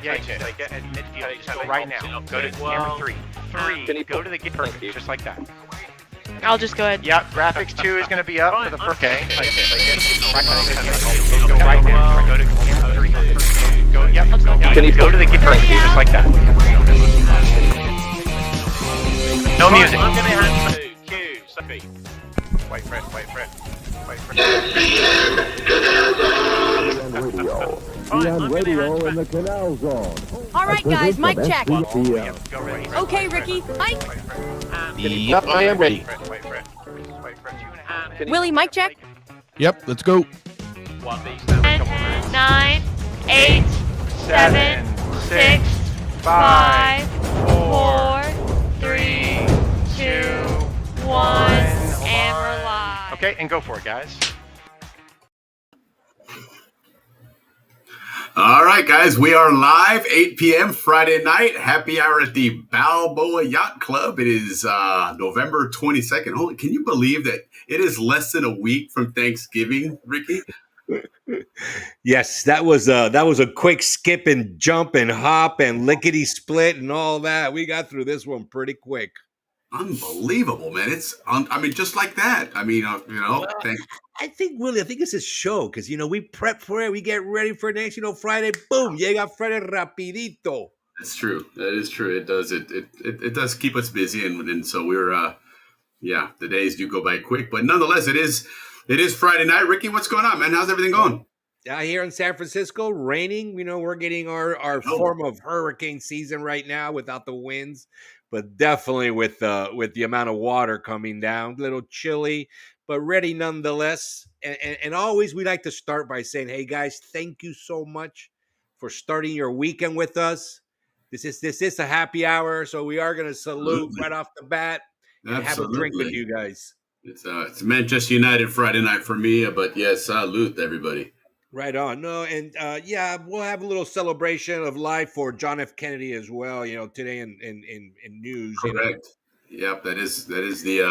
Yeah, just like get in midfield. Just go right now. Go to camera 3. 3. Go to the perfect, just like that. I'll just go ahead. Yeah, graphics 2 is going to be up for the first. Okay. Go right now. Go to camera 3. Go. Yep. Go to the perfect, just like that. No music. I'm going to have to cue Sophie. Wait for it. On radio in the Canal Zone. All right, guys, mic check. FPM. Okay, Ricky, mic. Yep, I am ready. Willie, mic check. Yep, let's go. 10, 9, 8, 7, 6, 5, 4, 3, 2, 1, and we're live. Okay, and go for it, guys. All right, guys, we are live, 8 p.m. Friday night, happy hour at the Balboa Yacht Club. It is November 22nd. Holy, can you believe that it is less than a week from Thanksgiving, Ricky? Yes, that was a quick skip and jump and hop and lickety split and all that. We got through this one pretty quick. Unbelievable, man. It's, just like that. I think it's a show because, we prep for it. We get ready for next, Friday. Boom, llega Friday rapidito. That's true. That is true. It does. It does keep us busy. And so we're, the days do go by quick. But nonetheless, it is Friday night. Ricky, what's going on, man? How's everything going? Here in San Francisco, raining. We're getting our form of hurricane season right now without the winds. But definitely with the amount of water coming down, a little chilly, but ready nonetheless. And always we like to start by saying, hey guys, thank you so much for starting your weekend with us. This is a happy hour, so we are going to salute right off the bat and have a drink with you guys. It's Manchester United Friday night for me, but yes, salute everybody. Right on. No, and we'll have a little celebration of life for John F. Kennedy as well. Today in news. Correct. Yep, that is the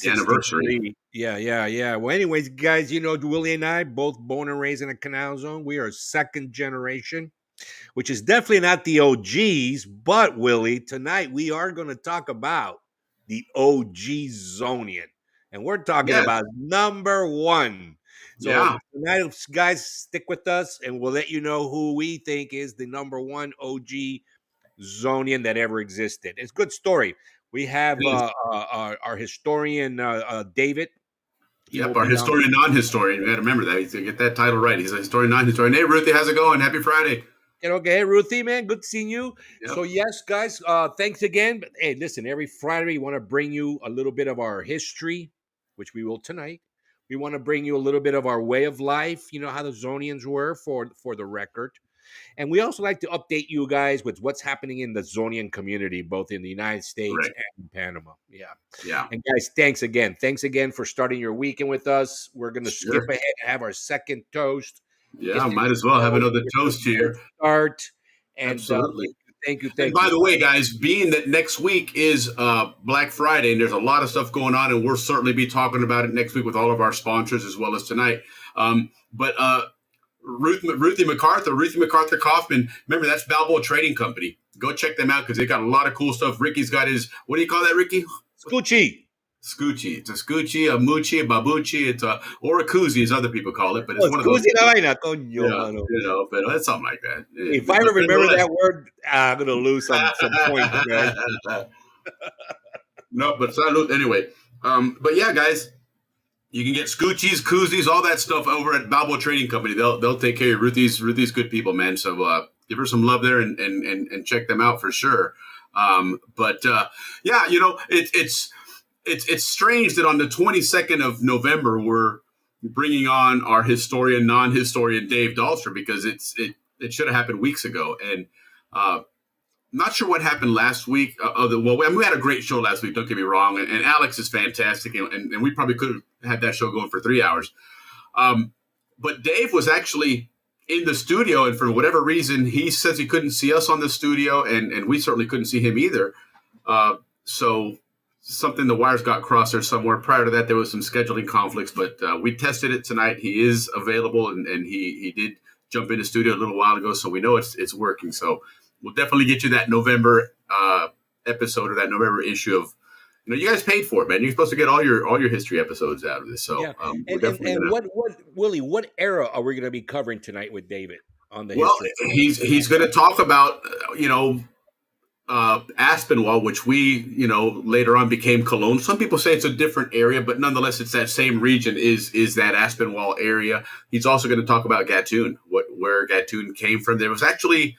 anniversary. Yeah. Well, anyways, guys, Willie and I both born and raised in the Canal Zone. We are second generation, which is definitely not the OGs. But Willie, tonight we are going to talk about the OG Zonian, and we're talking about number one. So tonight, guys, stick with us, and we'll let you know who we think is the number one OG Zonian that ever existed. It's a good story. We have our historian, David. Yep, our historian, non-historian. You got to remember that. You get that title right. He's a historian, non-historian. Hey, Ruthie, how's it going? Happy Friday. Okay, Ruthie, man, good seeing you. Yep. So, yes, guys, thanks again. But, hey, listen, every Friday we want to bring you a little bit of our history, which we will tonight. We want to bring you a little bit of our way of life, how the Zonians were for the record. And we also like to update you guys with what's happening in the Zonian community, both in the United States and in Panama. Yeah. And guys, thanks again. Thanks again for starting your weekend with us. We're going to skip ahead and have our second toast. Yeah, might as well have another toast here. Start. And, absolutely. Thank you. And by the way, guys, being that next week is Black Friday and there's a lot of stuff going on, and we'll certainly be talking about it next week with all of our sponsors as well as tonight. But Ruthie MacArthur Kaufman, remember that's Balboa Trading Company. Go check them out because they got a lot of cool stuff. Ricky's got his, what do you call that, Ricky? Scoochie. It's a Scoochie, a Moochie, a Babuchi, or a koozie, as other people call it. But it's one of those. But it's something like that. If I ever remember that word, I'm going to lose some points, man. No, but salute anyway. But yeah, guys, you can get Scoochies, koozies, all that stuff over at Balboa Trading Company. They'll take care of Ruthie's good people, man. So give her some love there and check them out for sure. It's strange that on the 22nd of November, we're bringing on our historian, non-historian Dave Dahlstrom, because it should have happened weeks ago. And not sure what happened last week. We had a great show last week, don't get me wrong. And Alex is fantastic. And we probably could have had that show going for 3 hours. But Dave was actually in the studio. And for whatever reason, he says he couldn't see us on the studio. And we certainly couldn't see him either. So something, the wires got crossed there somewhere. Prior to that, there was some scheduling conflicts, but we tested it tonight. He is available, and he did jump in the studio a little while ago, so we know it's working. So we'll definitely get you that November episode or that November issue of. You guys paid for it, man. You're supposed to get all your history episodes out of this. So, Yeah. we're definitely gonna... what Willie? What era are we going to be covering tonight with David on the Well, history? he's going to talk about Aspinwall, which we later on became Cologne. Some people say it's a different area, but nonetheless, it's that same region. Is that Aspinwall area? He's also going to talk about Gatun, where Gatun came from. There was actually,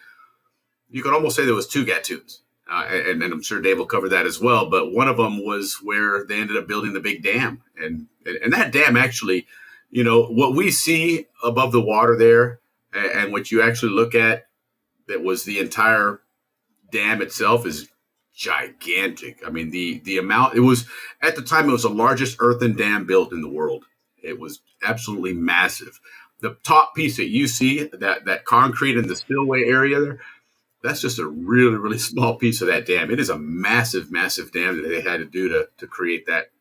you could almost say there was two Gatuns. And I'm sure Dave will cover that as well. But one of them was where they ended up building the big dam. And that dam actually, what we see above the water there and what you actually look at, that was the entire dam itself, is gigantic. I mean, the amount, it was, at the time, it was the largest earthen dam built in the world. It was absolutely massive. The top piece that you see, that concrete in the spillway area there, that's just a really, really small piece of that dam. It is a massive, massive dam that they had to do to create that,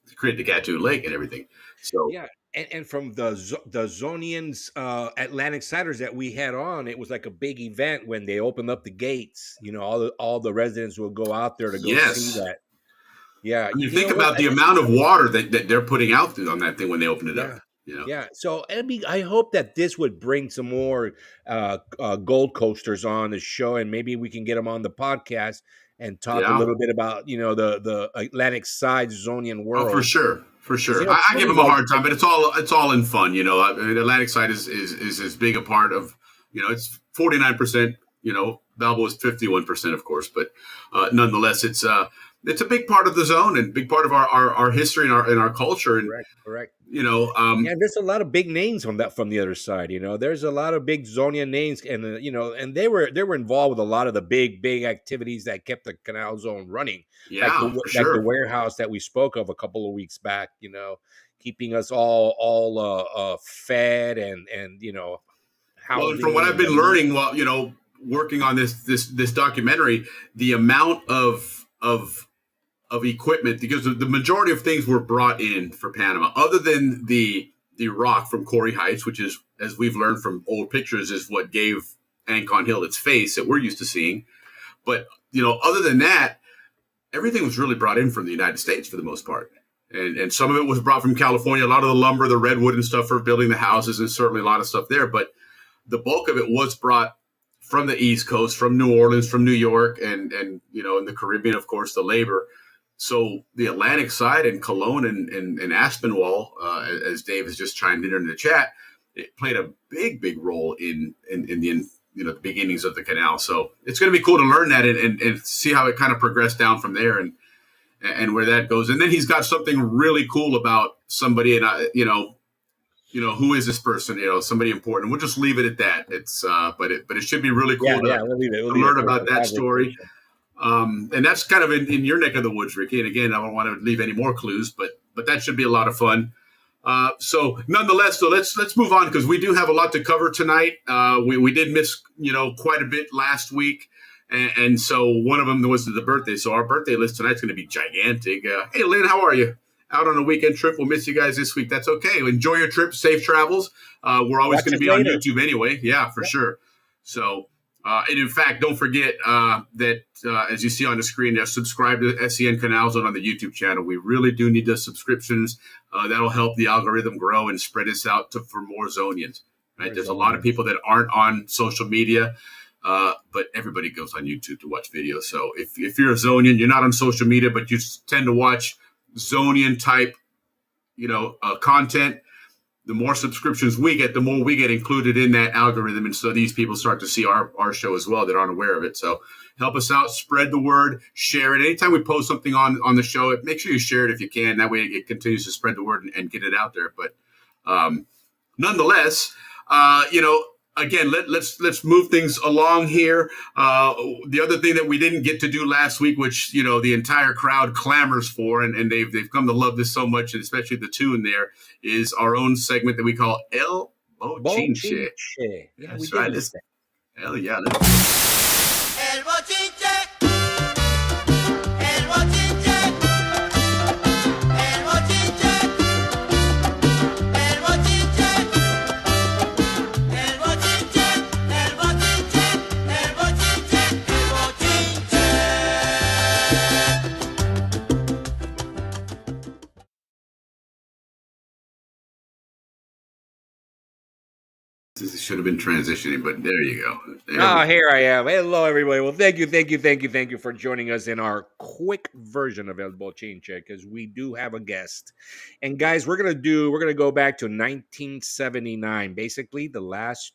to create the Gatun Lake and everything. So yeah, and from the Zonians Atlantic Siders that we had on, it was like a big event when they opened up the gates. All the residents will go out there to go see that. Yeah, you think about the amount of water that they're putting out on that thing when they open it up. Yeah. So I hope that this would bring some more Gold Coasters on the show, and maybe we can get them on the podcast and talk a little bit about the Atlantic side Zonian world. Oh, for sure. I give them a hard time, but it's all in fun. Atlantic side is as big a part of. It's 49%. Balboa is 51%, of course, but nonetheless, it's a big part of the zone and big part of our history and our culture. And correct. And there's a lot of big names from the other side. There's a lot of big Zonian names, and and they were involved with a lot of the big activities that kept the Canal Zone running. Yeah, like the warehouse that we spoke of a couple of weeks back. Keeping us all fed and Well, and from what I've been learning while working on this documentary, the amount of equipment, because the majority of things were brought in for Panama, other than the rock from Corey Heights, which is, as we've learned from old pictures, is what gave Ancon Hill its face that we're used to seeing. But other than that, everything was really brought in from the United States for the most part, and some of it was brought from California. A lot of the lumber, the redwood, and stuff for building the houses, and certainly a lot of stuff there. But the bulk of it was brought from the East Coast, from New Orleans, from New York, and in the Caribbean, of course, the labor. So the Atlantic side and Cologne and Aspinwall, as Dave has just chimed in the chat, it played a big role in the beginnings of the canal. So it's going to be cool to learn that and see how it kind of progressed down from there and where that goes. And then he's got something really cool about somebody, and who is this person? Somebody important. We'll just leave it at that. It's but it should be really cool to learn about that story. And that's kind of in your neck of the woods, Ricky. And again, I don't want to leave any more clues, but that should be a lot of fun. So nonetheless, let's move on, because we do have a lot to cover tonight. We did miss quite a bit last week, and so one of them was the birthday. So our birthday list tonight's going to be gigantic. Hey, Lynn, how are you? Out on a weekend trip. We'll miss you guys this week. That's okay. Enjoy your trip. Safe travels. We're always going to be on YouTube anyway. Yeah, for sure. So, and in fact, don't forget that as you see on the screen there, subscribe to SEN Canal Zone on the YouTube channel. We really do need the subscriptions. That'll help the algorithm grow and spread us out for more Zonians. Right? There's a lot of people that aren't on social media, but everybody goes on YouTube to watch videos. So if you're a Zonian, you're not on social media, but you tend to watch Zonian type, content, the more subscriptions we get, the more we get included in that algorithm. And so these people start to see our show as well that aren't aware of it. So help us out, spread the word, share it. Anytime we post something on the show, make sure you share it if you can. That way it continues to spread the word and get it out there. But nonetheless, again, let's move things along here. The other thing that we didn't get to do last week, which the entire crowd clamors for, and they've come to love this so much, and especially the tune there, is our own segment that we call El Bochinche. Yeah, that's right. Hell yeah. El bochinche. El bochinche. El bochinche. El bochinche. El bochinche. This should have been transitioning, but there you go. Here I am. Hello, everybody. Well, thank you for joining us in our quick version of El Bochinche, because we do have a guest. And guys, we're gonna go back to 1979, basically the last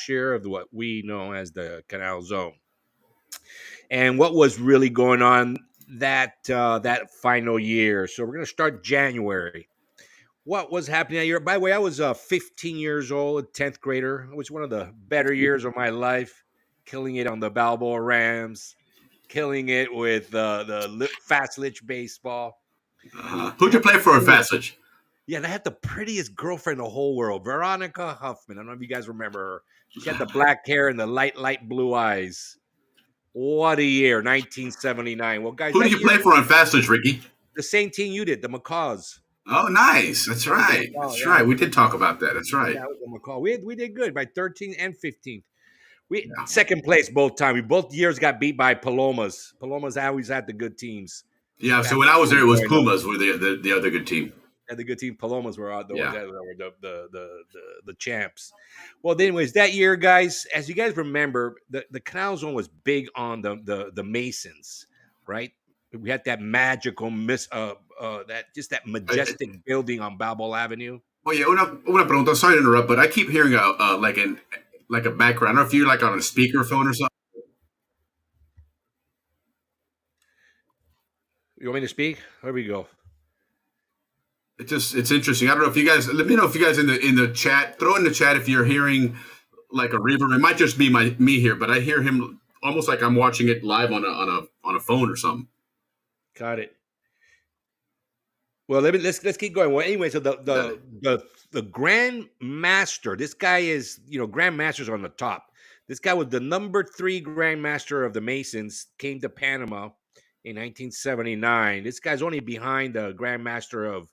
year of what we know as the Canal Zone, and what was really going on that final year. So we're gonna start January. What was happening that year? By the way, I was 15 years old, a 10th grader. It was one of the better years of my life, killing it on the Balboa Rams, killing it with Fast Lich baseball. Who'd you play for in Fast? Yeah, they had the prettiest girlfriend in the whole world, Veronica Huffman. I don't know if you guys remember her. She had the black hair and the light blue eyes. What a year, 1979. Well, guys, who did you play for on Fast, Ricky? The same team you did, the Macaws. Oh, nice. That's right. That's right. We did talk about that. That's right. Yeah, the Macaw. We did good by 13 and 15. Second place both times. We both years got beat by Palomas. Palomas always had the good teams. Yeah. So when I was there, it was Pumas were the other good team. And the good team. Palomas were out the champs. Well, anyways, that year, guys, as you guys remember, the Canal Zone was big on the Masons, right? We had that magical that majestic building on Balboa Avenue. Oh yeah, una pregunta. Sorry to interrupt, but I keep hearing like a background. I don't know if you're like on a speakerphone or something. You want me to speak? There we go. It's interesting. I don't know if you guys. Let me know if you guys in the chat. Throw in the chat if you're hearing like a reverb. It might just be me here, but I hear him almost like I'm watching it live on a phone or something. Got it. Well, let's keep going. Well, anyway, so the Grand Master. This guy is, Grand Masters on the top. This guy was the number 3 Grand Master of the Masons. Came to Panama in 1979. This guy's only behind the Grand Master of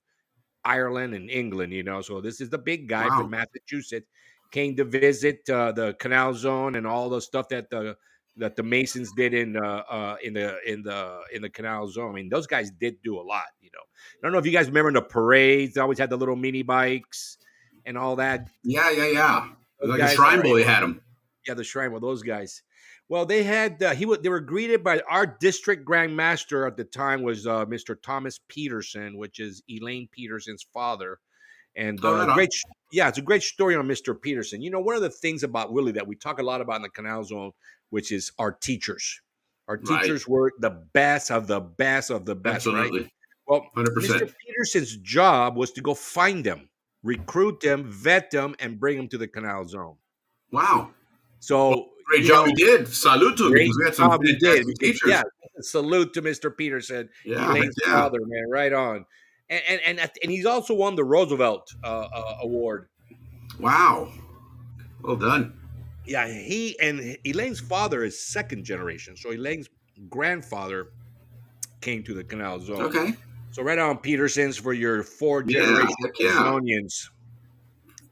Ireland and England. So this is the big guy from Massachusetts. Came to visit the Canal Zone and all the stuff that the Masons did in the Canal Zone. I mean, those guys did do a lot. I don't know if you guys remember the parades. They always had the little mini bikes and all that. Yeah. Like a Shrine Boy had them. Yeah, the Shrine Boy, those guys. Well, they had they were greeted by our district Grand Master at the time was Mr. Thomas Peterson, which is Elaine Peterson's father. And it's a great story on Mr. Peterson. One of the things about Willie that we talk a lot about in the Canal Zone, which is our teachers. Our teachers were the best of the best of the best. Absolutely. Right? Well, 100%. Mr. Peterson's job was to go find them, recruit them, vet them, and bring them to the Canal Zone. Wow. So great job he did. Salute to him because we had some fantastic teachers. Yeah, salute to Mr. Peterson. Elaine's father, man, right on. And he's also won the Roosevelt Award. Wow. Well done. Yeah, he and Elaine's father is second generation. So Elaine's grandfather came to the Canal Zone. Okay. So right on Peterson's for your 4th generation Zonians.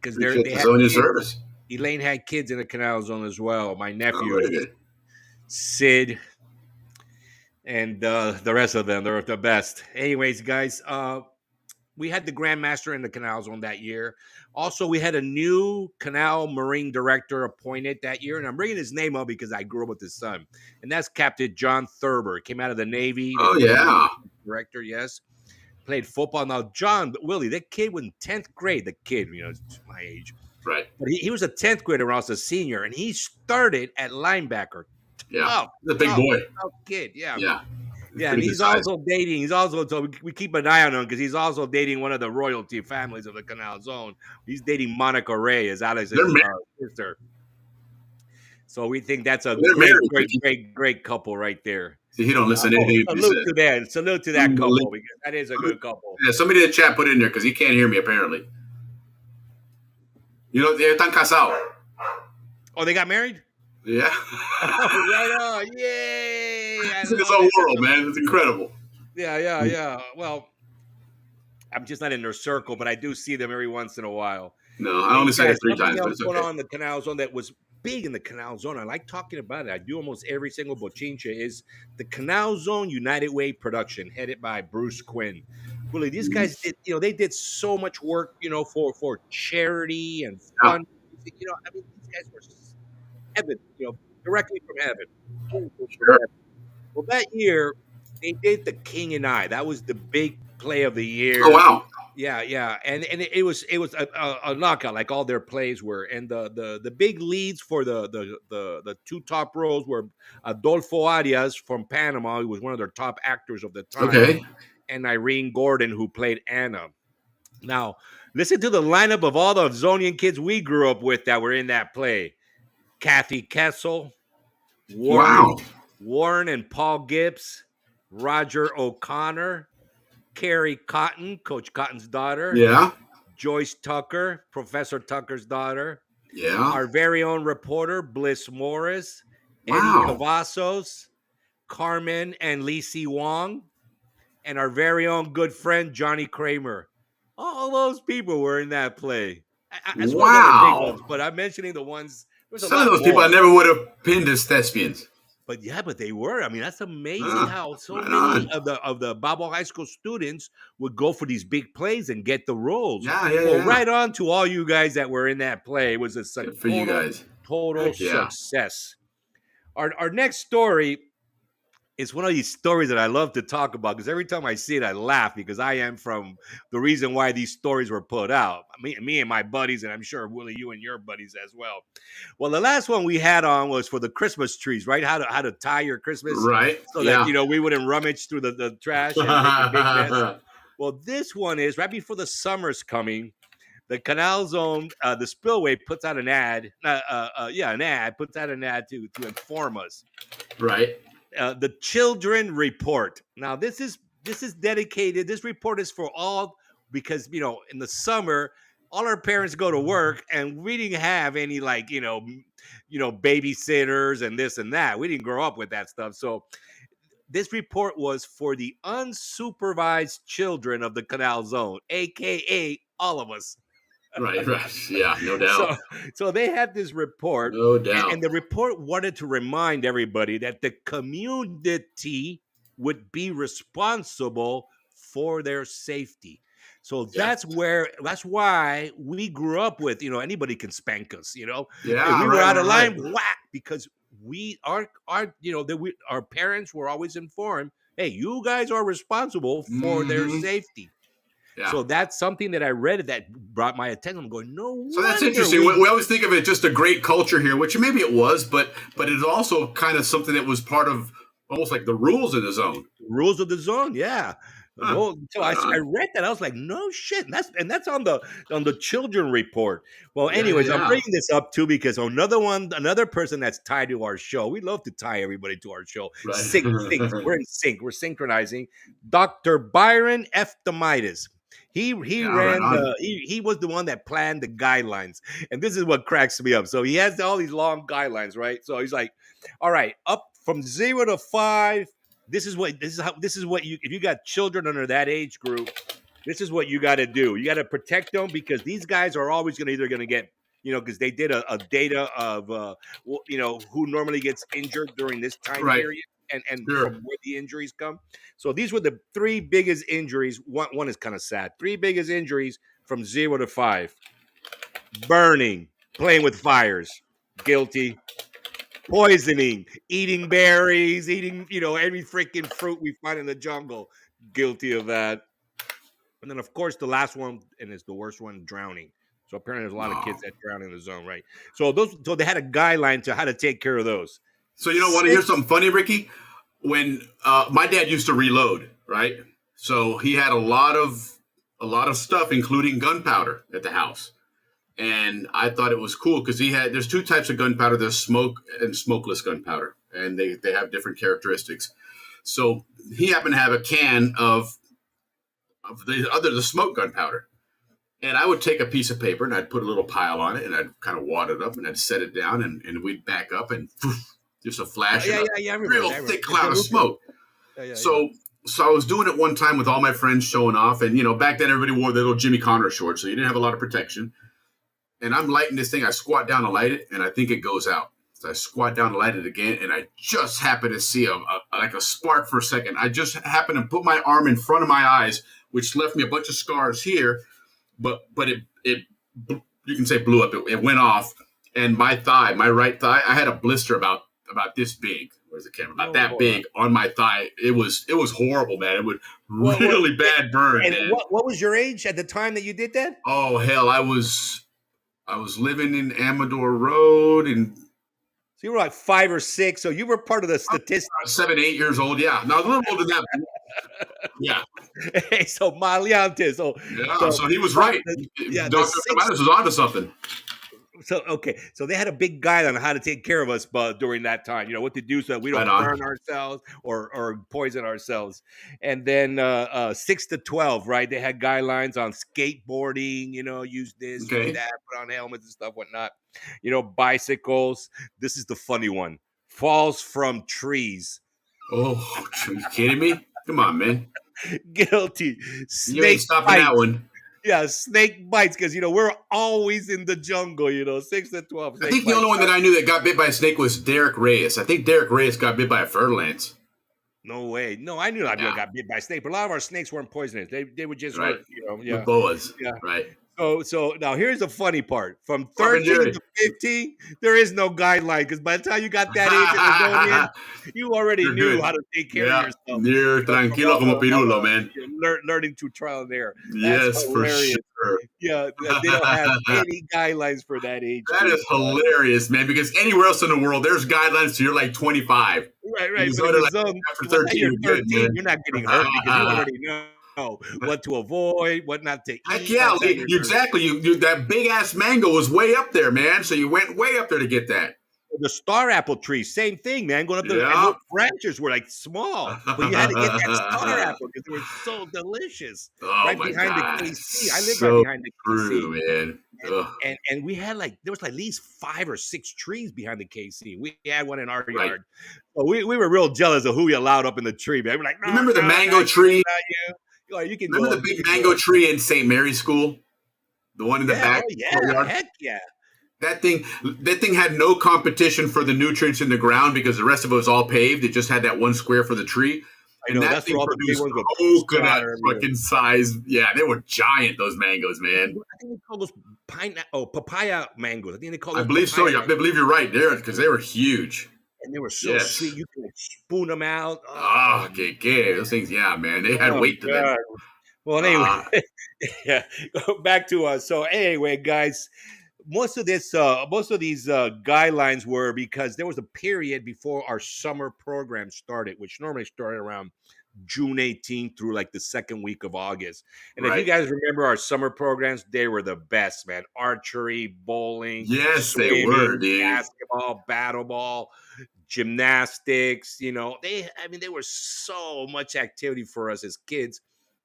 Because they had Zonian service. Elaine had kids in the Canal Zone as well. My nephew, Sid, and the rest of them. They're the best. Anyways, guys, we had the Grand Master in the Canal Zone that year. Also, we had a new Canal Marine Director appointed that year, and I'm bringing his name up because I grew up with his son, and that's Captain John Thurber. Came out of the Navy. Oh, yeah. Director, yes. Played football. Now, Willie, that kid was in 10th grade. The kid, my age. Right. But he was a 10th grader when I was a senior, and he started at linebacker. Yeah. The big boy. Kid, yeah. Yeah. Yeah, and he's also dating. So we keep an eye on him because he's also dating one of the royalty families of the Canal Zone. He's dating Monica Ray, as Alex's sister. So we think that's a great couple right there. See, he don't listen to anything. Salute to that couple because that is a good couple. Yeah, somebody in the chat put it in there because he can't hear me apparently. They're tan casados. Oh, they got married? Yeah. Right on. Yay. It's in his own world, man. It's incredible. Yeah. Well, I'm just not in their circle, but I do see them every once in a while. No, I only said it 3 times, but it's okay. Going on in the Canal Zone that was big in the Canal Zone. I like talking about it. I do almost every single Bochinche is the Canal Zone United Way production headed by Bruce Quinn. Really, these guys did, they did so much work, for charity and fun. I mean, these guys were heaven, directly from heaven. Angels from Sure. heaven. Well, that year they did The King and I. That was the big play of the Oh year. wow. Yeah, and it was a knockout like all their plays were, and the big leads for the two top roles were Adolfo Arias from Panama, who was one of their top actors of the time, Okay. and Irene Gordon, who played Anna. Now, listen to the lineup of all the Zonian kids we grew up with that were in that play: Kathy Kessel, Warren, Wow. Warren and Paul Gibbs, Roger O'Connor, Carrie Cotton, Coach Cotton's daughter, Yeah. Joyce Tucker, Professor Tucker's daughter, Yeah. our very own reporter, Bliss Morris, Eddie Wow. Cavazos, Carmen and Lisi Wong, and our very own good friend, Johnny Kramer. All those people were in that play, as well as other big Wow. ones, but I'm mentioning the ones, there's a Some of lot those people I more. never would have pinned as thespians. But yeah, but they were. I mean, that's amazing how so Right many on. of the Balboa High School students would go for these big plays and get the roles. Yeah, yeah, Well, yeah. right on to all you guys that were in that play. It was a Good for you guys. total Heck yeah. success. Our next story is one of these stories that I love to talk about because every time I see it, I laugh because I am from the reason why these stories were put out. Me and my buddies, and I'm sure Willie, you and your buddies as well. Well, the last one we had on was for the Christmas trees, right? How to tie your Christmas Right. so Yeah. that we wouldn't rummage through the trash and make a big mess. Well, this one is right before the summer's coming. The Canal Zone, the Spillway puts out an ad. Puts out an ad to inform us. Right. The Children Report. Now, this is dedicated. This report is for all because in the summer, all our parents go to work, and we didn't have any babysitters and this and that. We didn't grow up with that stuff. So this report was for the unsupervised children of the Canal Zone, aka all of us. Right. Yeah, no doubt. So they had this report, No doubt. and the report wanted to remind everybody that the community would be responsible for their safety. So Yeah. that's why we grew up with, anybody can spank us, Yeah. If we were out of line, right. whack, because our parents were always informed, hey, you guys are responsible for their Mhm. safety. Yeah. So that's something that I read that brought my attention. I'm going, no So that's wonder interesting. We always think of it just a great culture here, which maybe it was, but it's also kind of something that was part of almost like the rules in the zone. rules of the zone, yeah. Huh. Well, so I Right read that. I was like, no shit. And that's on the children report. Well, Yeah, anyways, yeah. I'm bringing this up too because another person that's tied to our show. We love to tie everybody to our show. Right. Sync. We're in sync. We're synchronizing. Dr. Byron Eftimitis. He Yeah, ran right on. he was the one that planned the guidelines. And this is what cracks me up. So he has all these long guidelines, right? So he's like, all right, up from 0 to 5. This is what you, if you got children under that age group, this is what you got to do. You got to protect them because these guys are always going to get, because they did a data of, who normally gets injured during this time Right. period and Sure. from where the injuries come. So these were the 3 biggest injuries. One is kind of sad. 3 biggest injuries from 0 to 5. Burning, playing with fires, guilty. Poisoning, eating berries, eating, every freaking fruit we find in the jungle. Guilty of that. And then, of course, the last one, and it's the worst one, drowning. So apparently there's a lot of kids that drown in the zone, right? So they had a guideline to how to take care of those. So you don't want to hear something funny, Ricky? When my dad used to reload, right? So he had a lot of stuff, including gunpowder at the house. And I thought it was cool because there's 2 types of gunpowder. There's smoke and smokeless gunpowder, and they have different characteristics. So he happened to have a can of the smoke gunpowder. And I would take a piece of paper and I'd put a little pile on it and I'd kind of wad it up and I'd set it down and we'd back up and just a flash and a real thick cloud of smoke. So I was doing it one time with all my friends showing off. And, back then everybody wore their little Jimmy Connor shorts, so you didn't have a lot of protection. And I'm lighting this thing. I squat down to light it, and I think it goes out. So I squat down to light it again, and I just happen to see a spark for a second. I just happened to put my arm in front of my eyes, which left me a bunch of scars here. But it you can say blew up. It went off. and my thigh, my right thigh, I had a blister about this big. Where's the camera? About that big on my thigh. It was horrible, man. It would really bad burn. And man. what was your age at the time that you did that? Oh hell, I was living in Amador Road and. So you were like 5 or 6, so you were part of the statistics. 7, 8 years old, yeah. No, a little older than that. Yeah. Hey, so Maleante. So he was right. Yeah, Dr. Camadas was onto something. So okay, so they had a big guide on how to take care of us, but during that time, what to do so that we don't burn ourselves or poison ourselves. And then 6 to 12, right? They had guidelines on skateboarding. Use this, use that, put on helmets and stuff, whatnot. Bicycles. This is the funny one: falls from trees. Oh, are you kidding me? Come on, man. Guilty. You ain't stopping that one. Yeah, snake bites, because we're always in the jungle. 6 to 12. I think the only one that I knew that got bit by a snake was Derek Reyes. I think Derek Reyes got bit by a fur-lance. No way. No, I knew I got bit by a snake, but a lot of our snakes weren't poisonous. They would just hurt. The boas. Yeah. Right. So now here's the funny part. From 13 to 15, there is no guideline, because by the time you got that age in the Zonians, you already knew how to take care of yourself. You're tranquilo como pirulo, man. Learning through trial and error. Yes, for sure. Yeah, they don't have any guidelines for that age. That is hilarious, man, because anywhere else in the world, there's guidelines to you're like 25. Right. So after 13, you're good, man. You're not getting hurt because you already know what to avoid, what not to eat. Heck yeah, exactly. You that big ass mango was way up there, man. So you went way up there to get that. The star apple tree, same thing, man. Going up there, and the branches were like small, but you had to get that star apple because they were so delicious. Oh my behind God. the KC. I live so right behind the true, KC, man. And we had there was at least 5 or 6 trees behind the KC. We had one in our yard, so we were real jealous of who we allowed up in the tree. Man, we're like, no, remember the mango tree? You can remember the big mango tree in St. Mary's School, the one in the back. Heck yeah. That thing had no competition for the nutrients in the ground because the rest of it was all paved. It just had that one square for the tree. And that thing produced coconut fucking size. Yeah, they were giant, those mangoes, man. I think they call those papaya mangoes. I think they call those. I believe so. I believe you're right there because they were huge. And they were so sweet. You could spoon them out. Okay. Those things, yeah, man. They had weight to them. Well, anyway, go back to us. So anyway, guys, most of these guidelines were because there was a period before our summer program started, which normally started around June 18th through like the second week of August. And if you guys remember our summer programs, they were the best, man. Archery, bowling, yes, swimming, they were, dude. Basketball, battle ball, gymnastics. They were so much activity for us as kids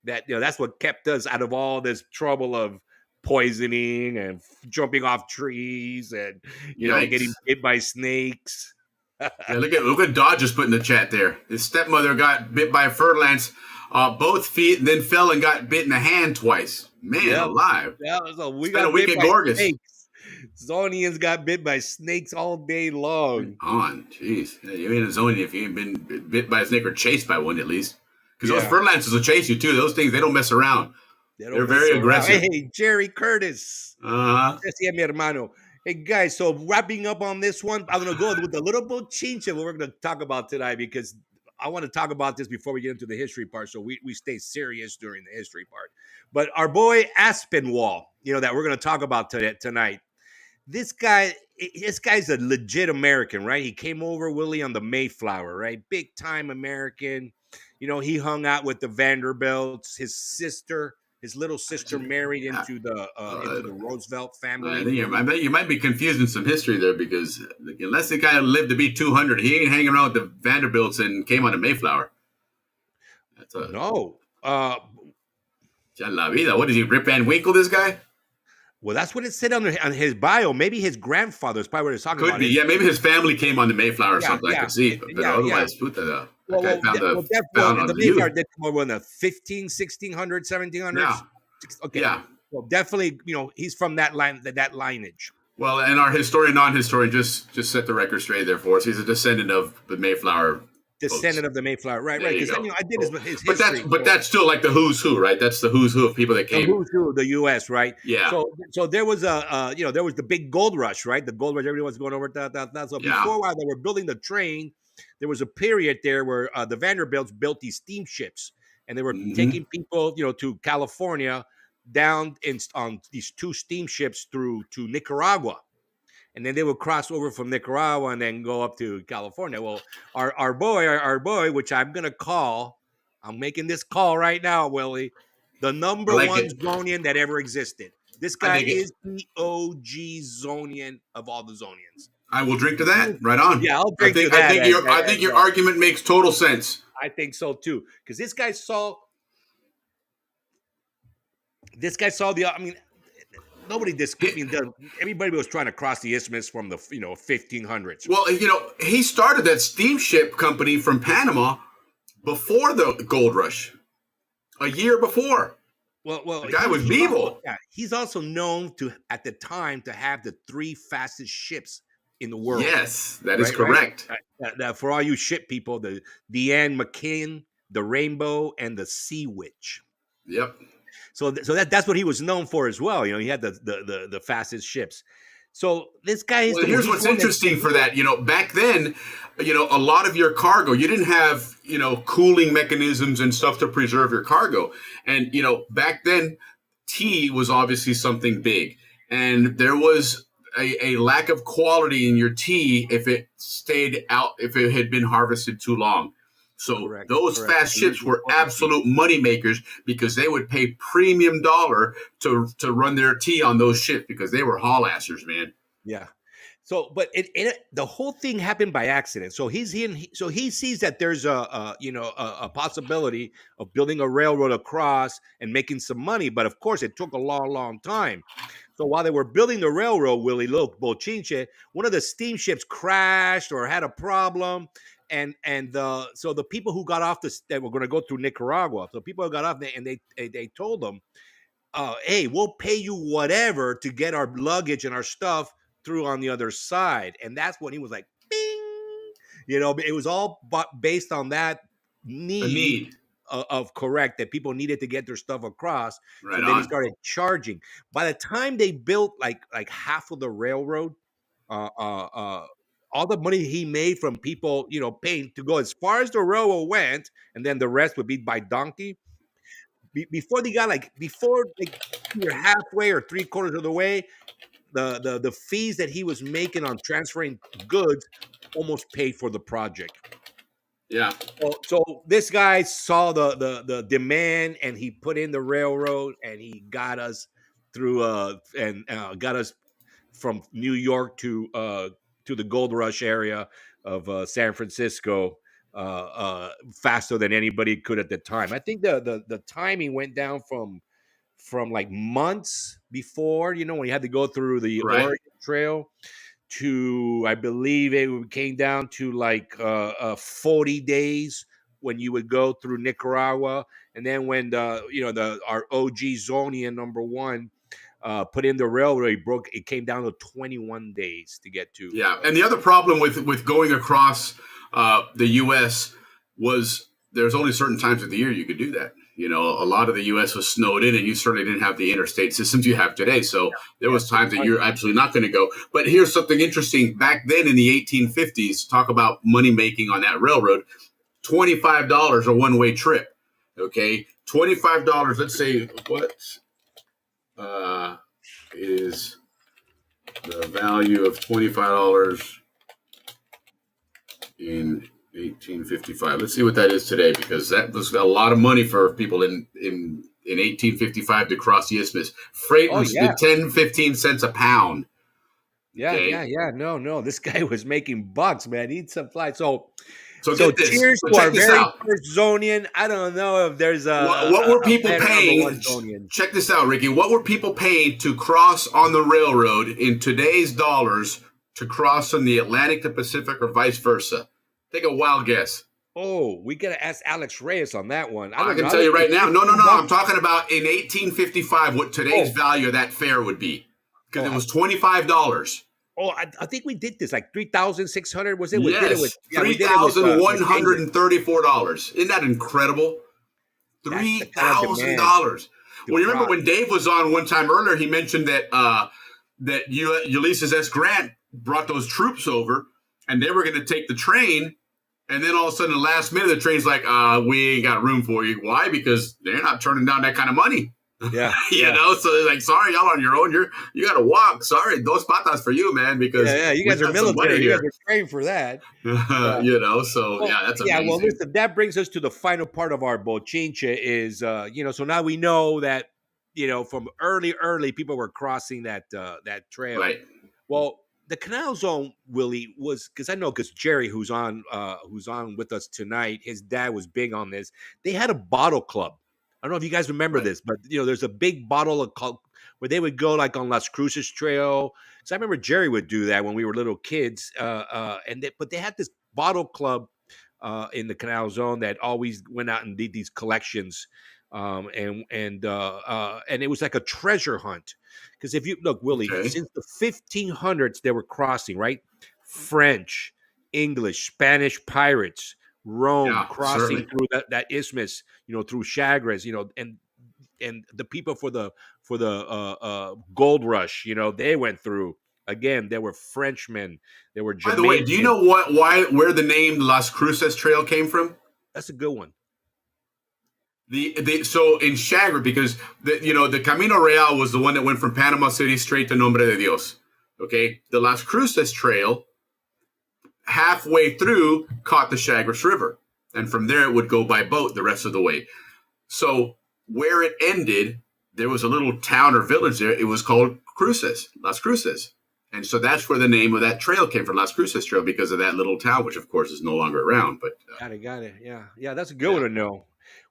that that's what kept us out of all this trouble of poisoning and jumping off trees and getting bit by snakes. Yeah, look at Dodge just put in the chat there. His stepmother got bit by a fur-lance, both feet, and then fell and got bit in the hand twice. Man, alive. Yeah, so we got got a week bit at by Gorgas. snakes. Zonians got bit by snakes all day long. Jeez. Yeah, you ain't a Zonian if you ain't been bit by a snake or chased by one at least. Because those fur-lances will chase you too. Those things, they don't mess around. They're very aggressive. Hey, Jerry Curtis. Mi hermano. Hey, guys, so wrapping up on this one, I'm going to go with a little bochinche what we're going to talk about tonight because I want to talk about this before we get into the history part, so we stay serious during the history part. But our boy Aspinwall, that we're going to talk about tonight, this guy's a legit American, right? He came over, Willie, on the Mayflower, right? Big-time American. He hung out with the Vanderbilts. His little sister married into the Roosevelt family. I bet you might be confusing some history there because unless the guy lived to be 200, he ain't hanging around with the Vanderbilts and came on the Mayflower. No. La vida. What is he, Rip Van Winkle, this guy? Well, that's what it said on his bio. Maybe his grandfather is probably what it's talking about. Could be. Yeah, maybe his family came on the Mayflower or something. I could see. But otherwise, definitely, the Mayflower did come over in the 1600s, 1700s. Yeah. Okay. Yeah. Well, definitely, he's from that lineage. Well, and our historian, non-historian, just set the record straight there for us. He's a descendant of the Mayflower descendant of the Mayflower. Right, There right. you Because go. you know, I did his But history. that's still like the who's who, right? That's the who's who of people that The came. who's who of the U.S., right? Yeah. So there was there was the big gold rush, right? The gold rush, everyone was going over that. So Yeah. before, while they were building the train, there was a period there where the Vanderbilts built these steamships, and they were taking people, to California down on these two steamships through to Nicaragua. And then they would cross over from Nicaragua and then go up to California. Well, our boy, which I'm gonna call, I'm making this call right now, Willie, the number I like one it. Zonian that ever existed. This I guy dig it. is the OG Zonian of all the Zonians. I will drink to that. Right on. Yeah, I'll drink to that. I think your argument makes total sense. I think so too, because this guy saw the. I mean, nobody everybody was trying to cross the isthmus from the 1500s. Well, he started that steamship company from Panama before the gold rush, a year before. Well, the guy was Beeble. He's also known at the time to have the 3 fastest ships in the world. Yes, that is correct. Right? For all you ship people, the Anne McKean, the Rainbow, and the Sea Witch. Yep. So that's what he was known for as well. He had the fastest ships. So this guy is. Well, here's what's interesting for that. Back then, a lot of your cargo, you didn't have cooling mechanisms and stuff to preserve your cargo. And back then, tea was obviously something big, and there was a lack of quality in your tea if it stayed out, if it had been harvested too long. So those fast ships were absolute money makers because they would pay premium dollar to run their tea on those ships because they were haul assers, man. Yeah. So, but the whole thing happened by accident. So he sees that there's a possibility of building a railroad across and making some money. But of course, it took a long, long time. So while they were building the railroad, Willie, look, Bochinche, one of the steamships crashed or had a problem. And so the people who got off that were going to go through Nicaragua, so people who got off there and they told them, hey, we'll pay you whatever to get our luggage and our stuff through on the other side. And that's when he was like, bing, it was all based on that need. Of correct, that people needed to get their stuff across. Right. So then he started charging. By the time they built like half of the railroad, all the money he made from people, paying to go as far as the railroad went, and then the rest would be by donkey. Before you're halfway or 3/4 of the way, the fees that he was making on transferring goods almost paid for the project. Yeah. So this guy saw the demand, and he put in the railroad, and he got us through got us from New York to the gold rush area of San Francisco faster than anybody could at the time. I think the timing went down from like months before, when you had to go through the Oregon Trail, to, I believe it came down to like 40 days when you would go through Nicaragua. And then when our OG Zonian number 1 put in the railroad, it came down to 21 days to get to. Yeah. And the other problem with going across the U.S. was there's only certain times of the year you could do that. A lot of the U.S. was snowed in, and you certainly didn't have the interstate systems you have today. So there was times that you're absolutely not going to go. But here's something interesting. Back then in the 1850s, talk about money making on that railroad, $25 a one-way trip. Okay, $25. Let's say what is the value of $25 in 1855. Let's see what that is today, because that was a lot of money for people in 1855 to cross the isthmus. Freight was 10-15 cents a pound. Yeah, okay. Yeah. No. This guy was making bucks, man. He needs some flights. So cheers to our very first Zonian. I don't know if there's what were people paying? Check this out, Ricky. What were people paying to cross on the railroad in today's dollars to cross from the Atlantic to Pacific, or vice versa? Take a wild guess. Oh, we got to ask Alex Reyes on that one. I can tell you right now. No. I'm talking about in 1855, what today's value of that fare would be. Because it was $25. Oh, I think we did this like 3,600. Was it? We did it with Yes, we did it with Jason. $3,134. Isn't that incredible? That's Three the kind of thousand demand dollars. to Well, you remember cross. when Dave was on one time earlier? He mentioned that Ulysses S. Grant brought those troops over, and they were going to take the train. And then all of a sudden, the last minute, the train's like, "We ain't got room for you." Why? Because they're not turning down that kind of money. Yeah, You know, so they're like, "Sorry, y'all on your own. You got to walk. Sorry, those patas for you, man. Because yeah. You we guys are got some money military. You guys here." are trained for that. You know, so Well, yeah, that's amazing. Well, listen, that brings us to the final part of our bochinche is, so now we know that, from early people were crossing that trail. Right. Well, the Canal Zone, Willie, because Jerry, who's on with us tonight, his dad was big on this. They had a bottle club. I don't know if you guys remember Right. this, but there's a big bottle of where they would go like on Las Cruces Trail. So I remember Jerry would do that when we were little kids. But they had this bottle club in the Canal Zone that always went out and did these collections, and it was like a treasure hunt. Because if you look, Willie, Okay. since the 1500s, they were crossing, right? French, English, Spanish pirates, Rome Yeah, crossing certainly. through that isthmus, through Chagres, and the people for the gold rush, they went through. Again, there were Frenchmen, there were By the way, do you Jamaicans. know where the name Las Cruces Trail came from? That's a good one. So in Chagrin, because the Camino Real was the one that went from Panama City straight to Nombre de Dios. Okay, the Las Cruces Trail halfway through caught the Chagres River, and from there it would go by boat the rest of the way. So where it ended, there was a little town or village there. It was called Cruces, Las Cruces. And so that's where the name of that trail came from, Las Cruces Trail, because of that little town, which of course is no longer around. But Got it. Yeah. That's a good one to know.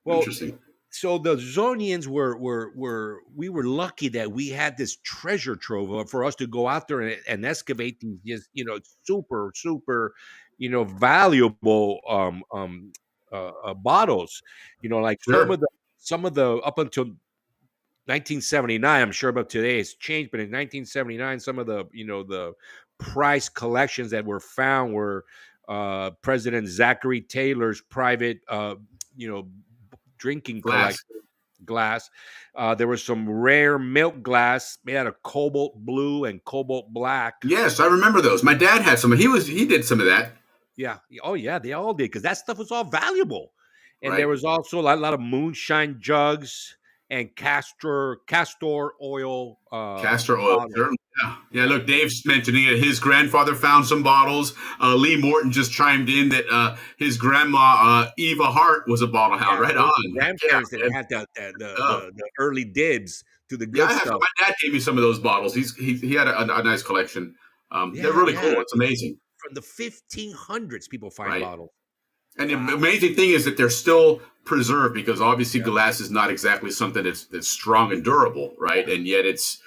Well, interesting. so the Zonians we were lucky that we had this treasure trove for us to go out there and excavate these just super valuable bottles. Like Sure. some of the up until 1979, I'm sure about today it's changed, but in 1979, some of the prize collections that were found were President Zachary Taylor's private drinking Glass. glass. There was some rare milk glass made out of cobalt blue and cobalt black. Yes, I remember those. My dad had some. He did some of that. Yeah. Oh yeah, they all did because that stuff was all valuable. And Right. there was also a lot of moonshine jugs and castor oil. Castor oil. bottles. Certainly. Yeah. Look, Dave's mentioning it. His grandfather found some bottles. Lee Morton just chimed in that his grandma Eva Hart was a bottle hound. Yeah, Right those on. grandparents Yeah, that had the early dibs to the good I have. stuff. My dad gave me some of those bottles. He had a nice collection. They're really Yeah. cool. It's amazing. From the 1500s, people find Right. bottles. And the amazing thing is that they're still preserved because obviously glass is not exactly something that's strong and durable, right? And yet it's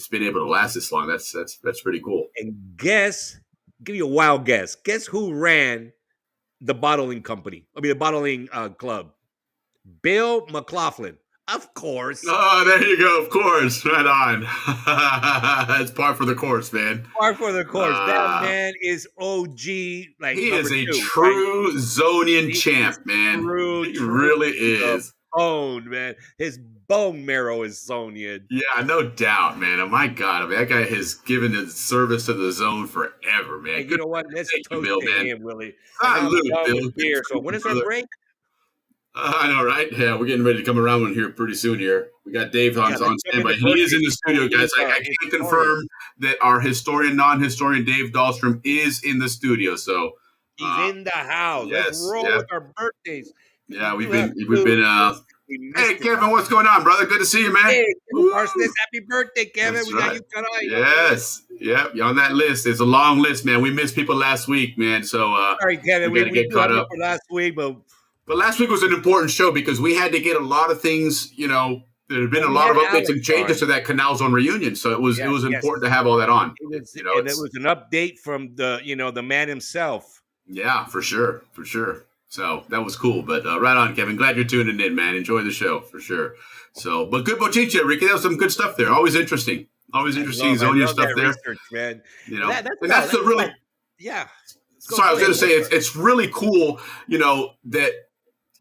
been able to last this long. That's pretty cool. And give you a wild guess. Guess who ran the bottling company? The bottling club. Bill McLaughlin. Of course. Oh, there you go. Of course, right on. That's par for the course, man. Par for the course. That man is OG. Like He is a number two, true Zonian He champ, is man. true, He true really to the is. bone, man. His bone marrow is Zonian. Yeah, no doubt, man. Oh my God, I mean, that guy has given his service to the zone forever, man. And you know what? Let's Thank you, toast Bill, to man. him, Willie. And I'm Salute, done Bill. with beer. So when is our Brother. break? I know, right? Yeah, we're getting ready to come around one here pretty soon. Here, we got Dave on let's standby. get the He is in the birthday studio, party. guys. I can confirm that our historian, non-historian Dave Dahlstrom is in the studio. So He's in the house. yes, Let's roll yeah. with our birthdays. yeah, we've You been have we missed Hey, it. Kevin, what's going on, brother? Good to see you, man. Hey, Woo. Parsons, happy birthday, Kevin. That's We got right. you tonight. Yes, yep. You're on that list. It's a long list, man. We missed people last week, man. So Sorry, Kevin. we gotta get caught up. for last week, but last week was an important show because we had to get a lot of things. There have been a We lot of had updates and Alex changes on. to that Canal Zone reunion. So it was Yes, important to have all that on. it was, You know, and it it's- was an update from the man himself. Yeah, for sure. So that was cool. But right on, Kevin. Glad you're tuning in, man. Enjoy the show for sure. So, but good bochinche, Ricky. That was some good stuff there. Always interesting. Always interesting I Zonian love stuff that there. research, man. You know, That's and that's the really. yeah. Sorry, I was going to say ahead. it's really cool. You know that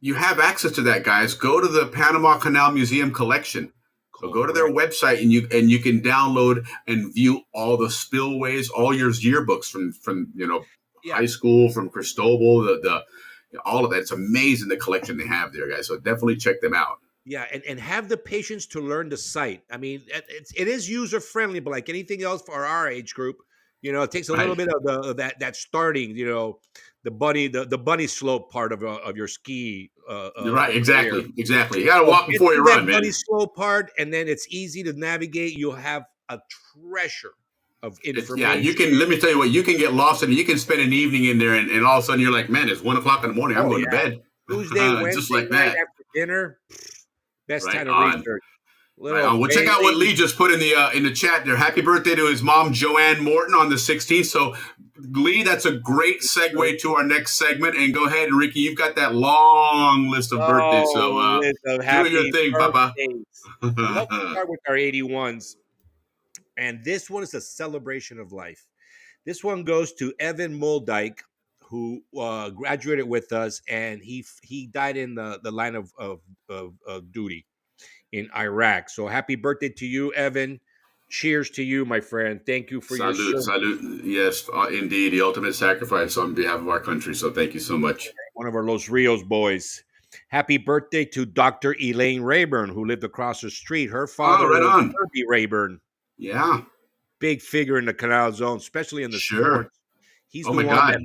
you have access to that, guys. Go to the Panama Canal Museum collection. So go to their website and you can download and view all the spillways, all your yearbooks from high school, from Cristobal, the all of that. It's amazing the collection they have there, guys. So definitely check them out. Yeah, and have the patience to learn the site. I mean, it is user friendly, but like anything else for our age group, it takes a little bit of that starting, the bunny slope part of your ski. You're right, exactly. career. You got to walk before you run, man. Bunny slope part, and then it's easy to navigate. You'll have a treasure of information. Yeah, you can. Let me tell you what, you can get lost in it. You can spend an evening in there, and all of a sudden you're like, man, it's 1 o'clock in the morning. I'm going to bed. Tuesday, Wednesday just like night that after dinner. Best right time to on. research. Right on. Well, check out what Lee just put in the chat there. Happy birthday to his mom, Joanne Morton, on the 16th. So, Lee, that's a great segue to our next segment. And go ahead, and Ricky, you've got that long list of birthdays. So, do your thing, Papa. Let's start with our 81s. And this one is a celebration of life. This one goes to Evan Moldyke, who graduated with us, and he died in the line of duty in Iraq. So happy birthday to you, Evan. Cheers to you, my friend. Thank you for your service. Salute. Yes, indeed. The ultimate sacrifice on behalf of our country. So thank you so much. One of our Los Rios boys. Happy birthday to Dr. Elaine Rayburn, who lived across the street. Her father was Herbie Rayburn. Yeah. Big figure in the Canal Zone, especially in the sports. He's the one that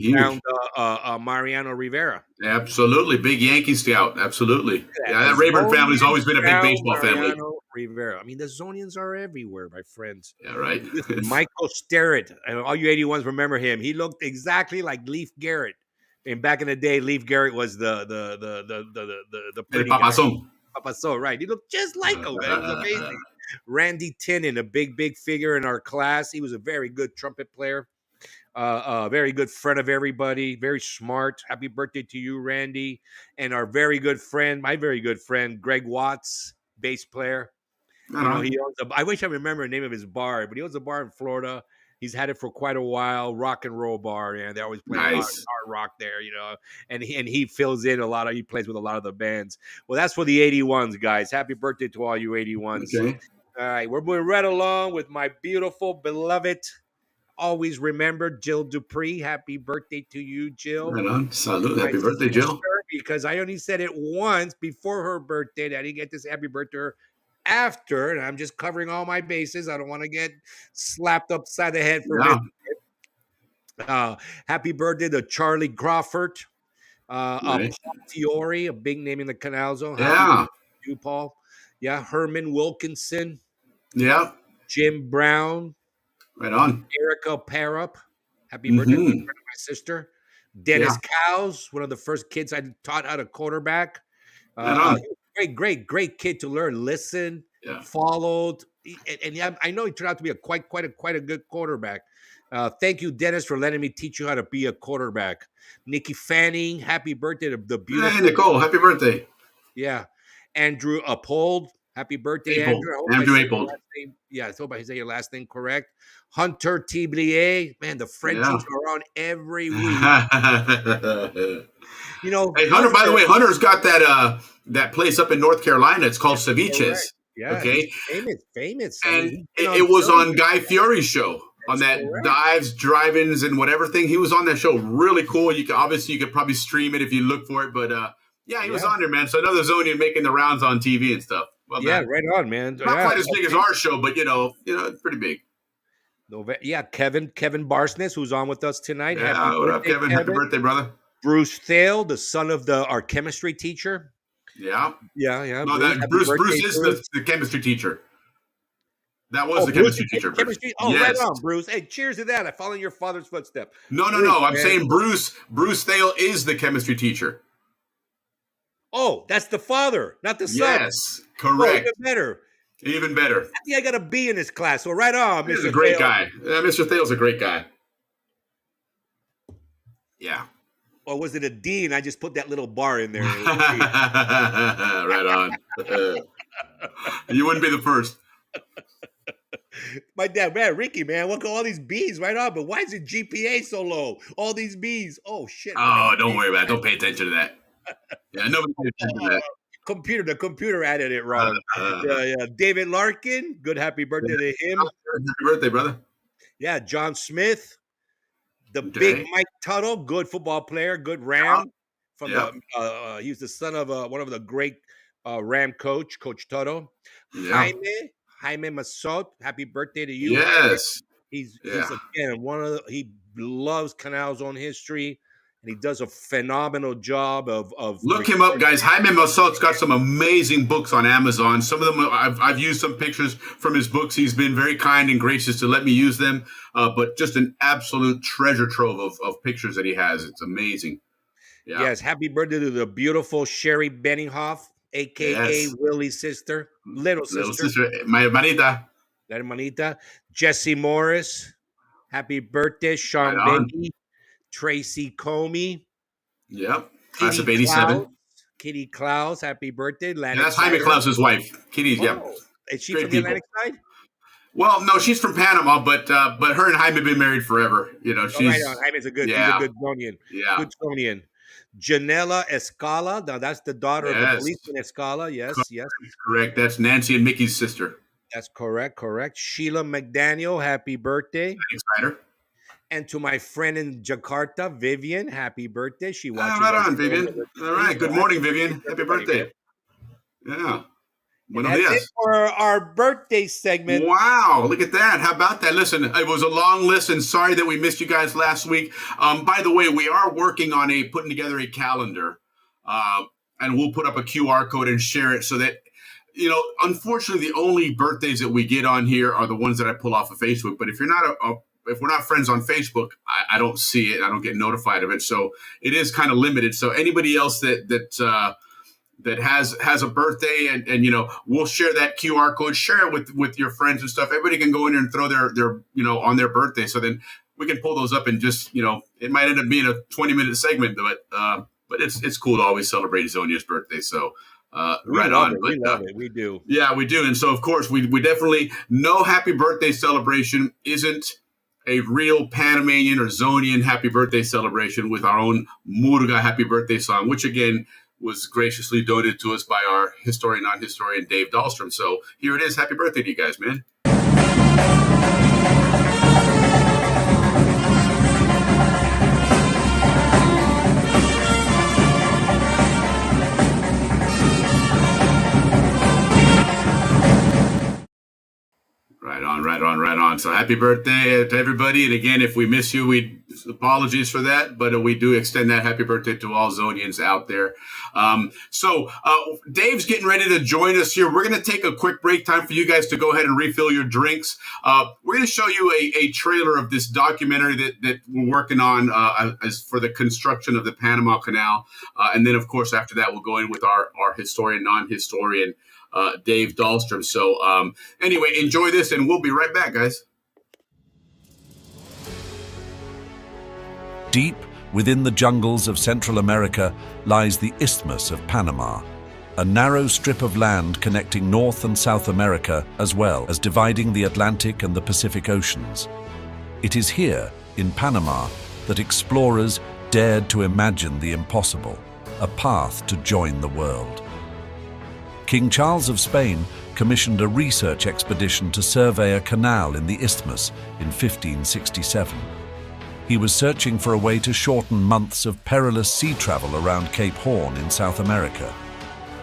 found Mariano Rivera. Absolutely. Big Yankee scout. Absolutely. Yeah, that Rayburn family's always been a big baseball family. Rivera. I mean, the Zonians are everywhere, my friends. Yeah, right. Michael Sterrett. All you 81s remember him. He looked exactly like Leif Garrett. And back in the day, Leif Garrett was the pretty Papason. Papason, right. He looked just like him, man. It was amazing. Randy Tinnen, a big figure in our class. He was a very good trumpet player. Very good friend of everybody. Very smart. Happy birthday to you, Randy. And our very good friend, my very good friend, Greg Watts, bass player. He owns I wish I remember the name of his bar, but he owns a bar in Florida. He's had it for quite a while. Rock and roll bar, and they always play a lot of hard rock there, And he fills in he plays with a lot of the bands. Well, that's for the 81s, guys. Happy birthday to all you 81s. Okay. All right, we're moving right along with my beautiful, beloved, always remembered Jill Dupree. Happy birthday to you, Jill. Right on. Salute. Happy birthday, Jill. Because I only said it once before her birthday. I didn't get this happy birthday to her after, and I'm just covering all my bases. I don't want to get slapped upside the head for it. Happy birthday to Charlie Crawford. Paul Fiore, a big name in the Canal Zone. Yeah. You, Paul. Yeah, Herman Wilkinson. Yeah. Jim Brown. Right on. Erica Parup. Happy birthday to my sister. Dennis Cowes, one of the first kids I taught how to quarterback. Great kid to learn. Listen, followed, and I know he turned out to be quite a good quarterback. Thank you, Dennis, for letting me teach you how to be a quarterback. Nikki Fanning, happy birthday to the beautiful. Hey, Nicole, happy birthday. Yeah, Andrew Uphold, happy birthday, Andrew. Andrew Uphold. Yeah, I hope I say your last name correct. Hunter Tiblier, man, the Frenchies are on every week. Hey, Hunter. By the way, Hunter's got that place up in North Carolina. It's called Ceviches. Yeah, okay, famous. And it was on Guy Fieri's show. On that dives, drive-ins, and whatever thing. He was on that show. Really cool. You could probably stream it if you look for it. But he was on there, man. So another Zonian making the rounds on TV and stuff. Well, right on, man. Not quite as big as our show, but it's pretty big. Yeah, Kevin Barsness, who's on with us tonight. Yeah, what up, Kevin? Happy birthday, brother. Bruce Thale, the son of our chemistry teacher. Yeah. No, Bruce is the chemistry teacher. That was the chemistry teacher. Right on, Bruce. Hey, cheers to that. I follow in your father's footsteps. No. I'm saying Bruce Thale is the chemistry teacher. Oh, that's the father, not the son. Yes, correct. Even better. I think I got a B in this class. So right on, Mr. He's a great guy. Mr. Thale's a great guy. Yeah. Or was it a D and I just put that little bar in there? Right on. You wouldn't be the first. My dad, man, Ricky, man, look at all these B's right on, but why is the GPA so low? All these B's. Oh shit. Oh, don't worry about it. Don't pay attention to that. Yeah, nobody pays attention to that. The computer added it wrong. Yeah. David Larkin, good happy birthday to him. Happy birthday, brother. Yeah, John Smith, the Okay. big Mike Tuttle, good football player, good Ram. From the he was the son of one of the great Ram Coach Tuttle. Yeah. Jaime Masot, happy birthday to you. Yes. He's again he loves Canal Zone history, and he does a phenomenal job of Look him up, guys. Jaime Masot's got some amazing books on Amazon. Some of them I've used some pictures from his books. He's been very kind and gracious to let me use them. But just an absolute treasure trove of pictures that he has. It's amazing. Yeah. Yes, happy birthday to the beautiful Sherry Benninghoff, aka Willie's sister, little sister, my hermanita. La hermanita. Jesse Morris, happy birthday. Sean Bendy, Tracy Comey. Yep. Class of 87. Kitty Klaus, happy birthday. Yeah, that's Jaime Klaus's wife. Kitty's, Is she from the Atlantic side? Well, no, she's from Panama, but her and Jaime have been married forever. You know, she's right on. Jaime's he's a good Zonian. Yeah. Good Zonian. Janela Escala. Now that's the daughter of the policeman Escala. Yes. That's correct. That's Nancy and Mickey's sister. That's correct. Sheila McDaniel, happy birthday. Thanks, and to my friend in Jakarta, Vivian, happy birthday. She watches. Right on, Vivian. All right. Good morning, Vivian. Happy birthday. Yeah. That's it for our birthday segment. Wow, look at that. How about that? Listen, it was a long list, and sorry that we missed you guys last week. By the way, we are working on putting together a calendar, and we'll put up a QR code and share it so that, you know, unfortunately, the only birthdays that we get on here are the ones that I pull off of Facebook. But if you're not if we're not friends on Facebook, I don't see it. I don't get notified of it. So it is kind of limited. So anybody else that has a birthday and you know, we'll share that QR code, share it with your friends and stuff. Everybody can go in there and throw their you know, on their birthday. So then we can pull those up and just, you know, it might end up being a 20-minute segment, but it's cool to always celebrate Zonia's birthday. So right on. We love it. We do. Yeah, we do. And so of course we definitely no happy birthday celebration isn't a real Panamanian or Zonian happy birthday celebration with our own Murga happy birthday song, which again was graciously donated to us by our non-historian Dave Dahlstrom. So here it is. Happy birthday to you guys, man. Right on. So happy birthday to everybody. And again, if we miss you, apologies for that, but we do extend that happy birthday to all Zonians out there. So Dave's getting ready to join us here. We're going to take a quick break, time for you guys to go ahead and refill your drinks. We're going to show you a trailer of this documentary that we're working on as for the construction of the Panama Canal. And then, of course, after that, we'll go in with our historian, non-historian, Dave Dahlstrom. So anyway, enjoy this, and we'll be right back, guys. Deep within the jungles of Central America lies the Isthmus of Panama, a narrow strip of land connecting North and South America as well as dividing the Atlantic and the Pacific Oceans. It is here, in Panama, that explorers dared to imagine the impossible, a path to join the world. King Charles of Spain commissioned a research expedition to survey a canal in the isthmus in 1567. He was searching for a way to shorten months of perilous sea travel around Cape Horn in South America.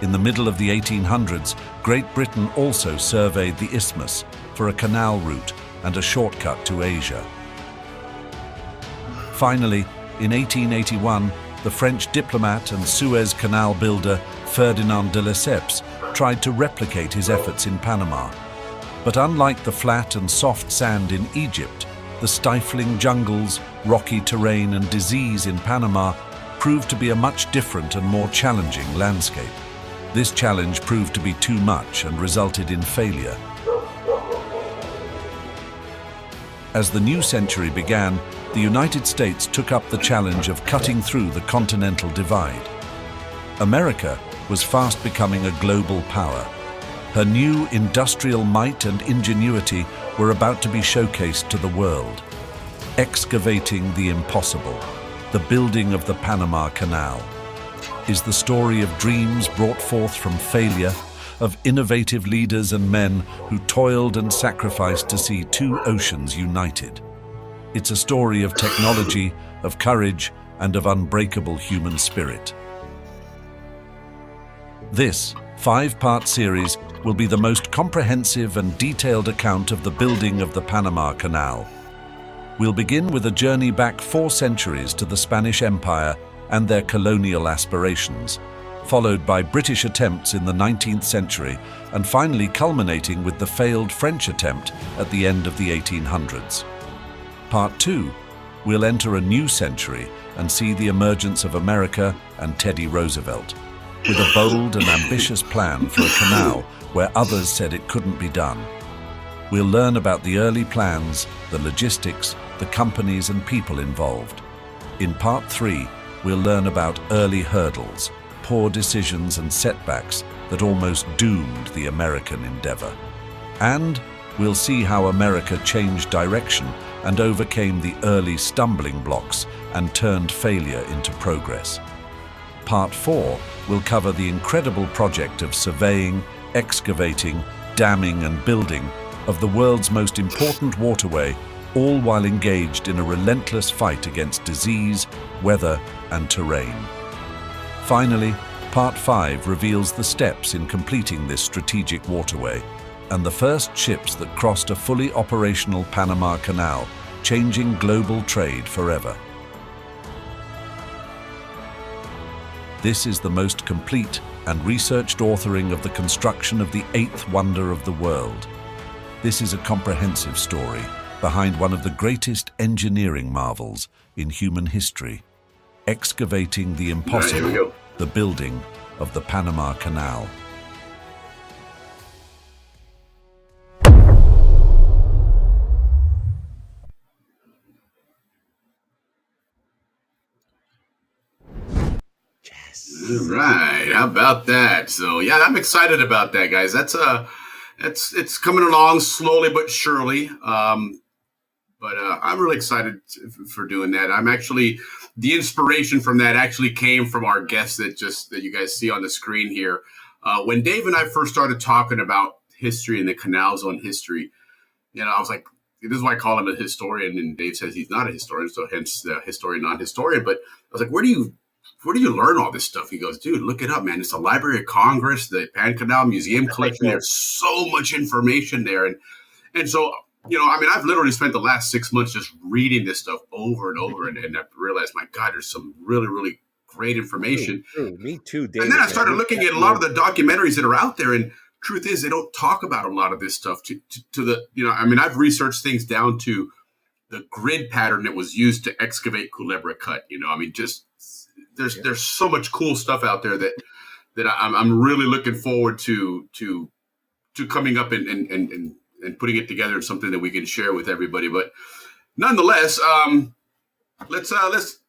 In the middle of the 1800s, Great Britain also surveyed the isthmus for a canal route and a shortcut to Asia. Finally, in 1881, the French diplomat and Suez Canal builder Ferdinand de Lesseps tried to replicate his efforts in Panama. But unlike the flat and soft sand in Egypt, the stifling jungles, rocky terrain and disease in Panama proved to be a much different and more challenging landscape. This challenge proved to be too much and resulted in failure. As the new century began, the United States took up the challenge of cutting through the continental divide. America was fast becoming a global power. Her new industrial might and ingenuity were about to be showcased to the world. Excavating the impossible, the building of the Panama Canal, is the story of dreams brought forth from failure, of innovative leaders and men who toiled and sacrificed to see two oceans united. It's a story of technology, of courage, and of unbreakable human spirit. This 5-part series will be the most comprehensive and detailed account of the building of the Panama Canal. We'll begin with a journey back 4 centuries to the Spanish Empire and their colonial aspirations, followed by British attempts in the 19th century, and finally culminating with the failed French attempt at the end of the 1800s. Part 2, we'll enter a new century and see the emergence of America and Teddy Roosevelt, with a bold and ambitious plan for a canal where others said it couldn't be done. We'll learn about the early plans, the logistics, the companies and people involved. In Part 3, we'll learn about early hurdles, poor decisions and setbacks that almost doomed the American endeavor. And we'll see how America changed direction and overcame the early stumbling blocks and turned failure into progress. Part 4 will cover the incredible project of surveying, excavating, damming and building of the world's most important waterway, all while engaged in a relentless fight against disease, weather and terrain. Finally, Part 5 reveals the steps in completing this strategic waterway and the first ships that crossed a fully operational Panama Canal, changing global trade forever. This is the most complete and researched authoring of the construction of the 8th wonder of the world. This is a comprehensive story behind one of the greatest engineering marvels in human history, excavating the impossible, the building of the Panama Canal. All right, how about that? So yeah, I'm excited about that, guys. It's coming along slowly but surely. But I'm really excited for doing that. I'm actually, the inspiration from that actually came from our guest that you guys see on the screen here. When Dave and I first started talking about history and the Canal Zone history, I was like, this is why I call him a historian, and Dave says he's not a historian, so hence the historian, non-historian. But I was like, where do you learn all this stuff? He goes, dude, look it up, man. It's the Library of Congress, the Pan Canal Museum collection. There's so much information there. And so, I've literally spent the last 6 months just reading this stuff over and over. And I've realized, my God, there's some really, really great information. True. Me too, David. And then I started looking at a lot of the documentaries that are out there. And truth is, they don't talk about a lot of this stuff to the, I've researched things down to the grid pattern that was used to excavate Culebra Cut. There's so much cool stuff out there that I'm really looking forward to coming up and putting it together in something that we can share with everybody. But nonetheless, let's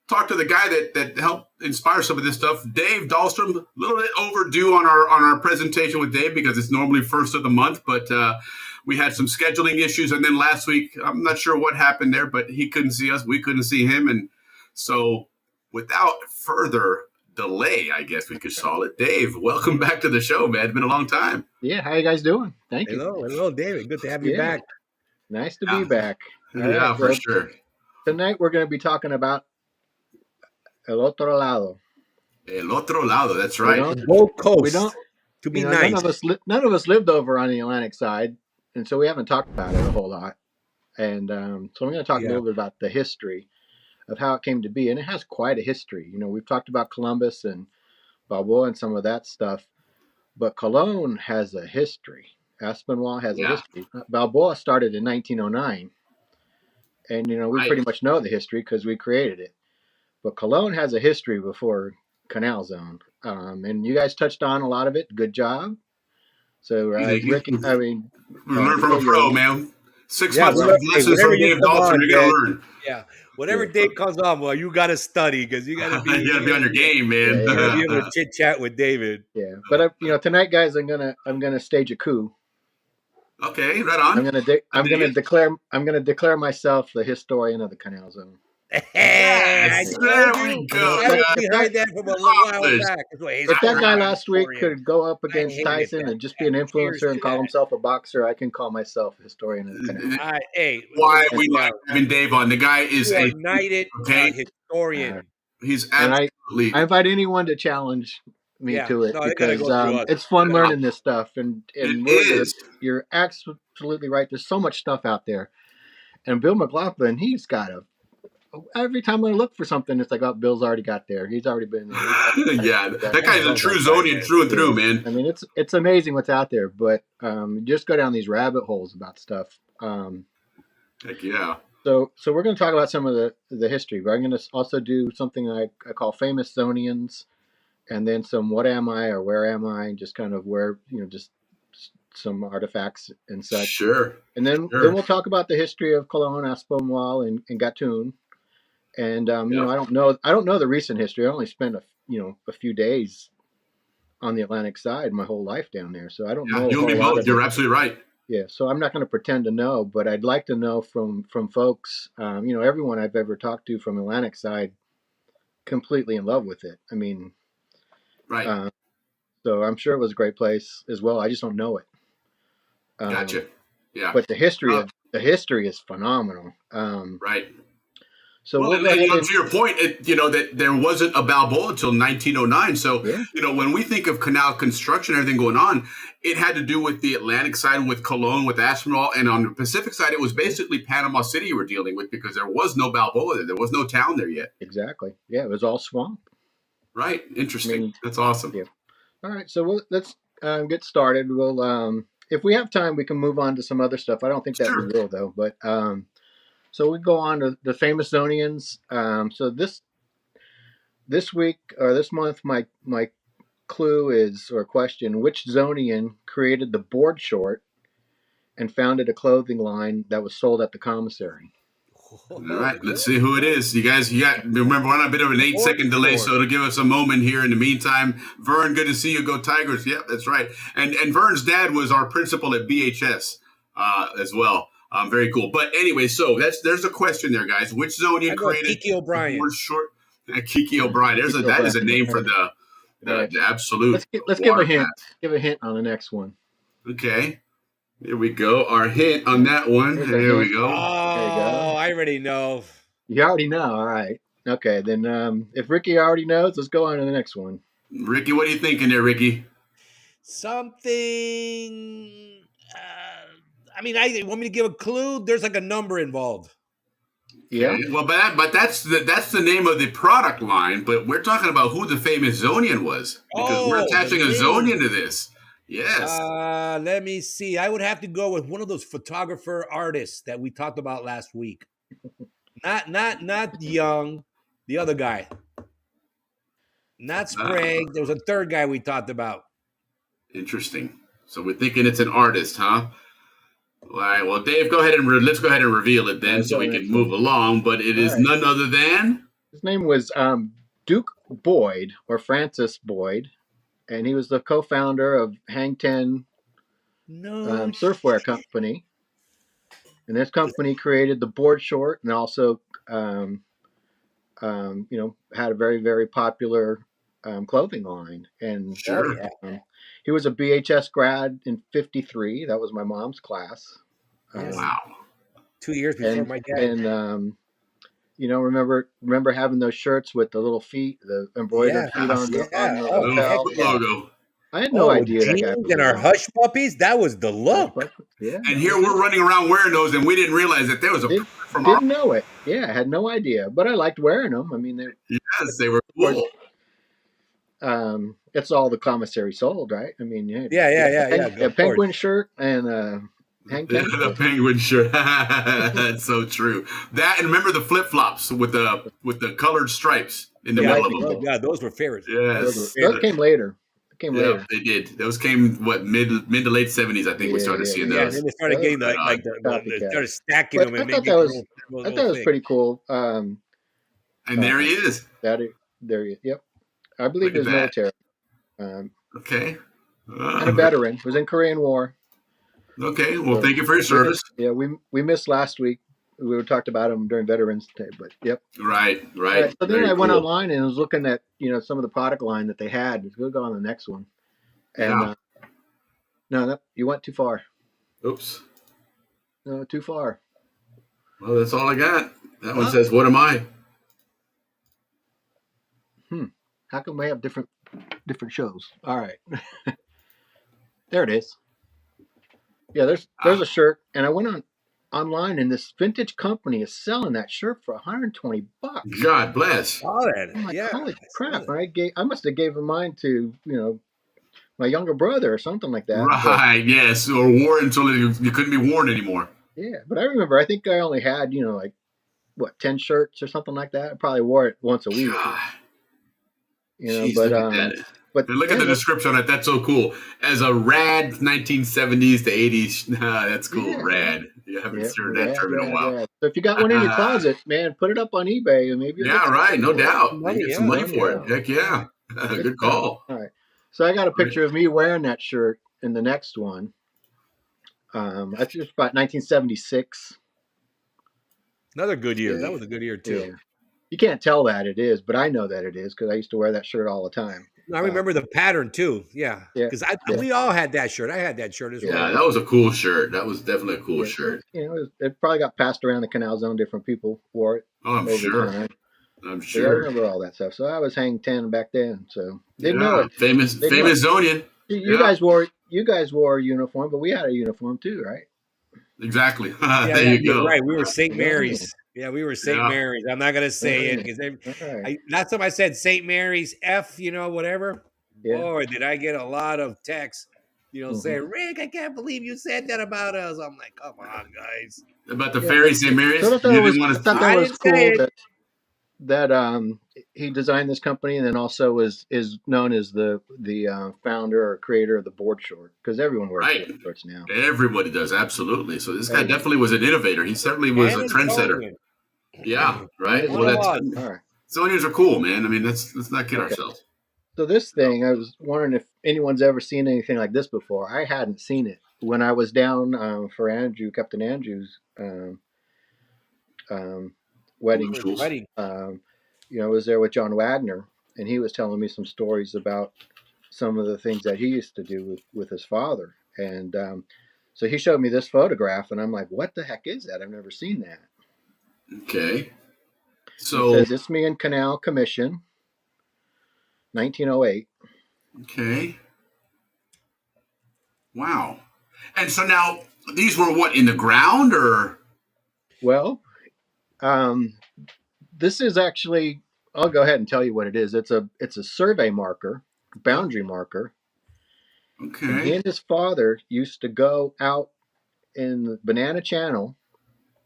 talk to the guy that helped inspire some of this stuff, Dave Dahlstrom. A little bit overdue on our presentation with Dave because it's normally first of the month, but we had some scheduling issues, and then last week I'm not sure what happened there, but he couldn't see us, we couldn't see him, and so without further delay, I guess we could call it. Dave, welcome back to the show, man. It's been a long time. Yeah, how you guys doing? Thank you. Hello, David. Good to have you back. Nice to be back. Yeah, for sure. Tonight we're going to be talking about El Otro Lado. El Otro Lado, that's right. Both coasts. We don't. To be nice. None of us lived over on the Atlantic side, and so we haven't talked about it a whole lot. And so I'm going to talk a little bit about the history of how it came to be, and it has quite a history. We've talked about Columbus and Balboa and some of that stuff, but Colón has a history. Aspinwall has a history. Balboa started in 1909, and we pretty much know the history because we created it. But Colón has a history before Canal Zone, and you guys touched on a lot of it. Good job. So, Rick, we learn from a pro, man. 6 months of lessons from Dave Dahlstrom. You're gonna learn. Yeah. Whatever Dave comes on, well, you got to study because you got to be. You got to be on your game, man. You got to be able to chit chat with David. Yeah, but tonight, guys, I'm gonna stage a coup. Okay, right on. I'm gonna declare myself the historian of the Canal Zone. I There told we you. go. I was guys. behind that from a little while Accomplished. back. If that guy last week Historian. could go up against hated Tyson that. and just be an Cheers influencer and to call that. himself a boxer, I can call myself a historian of the Canal. Hey, Why listen, we you like having Dave on? The guy is are a knighted okay. historian. He's And absolutely. I invite anyone to challenge me Yeah, to it no, they gotta because go through us. it's fun learning this stuff. And It really, is. you're absolutely right. There's so much stuff out there. And Bill McLaughlin, he's got every time I look for something, it's like, oh, Bill's already got there. He's already been there. Yeah, that guy's a true Zonian through and through, man. I mean, it's amazing what's out there, but just go down these rabbit holes about stuff. Heck yeah. So we're going to talk about some of the history, but I'm going to also do something I call famous Zonians, and then some what am I or where am I, just kind of where, just some artifacts and such. Sure. And then we'll talk about the history of Cologne, Aspinwall, and Gatun. And I don't know the recent history. I only spent a few days on the Atlantic side my whole life down there, so I don't know. You and me both. You're absolutely right. Yeah, so I'm not going to pretend to know, but I'd like to know from folks. Everyone I've ever talked to from Atlantic side, completely in love with it. I mean, right. So I'm sure it was a great place as well. I just don't know it. Gotcha. Yeah. But the history is phenomenal. Right. So to your point, that there wasn't a Balboa until 1909. So, when we think of canal construction, everything going on, it had to do with the Atlantic side, with Cologne, with Aspinwall, and on the Pacific side, it was basically Panama City you were dealing with because there was no Balboa there. There was no town there yet. Exactly. Yeah, it was all swamp. Right. Interesting. That's awesome. Yeah. All right. So let's get started. We'll, if we have time, we can move on to some other stuff. I don't think that we will, though. But so we go on to the famous Zonians. So this week or this month, my clue is, or question, which Zonian created the board short and founded a clothing line that was sold at the commissary? All right, let's see who it is. You guys, remember, we're on a bit of an 8-second delay, so it'll give us a moment here. In the meantime, Vern, good to see you. Go Tigers. Yep, that's right. And Vern's dad was our principal at BHS as well. Very cool. But anyway, so there's a question there, guys. Which Zonian created Kiki O'Brien? Board short? Kiki O'Brien. That is a name for the absolute. Let's give a hint. Give a hint on the next one. Okay. Here we go. Our hint on that one. Here we go. Oh, I already know. You already know. All right. Okay. Then if Ricky already knows, let's go on to the next one. Ricky, what are you thinking there, Ricky? Something. I want me to give a clue? There's like a number involved. Yeah. Okay. Well, but that's the name of the product line. But we're talking about who the famous Zonian was because we're attaching a Zonian to this. Yes. Let me see. I would have to go with one of those photographer artists that we talked about last week. Not Young, the other guy. Not Sprague. There was a third guy we talked about. Interesting. So we're thinking it's an artist, huh? All right. Well, Dave, let's go ahead and reveal it then, so we can move along. But it is none other than his name was Duke Boyd or Francis Boyd. And he was the co-founder of Hang Ten Surfwear Company. And this company created the board short and also, had a very, very popular clothing line. And he was a BHS grad in '53. That was my mom's class. Wow. 2 years before my dad. And remember having those shirts with the little feet, the embroidered feet on the logo. I had no idea that guy. And our hush puppies, that was the look. Yeah. And here we're running around wearing those, and we didn't realize that there was didn't know it. Yeah, I had no idea, but I liked wearing them. I mean, they were cool. It's all the commissary sold, right? I mean, yeah. A penguin shirt and the penguin shirt. That's so true. That, and remember the flip flops with the colored stripes in the middle of them. Yeah, those were favorites. Yes, those came later. Later. They did. Those came mid to late 70s. I think we started seeing those. Yeah, and then they started getting they started stacking them. I thought that was pretty cool. And there he is. There he is. Yep. I believe he was military. Okay. And a veteran. Was in Korean War. Okay. Well, thank you for your service. Yeah, we missed last week. We were talked about them during Veterans Day, but yep. Right. So then I went online and was looking at some of the product line that they had. We'll go on the next one. And no, you went too far. Oops. No, too far. Well, that's all I got. That one says, "What am I?" How come we have different shows? All right. There it is. Yeah, there's a shirt, and I went online, and this vintage company is selling that shirt for $120. God bless. I'm like, holy crap! I must have gave mine to my younger brother or something like that. Right. Yes. Or wore until you couldn't be worn anymore. Yeah, but I remember. I think I only had 10 shirts or something like that. I probably wore it once a week. God. Jeez, but look at the description on it. That's so cool. As a rad 1970s to 80s. That's cool. Yeah. Rad. You haven't heard that term in a while. So if you got one in your closet, man, put it up on eBay and maybe. Yeah, right. No doubt. You get some money for it. Heck yeah. Good call. All right. So I got a picture of me wearing that shirt in the next one. I think it's about 1976. Another good year. That was a good year too. Yeah. You can't tell that it is, but I know that it is because I used to wear that shirt all the time. I remember the pattern too. Yeah, because we all had that shirt. I had that shirt as well. Yeah, that was a cool shirt. That was definitely a cool shirt. It probably got passed around the Canal Zone. Different people wore it. Oh, I'm sure. Time. I'm sure. Yeah, I remember all that stuff. So I was hanging 10 back then. So didn't know it. Famous Zonian. You guys wore a uniform, but we had a uniform too, right? Exactly. There you go. Right. We were St. Mary's. Yeah, we were St. Mary's. I'm not gonna say it because last time I said St. Mary's F, whatever. Yeah. Boy, did I get a lot of texts, saying, "Rick, I can't believe you said that about us." I'm like, come on, guys. About the ferry, St. Mary's. I thought that was cool that he designed this company and then also is known as the founder or creator of the board short because everyone wears board shorts now. Everybody does, absolutely. So this guy definitely was an innovator. He certainly was a trendsetter. Yeah, right. Well, that's all right. Zonians are cool, man. I mean, let's not kid ourselves. So this thing, I was wondering if anyone's ever seen anything like this before. I hadn't seen it when I was down for Captain Andrew's wedding. I was there with John Wagner, and he was telling me some stories about some of the things that he used to do with his father. And so he showed me this photograph, and I'm like, what the heck is that? I've never seen that. Okay. So it says, Isthmian and Canal Commission, 1908. Okay. Wow. And so now these were what, in the ground or? Well, this is actually, I'll go ahead and tell you what it is. It's a survey marker, boundary marker. Okay. And he and his father used to go out in the Banana Channel,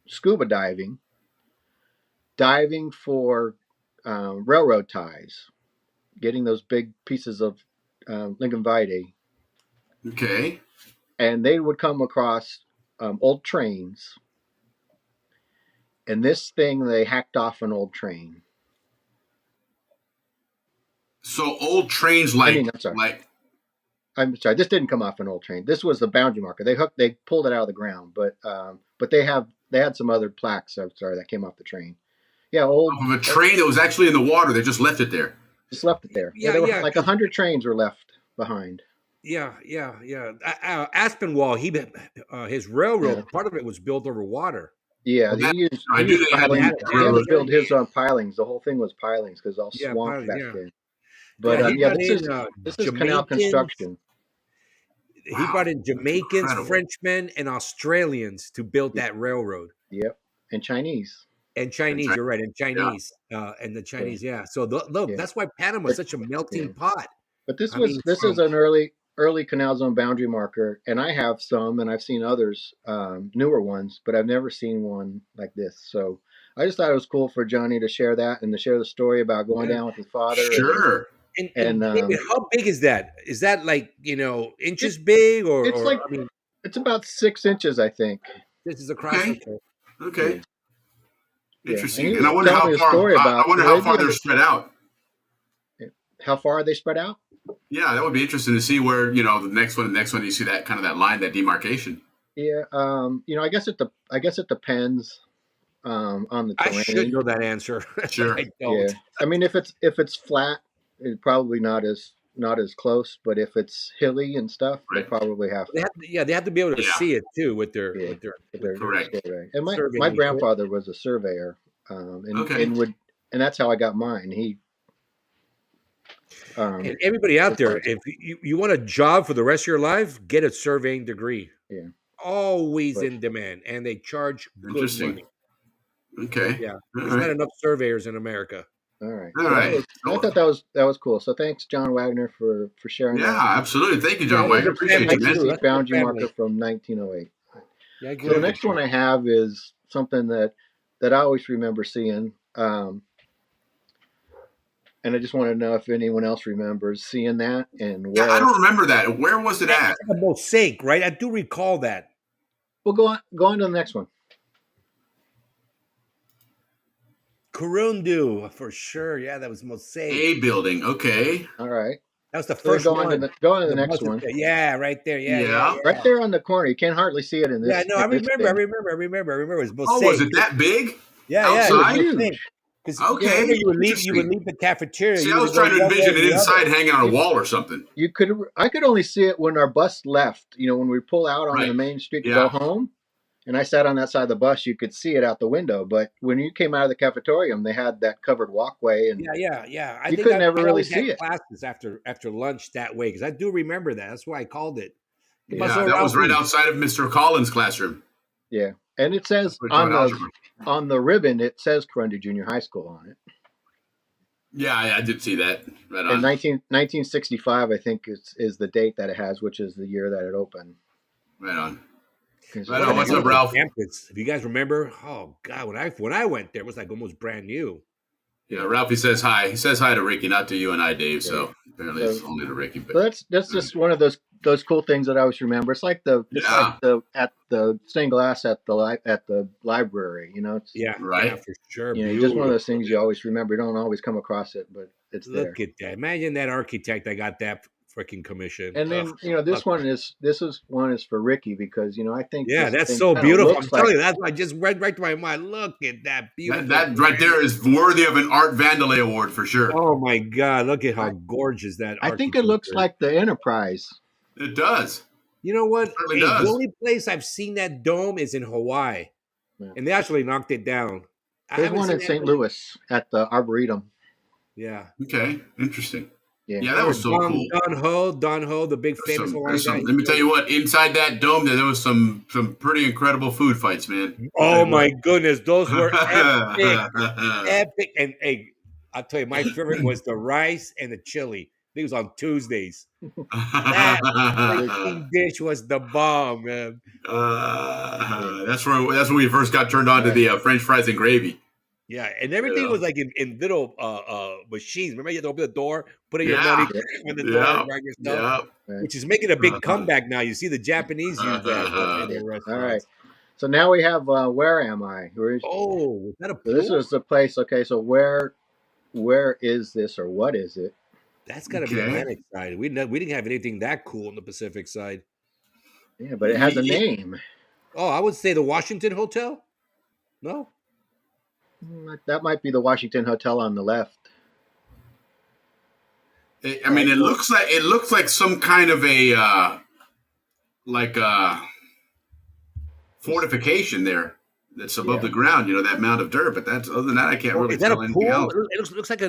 scuba diving for railroad ties, getting those big pieces of Lincoln Vitae. Okay. And they would come across old trains. And this thing, they hacked off an old train. So old trains I'm sorry. This didn't come off an old train. This was the boundary marker. They pulled it out of the ground, but they had some other plaques. I'm sorry, that came off the train. Yeah, old from a train that was actually in the water. They just left it there. Just left it there. Yeah, like 100 trains were left behind. Yeah. Aspinwall, his railroad, part of it was built over water. Yeah, he used pilings. He had to build his pilings. The whole thing was pilings because all swamp back then. But this is canal construction. He brought in Jamaicans, Frenchmen, and Australians to build that railroad. Yep, and Chinese. You're right, and Chinese, and the Chinese, So look, that's why Panama is such a melting pot. But this is an early Canal Zone boundary marker, and I have some, and I've seen others, newer ones, but I've never seen one like this. So I just thought it was cool for Johnny to share that and to share the story about going down with his father. Sure. And David, how big is that? Is that like inches big, or it's it's about 6 inches, I think. This is across. Okay. Interesting. Yeah. And I wonder how far they're spread out. How far are they spread out? Yeah, that would be interesting to see where the next one, you see that kind of that line, that demarcation. Yeah, I guess it depends on the I should terrain. know that answer, but Sure. I Yeah, don't. I mean, if it's flat, it's probably not as close. But if it's hilly and stuff, they Right. probably have They have to be able to Yeah. see it too with their yeah, with their with with their their Correct. surveying. And my surveying equipment. grandfather was a surveyor, and Okay. and that's how I got mine. He And everybody out was there, part of- if you want a job for the rest of your life, get a surveying degree. yeah, Always but in demand, and they charge good Interesting. money. Okay. Yeah, All there's not right. enough surveyors in America. all right. All So right. I thought that was cool. So thanks, John Wagner, for sharing Yeah, that. absolutely. Thank you, John Yeah, Wagner. that's a Appreciate family you, man. too. ITC That's a boundary family. marker from 1908. Yeah, I So grew the up next with one I have is something that I always remember seeing, and I just want to know if anyone else remembers seeing that and Yeah, I where. don't remember that. Where was it at? a mosaic, right? I do recall that. We'll go on to the next one. Kurundu, for sure. Yeah, that was mosaic. A building. Okay. All right. That was the So then first go on one. to the next bus is one. there. Yeah, right there. Yeah. Right there on the corner. You can hardly see it in this. Yeah, no, I in this remember. thing. It was mosaic. Oh, was it that big? Yeah, It was Outside? huge. Because Okay, you would leave interesting. the cafeteria. See, you I would was go trying to one way envision or it the inside other. hanging on a wall or something. I could only see it when our bus left. When we pull out on Right. the main street to Yeah. go home, and I sat on that side of the bus, you could see it out the window. But when you came out of the cafeteria, they had that covered walkway, and Yeah. I you think could never I really always see had it. classes after lunch that way because I do remember that. That's why I called it. ¿Qué Yeah, pasó, that was right Ralphie? outside of Mr. Collins' classroom. Yeah, and it says We taught algebra. on the ribbon it says Corundy Junior High School on it. Yeah, I did see that. Right And on. 1965, I think is the date that it has, which is the year that it opened. Right on. It's Right one on. of What's the- up, Ralph? Campus. If you guys remember, oh god, when I went there, it was like almost brand new. Yeah, Ralphie says hi. He says hi to Ricky, not to you and I, Dave. So apparently it's So- only to Ricky. So But that's just one of those cool things that I always remember. It's like at the stained glass at the library. It's, Yeah, Right. yeah, for sure. just one of those things you always remember. You don't always come across it, but it's there. Look at that! Imagine that architect that got that freaking commission. And then Ugh. this one is for Ricky because I think Yeah, this that's thing so kinda beautiful. looks I'm telling like- you, that's what I just read right to my mind. Look at that beautiful. that right there is worthy of an Art Vandalay Award for sure. Oh my God! Look at how gorgeous that. I think it looks architecture is. like the Enterprise. It does. You know what? certainly Hey, does. the only place I've seen that dome is in Hawaii, Yeah. and they actually knocked it down. I There's haven't one seen in that St. place- Louis at the Arboretum. Yeah, Okay, interesting. Yeah. Yeah, that was so Don, cool. Don Ho, the big famous Hawaiian guy. Let me tell you what, inside that dome, there was some pretty incredible food fights, man. Oh my goodness, those were epic. And hey, I'll tell you, my favorite was the rice and the chili. I think it was on Tuesdays. That freaking dish was the bomb, man. That's where we first got turned on to the French fries and gravy. Yeah, and everything Yeah. was like in little machines. Remember, you had to open the door, put in your Yeah. money, in the door, Yeah, and grab your stuff. yeah. Which is making a big comeback now. You see the Japanese use that in their All restaurants. right. So now we have Where Am I? Oh, is that a So this pool? is the place. Okay, so where is this or what is it? That's got to be Okay. Atlantic side. We didn't have anything that cool in the Pacific side. Yeah, but it has a Yeah. name. Oh, I would say the Washington Hotel. No, That might be the Washington Hotel on the left. I mean, it looks like some kind of a fortification there that's above the ground. That mound of dirt. But that's other than that, I can't really is that a tell anything pool? else. It looks like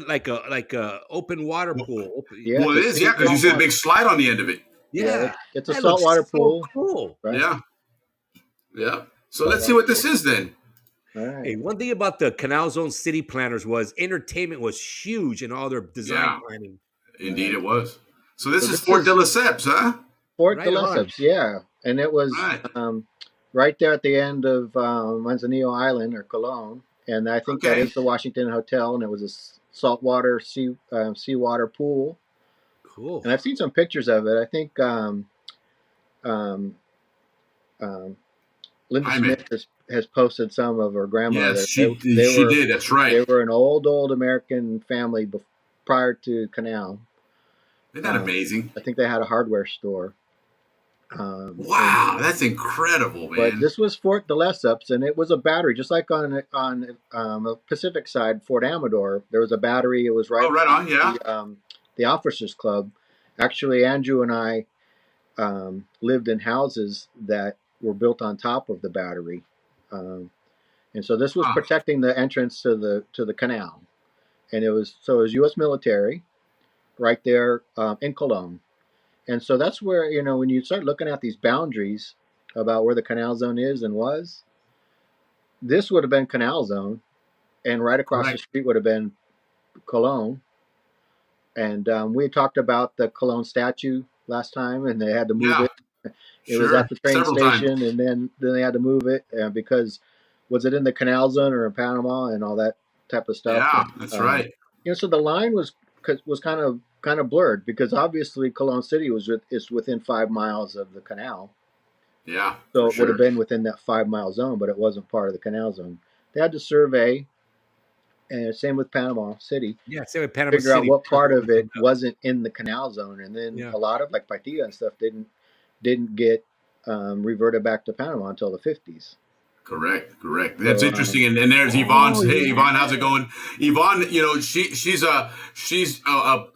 a open water pool. Yeah, Well, it is, yeah, because you see the big slide on the end of it. Yeah, it's a that looks saltwater so pool. Cool. Right? Yeah. So let's see what this is then. All right. Hey, one thing about the Canal Zone city planners was entertainment was huge in all their design Yeah. planning. Indeed, it was. So this So is this Fort is- de Lesseps, huh? Fort Right de on. Lesseps, yeah. And it was Right. right there at the end of Manzanillo Island or Cologne. And I think that Okay. is the Washington Hotel. And it was a saltwater seawater pool. Cool. And I've seen some pictures of it. I think Linda Jaime. Smith has posted some of her grandmother. Yes, she did. That's They right. were an old American family prior to Canal. Isn't that amazing? I think they had a hardware store. Wow, that's incredible, But man. this was Fort de Lesseps, and it was a battery, just like on the Pacific side, Fort Amador. There was a battery. It was right Oh, right on. Yeah. the officers' club. Actually, Andrew and I lived in houses that were built on top of the battery, and so this was Huh. protecting the entrance to the canal. And it was U.S. military right there in Cologne. And so that's where, when you start looking at these boundaries about where the canal zone is and was, this would have been canal zone, and right across the Correct. street would have been Cologne. And we talked about the Cologne statue last time, and they had to move Yeah. it. It was at Sure. the train Several times. station, and then they had to move it because was it in the canal zone or in Panama and all that type of stuff. Yeah, And, that's right. so the line was kind of blurred because obviously Cologne City is within 5 miles of the canal. Yeah. So for it would have sure. been within that 5 mile zone, but it wasn't part of the canal zone. They had to survey, and same with Panama City, Yeah, same with Panama figure out City. what part of it wasn't in the canal zone, and then Yeah. a lot of like Paitilla and stuff didn't get reverted back to Panama until the 50s. Correct. That's So, interesting. And there's Yvonne. Hey, Yvonne, how's it going? Yvonne, she's a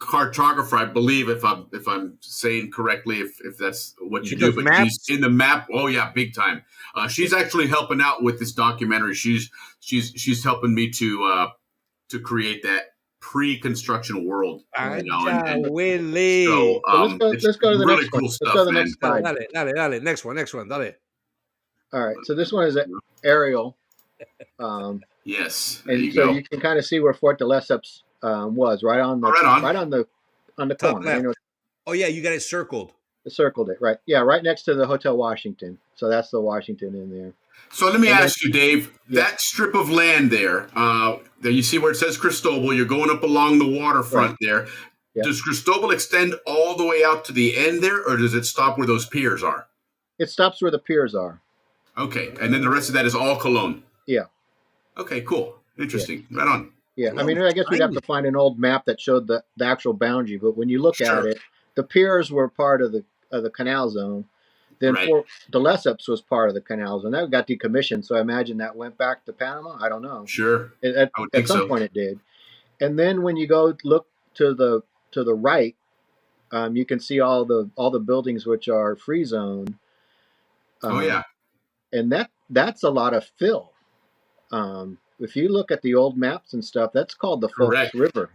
cartographer, I believe, if I'm saying correctly, if that's what She you do. does But maps? she's in the map. Oh yeah, big time. She's actually helping out with this documentary. She's helping me to create that pre-construction world. Acha, And Willie. so let's it's go to the really next one. cool Let's stuff, go to the man. next slide. Dale. Next one. Dale. All right, so this one is an aerial. Yes, there And you so go. you can kind of see where Fort de Lesseps was right on the Right on. the Top corner. left. Oh yeah, you got it circled. Circled it right. Yeah, right next to the Hotel Washington. So that's the Washington in there. So let me And then- ask you, Dave, that strip of land there, you see where it says Cristobal, you're going up along the waterfront there. Yeah. Does Cristobal extend all the way out to the end there, or does it stop where those piers are? It stops where the piers are. Okay, and then the rest of that is all Cologne. Yeah. Okay, cool. Interesting. Right on. Yeah, I mean, I guess we'd have to find an old map that showed the actual boundary, but when you look at it, the piers were part of the canal zone. Then Right. Fort de Lesseps was part of the canal zone. That got decommissioned, so I imagine that went back to Panama. I don't know. Sure. At I would think some so. point it did. And then when you go look to the right, you can see all the buildings which are free zone. Oh yeah. And that's a lot of fill. If you look at the old maps and stuff, that's called the Fox Correct. River.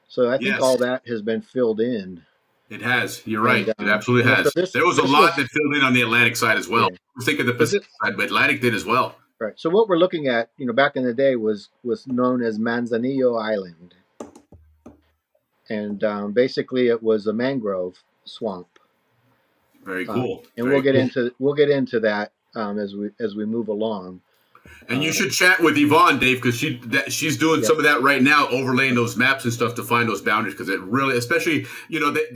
So I think Yes. all that has been filled in. It has. You're right. And, It absolutely has. so There was a this lot that filled in on the Atlantic side as well. Yeah. I was thinking the So this- Pacific side, but Atlantic did as well. Right. So what we're looking at, back in the day was known as Manzanillo Island, and basically it was a mangrove swamp. Very cool. And Very we'll get into that as we move along. And you should chat with Yvonne, Dave, because she's doing some of that right now, overlaying those maps and stuff to find those boundaries. Because it really, especially,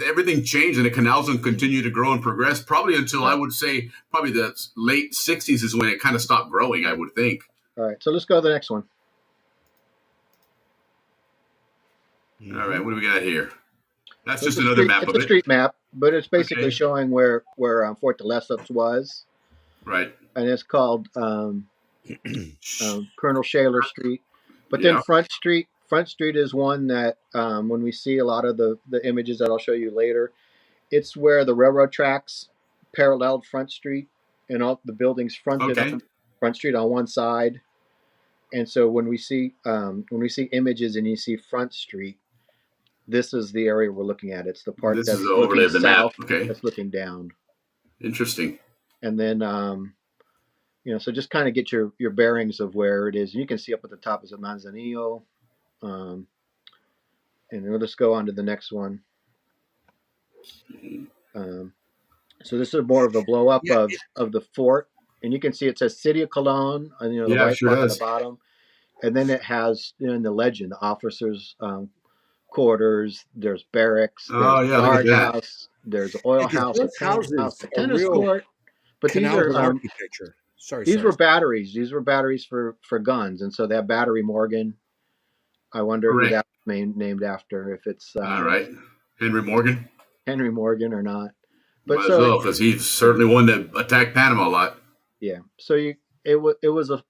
everything changed and the canal zone continued to grow and progress probably until I would say probably the late 60s is when it kind of stopped growing, I would think. All right, so let's go to the next one. All right, what do we got here? That's So just it's a another street- map it's of a it. street map, but it's basically Okay. showing where Fort de Lesseps was, Right. and it's called Colonel Shaler Street. But then Yeah. Front Street is one that when we see a lot of the images that I'll show you later, it's where the railroad tracks paralleled Front Street, and all the buildings fronted Okay. on Front Street on one side. And so when we see images and you see Front Street, this is the area we're looking at. It's the part This that's is the overlay looking of the map. south, Okay. that's looking down. Interesting. And then so just kind of get your bearings of where it is. You can see up at the top is a Manzanillo. And then we'll just go on to the next one. So this is more of a blow up of the fort. And you can see it says City of Cologne on the Yeah, right sure part on the does. bottom. And then it has in the legend the officers' quarters. There's barracks. There's Oh, yeah, look at that. guardhouse. There's an oil Yeah, 'cause house, those a tennis houses house, a are tennis real court. But these Canal are Zone architecture. Sorry. these were batteries. These were batteries for guns, and so they have Battery Morgan. I wonder who Correct. that's named after, if it's All right. Henry Morgan. Henry Morgan or not. But Might as well, because he's certainly one that attacked Panama a lot. Yeah. So it was a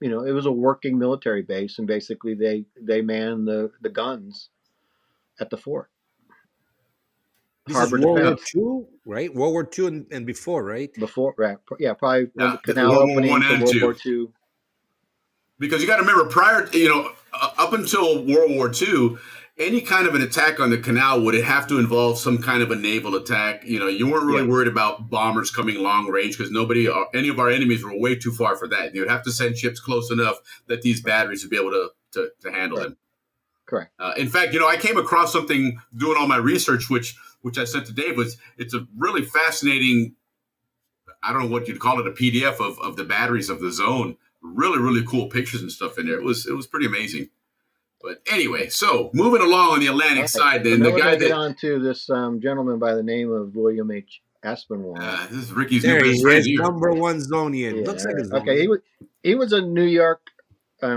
it was a working military base, and basically they manned the guns at the fort. This Harbor is World War defense. II, right? World War II and before, right? Before, right? Yeah, probably when the Yeah, canal World War opening One to and World Two. War II. Because you got to remember, up until World War II, any kind of an attack on the canal would have to involve some kind of a naval attack. You weren't really worried about bombers coming long range because any of our enemies were way too far for that. You'd have to send ships close enough that these batteries would be able to handle them. Correct. In fact, I came across something doing all my research, which I sent to Dave. It's a really fascinating, I don't know what you'd call it, a PDF of the batteries of the zone. Really, really cool pictures and stuff in there. It was pretty amazing. But anyway, so moving along on the Atlantic side, then the guy get on to this gentleman by the name of William H. Aspinwall. This is Ricky's there new he best friend is, here. number one Zonian. Yeah, Looks like a Zonian. okay. He was a New York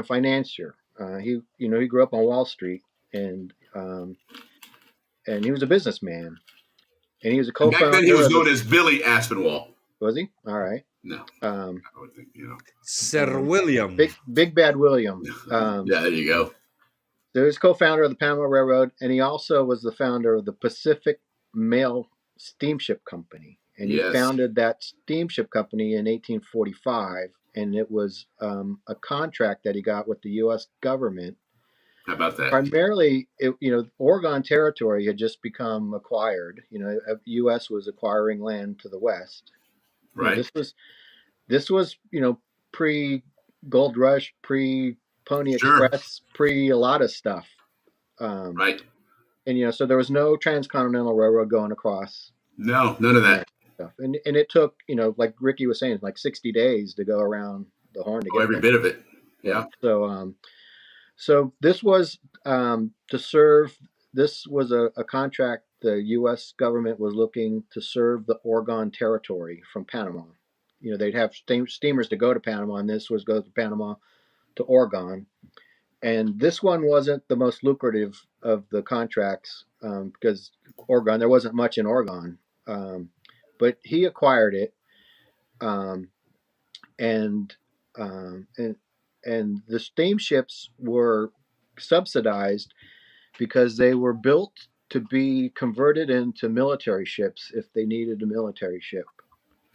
financier. He grew up on Wall Street, and he was a businessman, and he was a co-founder. Back then, he was known as Billy Aspinwall. Was he? All right. No. I would think, Sir William. Big Bad William. Yeah, there you go. So he was co-founder of the Panama Railroad, and he also was the founder of the Pacific Mail Steamship Company. And he founded that steamship company in 1845, and it was a contract that he got with the U.S. government. How about that? Primarily, Oregon Territory had just become acquired. U.S. was acquiring land to the west. Right. This was pre Gold Rush, pre Pony Express, pre a lot of stuff. Right. And so there was no transcontinental railroad going across. No, none of that stuff. And it took like Ricky was saying, like 60 days to go around the Horn to get every bit of it. Yeah. So this was to serve. This was a contract the U.S. government was looking to serve the Oregon Territory from Panama. They'd have steamers to go to Panama, and this was go to Panama to Oregon. And this one wasn't the most lucrative of the contracts because Oregon, there wasn't much in Oregon. But he acquired it, and the steamships were subsidized because they were built to be converted into military ships if they needed a military ship.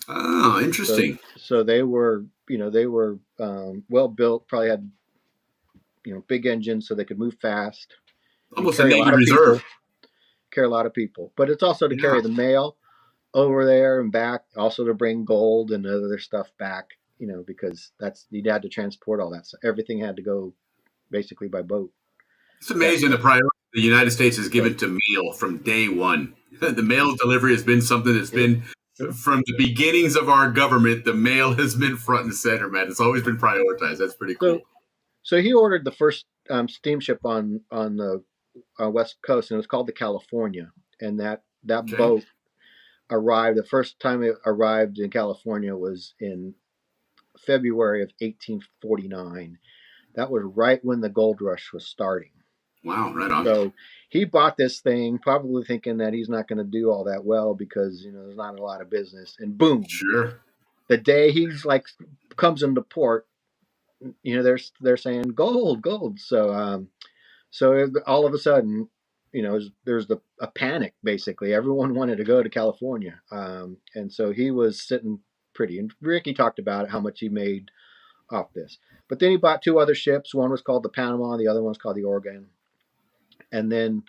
Oh, interesting. So they were, well built. Probably had, big engines so they could move fast. Almost a Navy reserve. Carry a lot of people, but it's also to carry the mail over there and back. Also to bring gold and other stuff back. Because you'd had to transport all that. So everything had to go basically by boat. It's amazing the priority the United States has given to mail from day one. The mail delivery has been something that's been from the beginnings of our government. The mail has been front and center, man. It's always been prioritized. That's pretty cool. So he ordered the first steamship on the West Coast, and it was called the California. And that boat arrived. The first time it arrived in California was in February of 1849. That was right when the gold rush was starting. Wow, right on. So he bought this thing probably thinking that he's not going to do all that well because there's not a lot of business, and boom, the day he's like comes into port, they're saying gold. So all of a sudden, there's a panic. Basically everyone wanted to go to California, and so he was sitting pretty, and Ricky talked about it, how much he made off this. But then he bought two other ships. One was called the Panama, the other one's called the Oregon. And then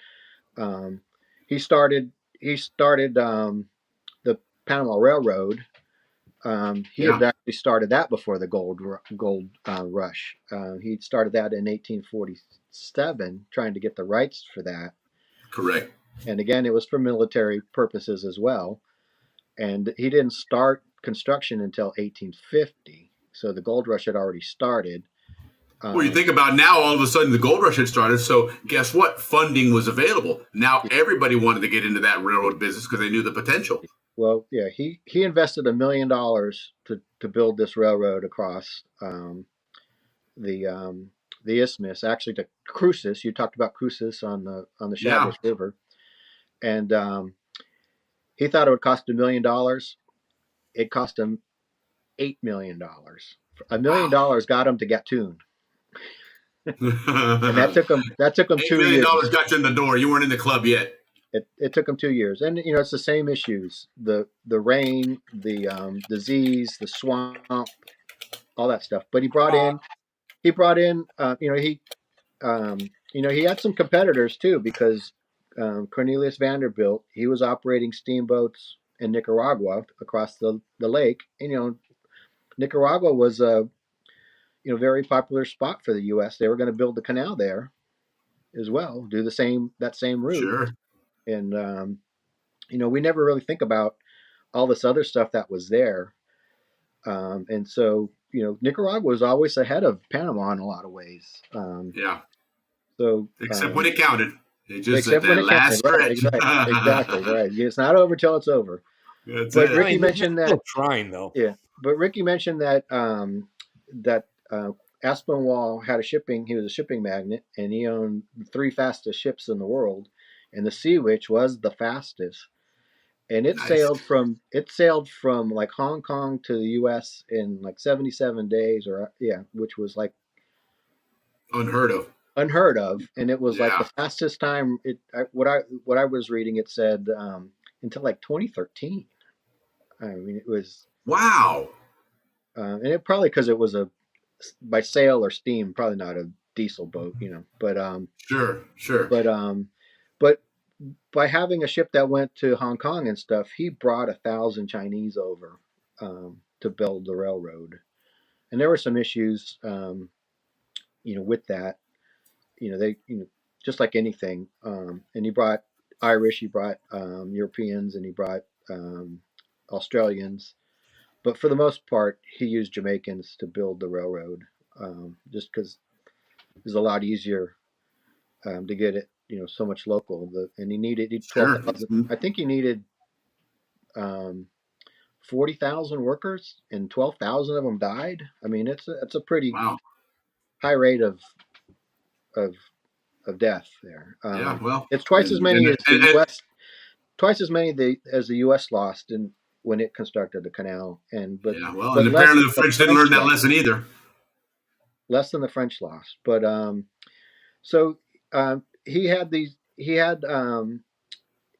he started the Panama Railroad. He had actually started that before the gold rush. He started that in 1847, trying to get the rights for that. Correct. And again, it was for military purposes as well. And he didn't start construction until 1850. So the gold rush had already started. Well, you think about now, all of a sudden the gold rush had started. So guess what? Funding was available. Now everybody wanted to get into that railroad business because they knew the potential. Well, yeah, he invested $1 million to build this railroad across the isthmus, actually to Cruces. You talked about Cruces on the Chagres River, and He thought it would cost $1 million. It cost him $8 million. $1 million got him to Gatun. And that took him $8 2 million years. got you in the door. You weren't in the club yet. It took him 2 years, and it's the same issues: the rain, the disease, the swamp, all that stuff. But he brought in, he had some competitors too, because Cornelius Vanderbilt, he was operating steamboats in Nicaragua across the lake, and Nicaragua was a very popular spot for the U.S. They were going to build the canal there as well, do that same route. Sure. And we never really think about all this other stuff that was there. And so Nicaragua was always ahead of Panama in a lot of ways. Yeah. So except when it counted, it just except at when that it last counted. stretch. Right, exactly right. It's not over till it's over. That's But it. Ricky mentioned that. Still trying though. Yeah, but Ricky mentioned that Aspinwall had he was a shipping magnate, and he owned the 3 fastest ships in the world, and the Sea Witch was the fastest. And it Nice. sailed from like Hong Kong to the U.S. in like 77 days, which was like Unheard of. And it was like the fastest time. What I was reading, it said until like 2013. I mean, it was Wow. and it probably because it was by sail or steam, probably not a diesel boat, But Sure. But by having a ship that went to Hong Kong and stuff, he brought 1,000 Chinese over to build the railroad, and there were some issues, with that. They, just like anything. And he brought Irish, he brought Europeans, and he brought Australians. But for the most part, he used Jamaicans to build the railroad, just because it was a lot easier to get it, so much local. And he needed 12,000. I think he needed 40,000 workers, and 12,000 of them died. I mean, it's a pretty high rate of death there. It's twice as many as the U.S. Twice as many as the U.S. lost when it constructed the canal. And apparently the French didn't learn that lesson either. Less than the French lost, but so he had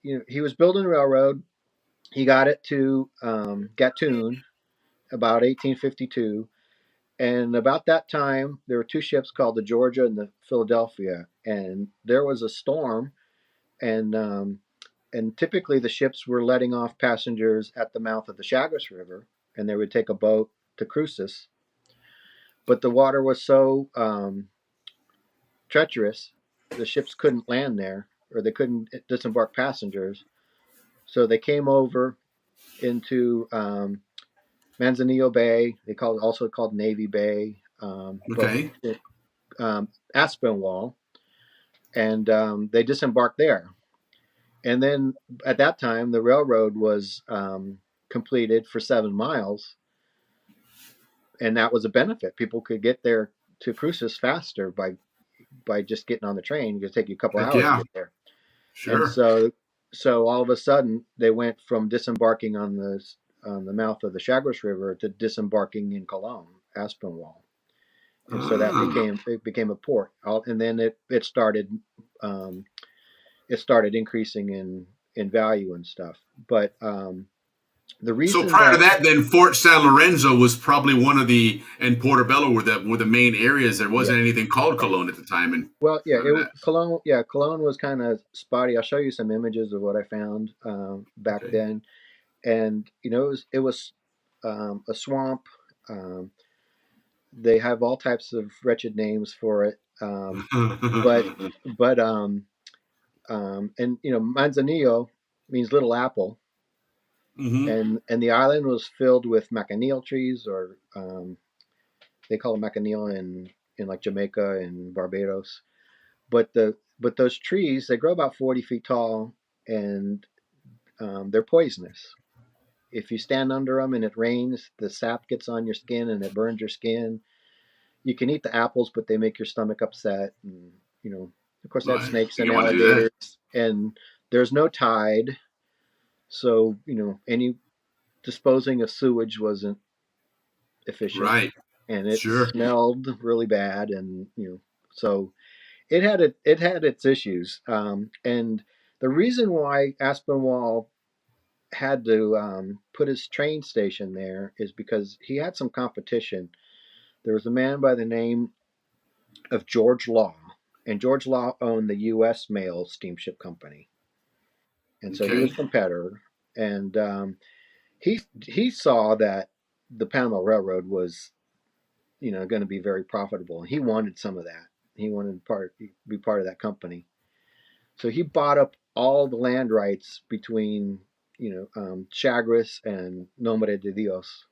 he was building a railroad. He got it to Gatun about 1852, and about that time there were 2 ships called the Georgia and the Philadelphia, and there was a storm, and typically the ships were letting off passengers at the mouth of the Chagres River, and they would take a boat to Cruces. But the water was so treacherous, the ships couldn't land there, or they couldn't disembark passengers. So they came over into Manzanillo Bay. They also called Navy Bay. Aspinwall, and they disembarked there. And then at that time, the railroad was completed for 7 miles, and that was a benefit. People could get there to Cruces faster by just getting on the train. It could take you a couple hours to get there. Sure. And so all of a sudden, they went from disembarking on the mouth of the Chagres River to disembarking in Cologne, Aspinwall, and so that became a port. And then it started increasing in value and stuff. But the reason. So prior to that, then Fort San Lorenzo was probably one of and Portobello were the main areas. There wasn't anything called Cologne at the time. And Cologne. Yeah, Cologne was kind of spotty. I'll show you some images of what I found back then, and it was a swamp. They have all types of wretched names for it, but Manzanillo means little apple. Mm-hmm. And the island was filled with macanil trees, or they call it macanil in like Jamaica and Barbados. But those trees, they grow about 40 feet tall, and they're poisonous. If you stand under them and it rains, the sap gets on your skin and it burns your skin. You can eat the apples, but they make your stomach upset. And of course, they have snakes and alligators, and there's no tide. So any disposing of sewage wasn't efficient, Right. and it Sure. smelled really bad, and so it had its issues. And the reason why Aspinwall had to put his train station there is because he had some competition. There was a man by the name of George Law, and George Law owned the U.S. Mail Steamship Company, and so he was Okay. a competitor. And he saw that the Panama Railroad was going to be very profitable, and he wanted some of that. He wanted be part of that company. So he bought up all the land rights between Chagres and Nombre de Dios,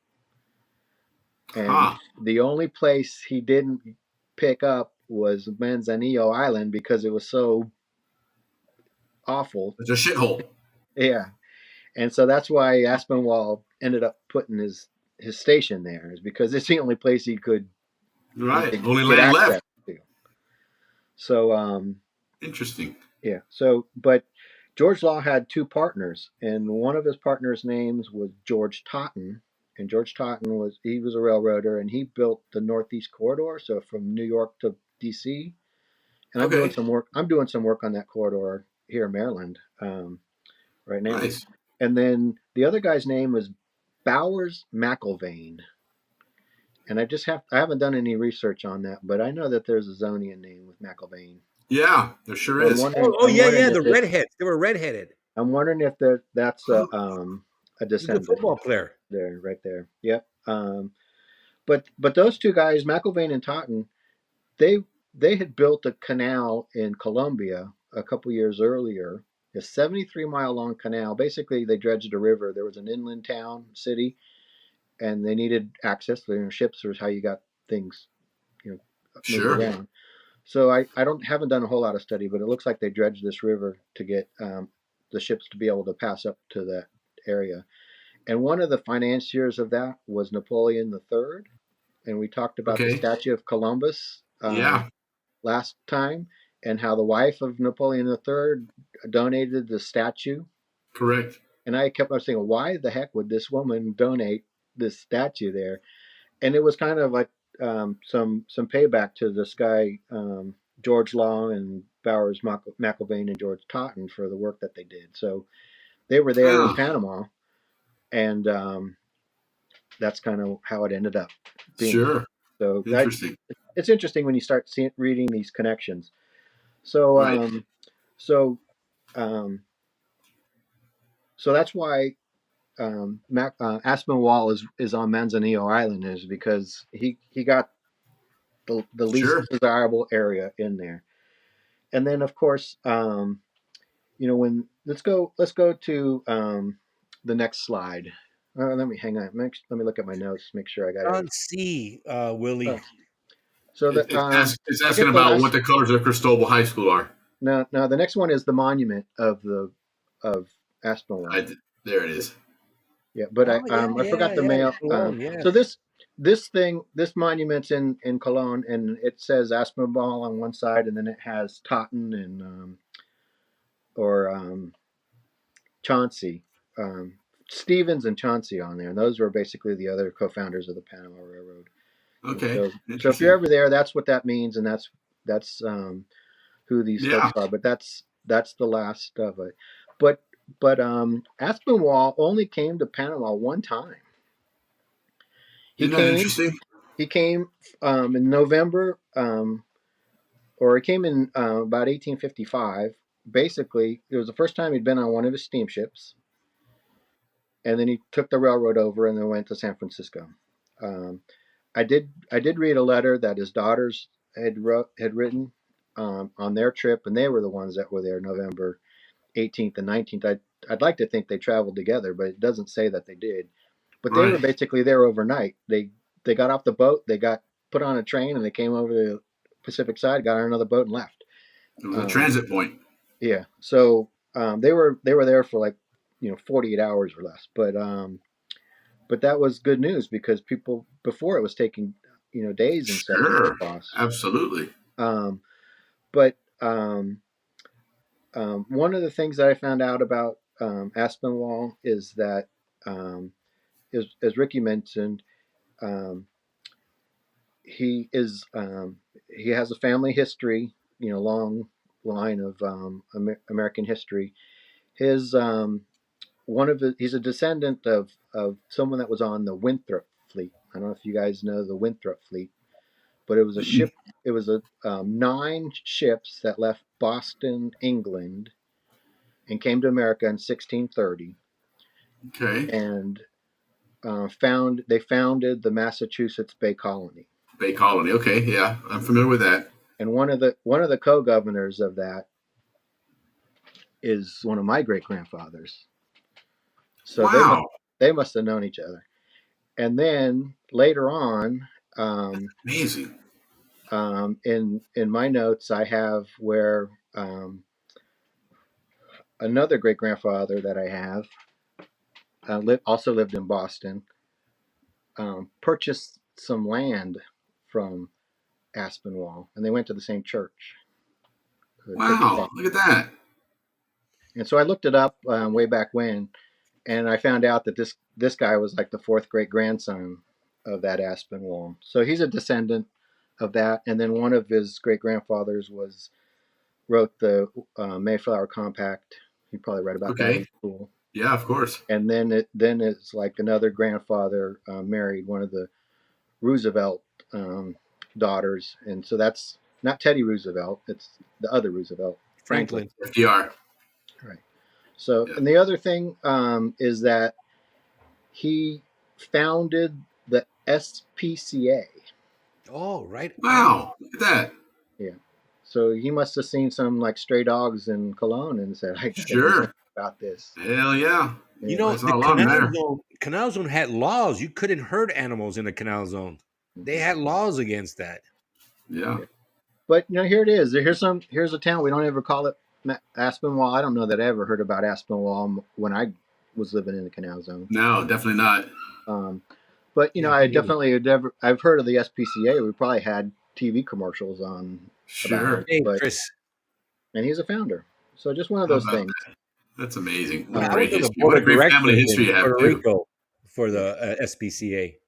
and Huh. the only place he didn't pick up was Manzanillo Island because it was so awful. It's a shithole. Yeah, and so that's why Aspinwall ended up putting his station there, is because it's the only place he could Right. Only get land left. access to. So Interesting. yeah. So, but George Law had two partners, and one of his partners' names was George Totten. And George Totten was a railroader, and he built the Northeast Corridor, so from New York to D.C. And I'm doing Okay. some work. I'm doing some work on that corridor here in Maryland right now. Nice. And then the other guy's name was Bowers McIlvaine. And I haven't done any research on that, but I know that there's a Zonian name with McIlvaine. Yeah, there sure So is. Yeah, the redheads. They were redheaded. I'm wondering if that's a descendant. He's a football player. There, right there. Yep. But those two guys, McIlvaine and Totten, they had built a canal in Colombia a couple years earlier, a 73-mile long canal. Basically, they dredged a river. There was an inland town, city, and they needed access. Ships was how you got things, moved Sure. around. So I haven't done a whole lot of study, but it looks like they dredged this river to get the ships to be able to pass up to that area. And one of the financiers of that was Napoleon III. And we talked about the statue of Columbus last time, and how the wife of Napoleon III donated the statue. Correct. And I kept on saying, why the heck would this woman donate this statue there? And it was kind of like some payback to this guy, George Law and Bowers McIlvaine and George Totten, for the work that they did. So they were there in Panama, and that's kind of how it ended up being. Sure. So interesting. It's interesting when you start reading these connections. So right. So that's why Aspinwall is on Manzanillo Island, is because he got the least desirable area in there. And then of course, when let's go to the next slide. Let me hang on. Let me look at my notes. Make sure I got it. On C, Willie. Oh. So that it's asking about what the colors of Cristobal High School are. No. The next one is the monument of Aspinwall. There it is. Yeah, but I forgot the mail. So this monument's in Cologne, and it says Aspinwall on one side, and then it has Totten and Chauncey, Stevens and Chauncey on there, and those were basically the other co-founders of the Panama Railroad. Okay. So if you're ever there, that's what that means, and that's who these folks are. But that's the last of it. But Aspinwall only came to Panama one time. Isn't that interesting? He came in November, or he came in about 1855. Basically, it was the first time he'd been on one of his steamships, and then he took the railroad over and then went to San Francisco. I did read a letter that his daughters had written on their trip, and they were the ones that were there November 18th and 19th. I'd like to think they traveled together, but it doesn't say that they did. But they were basically there overnight. They got off the boat, they got put on a train, and they came over the Pacific side, got on another boat, and left. It was a transit point. Yeah. So they were there for like 48 hours or less. But that was good news, because people before, it was taking days and stuff to cross. Absolutely. But one of the things that I found out about Aspinwall is that, as Ricky mentioned, um, he has a family history, long line of American history. His he's a descendant of someone that was on the Winthrop fleet. I don't know if you guys know the Winthrop fleet, but it was a ship. It was 9 ships that left Boston, England, and came to America in 1630. Okay. And they founded the Massachusetts Bay Colony. Bay Colony. Okay, yeah, I'm familiar with that. And one of the co-governors of that is one of my great grandfathers. So wow, they must have known each other. And then later on, amazing. In my notes, I have where another great grandfather that I have also lived in Boston, purchased some land from Aspinwall, and they went to the same church. Wow, look at that. And so I looked it up way back when, and I found out that this guy was like the 4th great grandson of that Aspinwall. So he's a descendant of that. And then one of his great grandfathers wrote the Mayflower Compact. You probably read about that in school. Yeah, of course. And then it's like another grandfather married one of the Roosevelt daughters, and so that's not Teddy Roosevelt; it's the other Roosevelt, Franklin. FDR. Right. So, and the other thing is that he founded the SPCA. Oh, right. Wow, look at that. Yeah. So he must have seen some like stray dogs in Cologne and said, "I gotta do something about this." Hell yeah. You know, the Canal Zone had laws. You couldn't hurt animals in the Canal Zone. They had laws against that. Yeah. But here it is. Here's a town we don't ever call it Aspinwall. I don't know that I ever heard about Aspinwall when I was living in the Canal Zone. No, definitely not. But I've heard of the SPCA. We probably had TV commercials on. Sure. Hey, Chris. And he's a founder. So just one of those things. That's amazing. What a great history. What a great family history you have, Puerto Rico for the SPCA.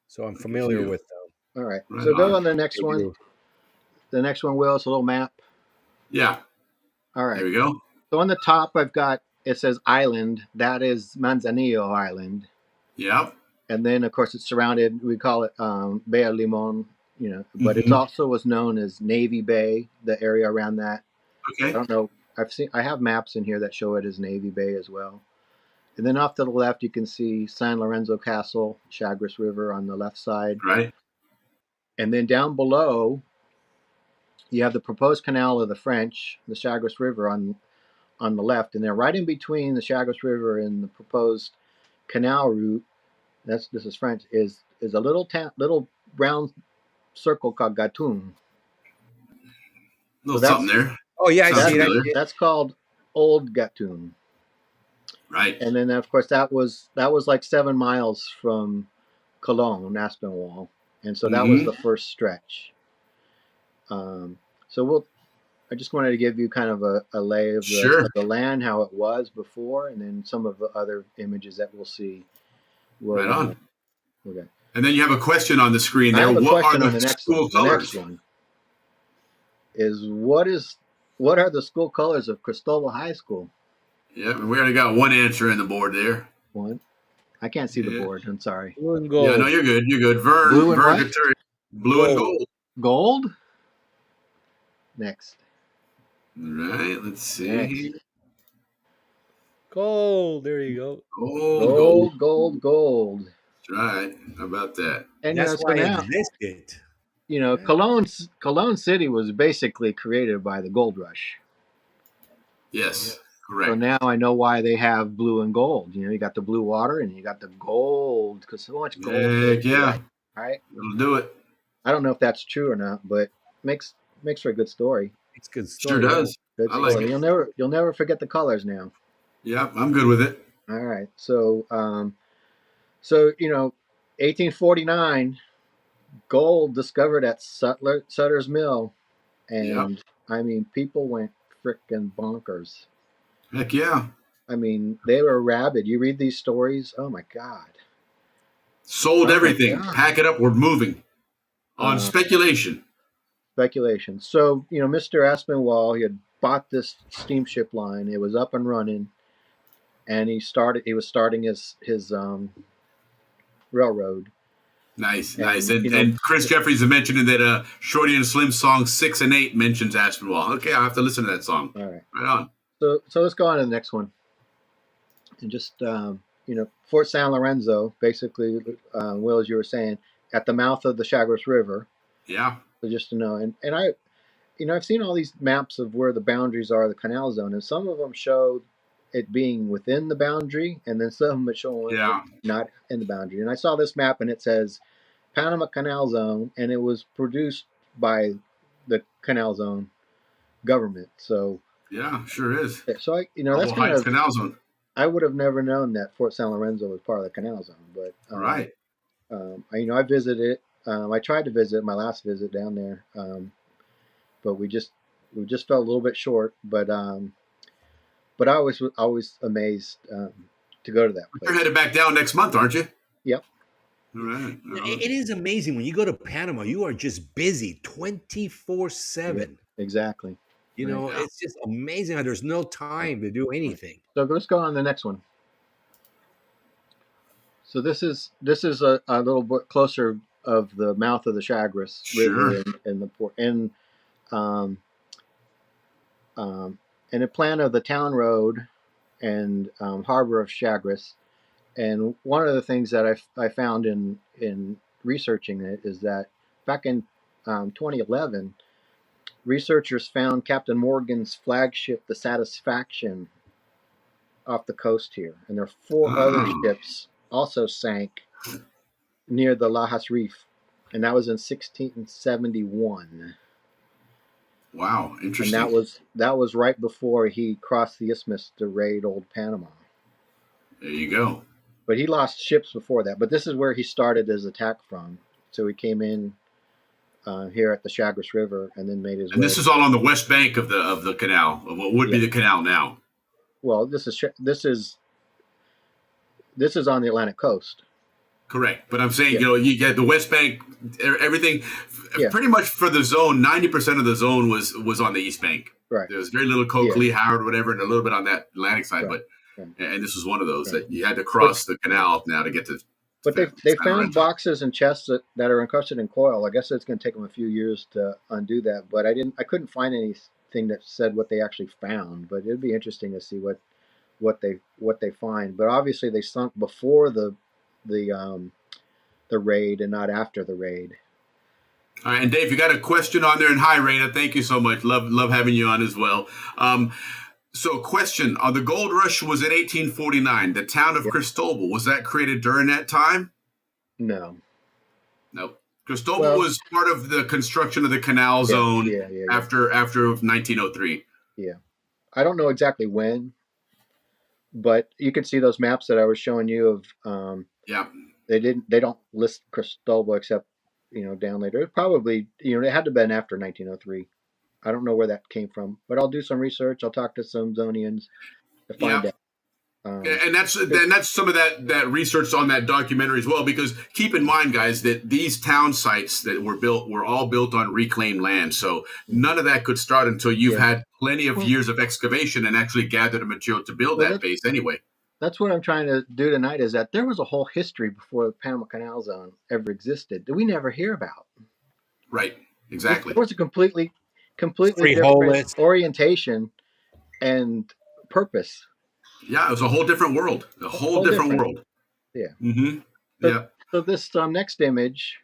So I'm familiar with them. All right. So go on the next one. The next one, Will, it's a little map. Yeah. All right. There we go. So on the top, it says island. That is Manzanillo Island. Yep. And then, of course, it's surrounded, we call it Bay of Limon, but it also was known as Navy Bay, the area around that. Okay. I don't know. I have maps in here that show it as Navy Bay as well. And then off to the left, you can see San Lorenzo Castle, Chagres River on the left side. Right. And then down below, you have the proposed canal of the French, the Chagres River on the left. And then right in between the Chagres River and the proposed canal route, this is French, is a little round circle called Gatun. Little something there. Oh yeah, I see that. That's called Old Gatun. Right. And then of course that was like 7 miles from Cologne, Aspinwall, and so that was the first stretch. I just wanted to give you kind of a lay of the land, how it was before, and then some of the other images that we'll see. Right on. Okay. And then you have a question on the screen there. What are the school colors? The next one is what are the school colors of Cristobal High School? Yeah, we already got one answer in the board there. One. I can't see the board. I'm sorry. Blue and gold. Yeah, no, you're good. You're good. Blue and gold. Gold? Next. All right, let's see. Next. Gold. There you go. Gold. That's right. How about that? And that's why it existed. Cologne City was basically created by the gold rush. Yes, correct. So now I know why they have blue and gold. You got the blue water and you got the gold, because so much gold. Yeah. All right. It'll do it. I don't know if that's true or not, but makes for a good story. It's a good story. Sure does. Good I like story. it. You'll never forget the colors now. Yeah, I'm good with it. All right. So 1849, gold discovered at Sutter's Mill, and I mean, people went frickin' bonkers. Heck yeah. I mean, they were rabid. You read these stories. Oh my God. Sold Oh my everything. God. Pack it up. We're moving. On speculation. Speculation. So, Mr. Aspinwall, he had bought this steamship line. It was up and running, and he was starting his railroad. Nice. And, And Chris Jeffries is mentioning that Shorty and Slim song 6 and 8 mentions Aspinwall. Okay, I'll have to listen to that song. all right. Right on. So let's go on to the next one. And just, Fort San Lorenzo, basically, Will, as you were saying, at the mouth of the Chagres River. Yeah. So just to know. And I've seen all these maps of where the boundaries are of the canal zone, and some of them show it being within the boundary, and then some of them show it not in the boundary. And I saw this map, and it says Panama Canal Zone, and it was produced by the Canal Zone government. So yeah, sure is. So that's kind of Canal Zone. I would have never known that Fort San Lorenzo was part of the Canal Zone, but right. I visited. I tried to visit my last visit down there, but we just fell a little bit short. But I was always amazed to go to that place. You're headed back down next month, aren't you? Yep. All right. It is amazing when you go to Panama. You are just busy 24/7. Exactly. It's just amazing how there's no time to do anything. So let's go on to the next one. So this is a little bit closer of the mouth of the Chagres River in the port, and a plan of the town road and harbor of Chagres. And one of the things that I found in researching it is that back in 2011, researchers found Captain Morgan's flagship, the Satisfaction, off the coast here, and there are 4 other ships also sank near the Lajas Reef, and that was in 1671. Wow, interesting. And that was right before he crossed the isthmus to raid Old Panama. There you go. But he lost ships before that. But this is where he started his attack from. So he came in here at the Chagres River and then made his way. And this is all on the west bank of the canal, of what would be the canal now. Well, this is on the Atlantic coast. Correct, but I'm saying you get the West Bank, everything, pretty much for the zone. 90% of the zone was on the East Bank. Right. There was very little Coakley, Howard, whatever, and a little bit on that Atlantic side. Right. But and this was one of those that you had to cross the canal now to get to. But they found boxes and chests that are encrusted in coil. I guess it's going to take them a few years to undo that. But I couldn't find anything that said what they actually found. But it'd be interesting to see what they find. But obviously they sunk before the raid and not after the raid. All right, and Dave, you got a question on there, and hi, Raina, thank you so much. Love having you on as well. So, question: the gold rush was in 1849. The town of Cristobal, was that created during that time? No. Cristobal was part of the construction of the canal zone after 1903. Yeah, I don't know exactly when, but you can see those maps that I was showing you of. They don't list Cristobal except down later. It probably it had to have been after 1903. I don't know where that came from, but I'll do some research. I'll talk to some Zonians to find out. And that's some of that research on that documentary as well, because keep in mind, guys, that these town sites that were all built on reclaimed land. So none of that could start until you've had plenty of years of excavation and actually gathered the material to build that base anyway. That's what I'm trying to do tonight, is that there was a whole history before the Panama Canal Zone ever existed that we never hear about. Right, exactly. There was a completely different orientation and purpose. Yeah, it was a whole different world. A whole different world. Yeah. Mm-hmm. So this next image.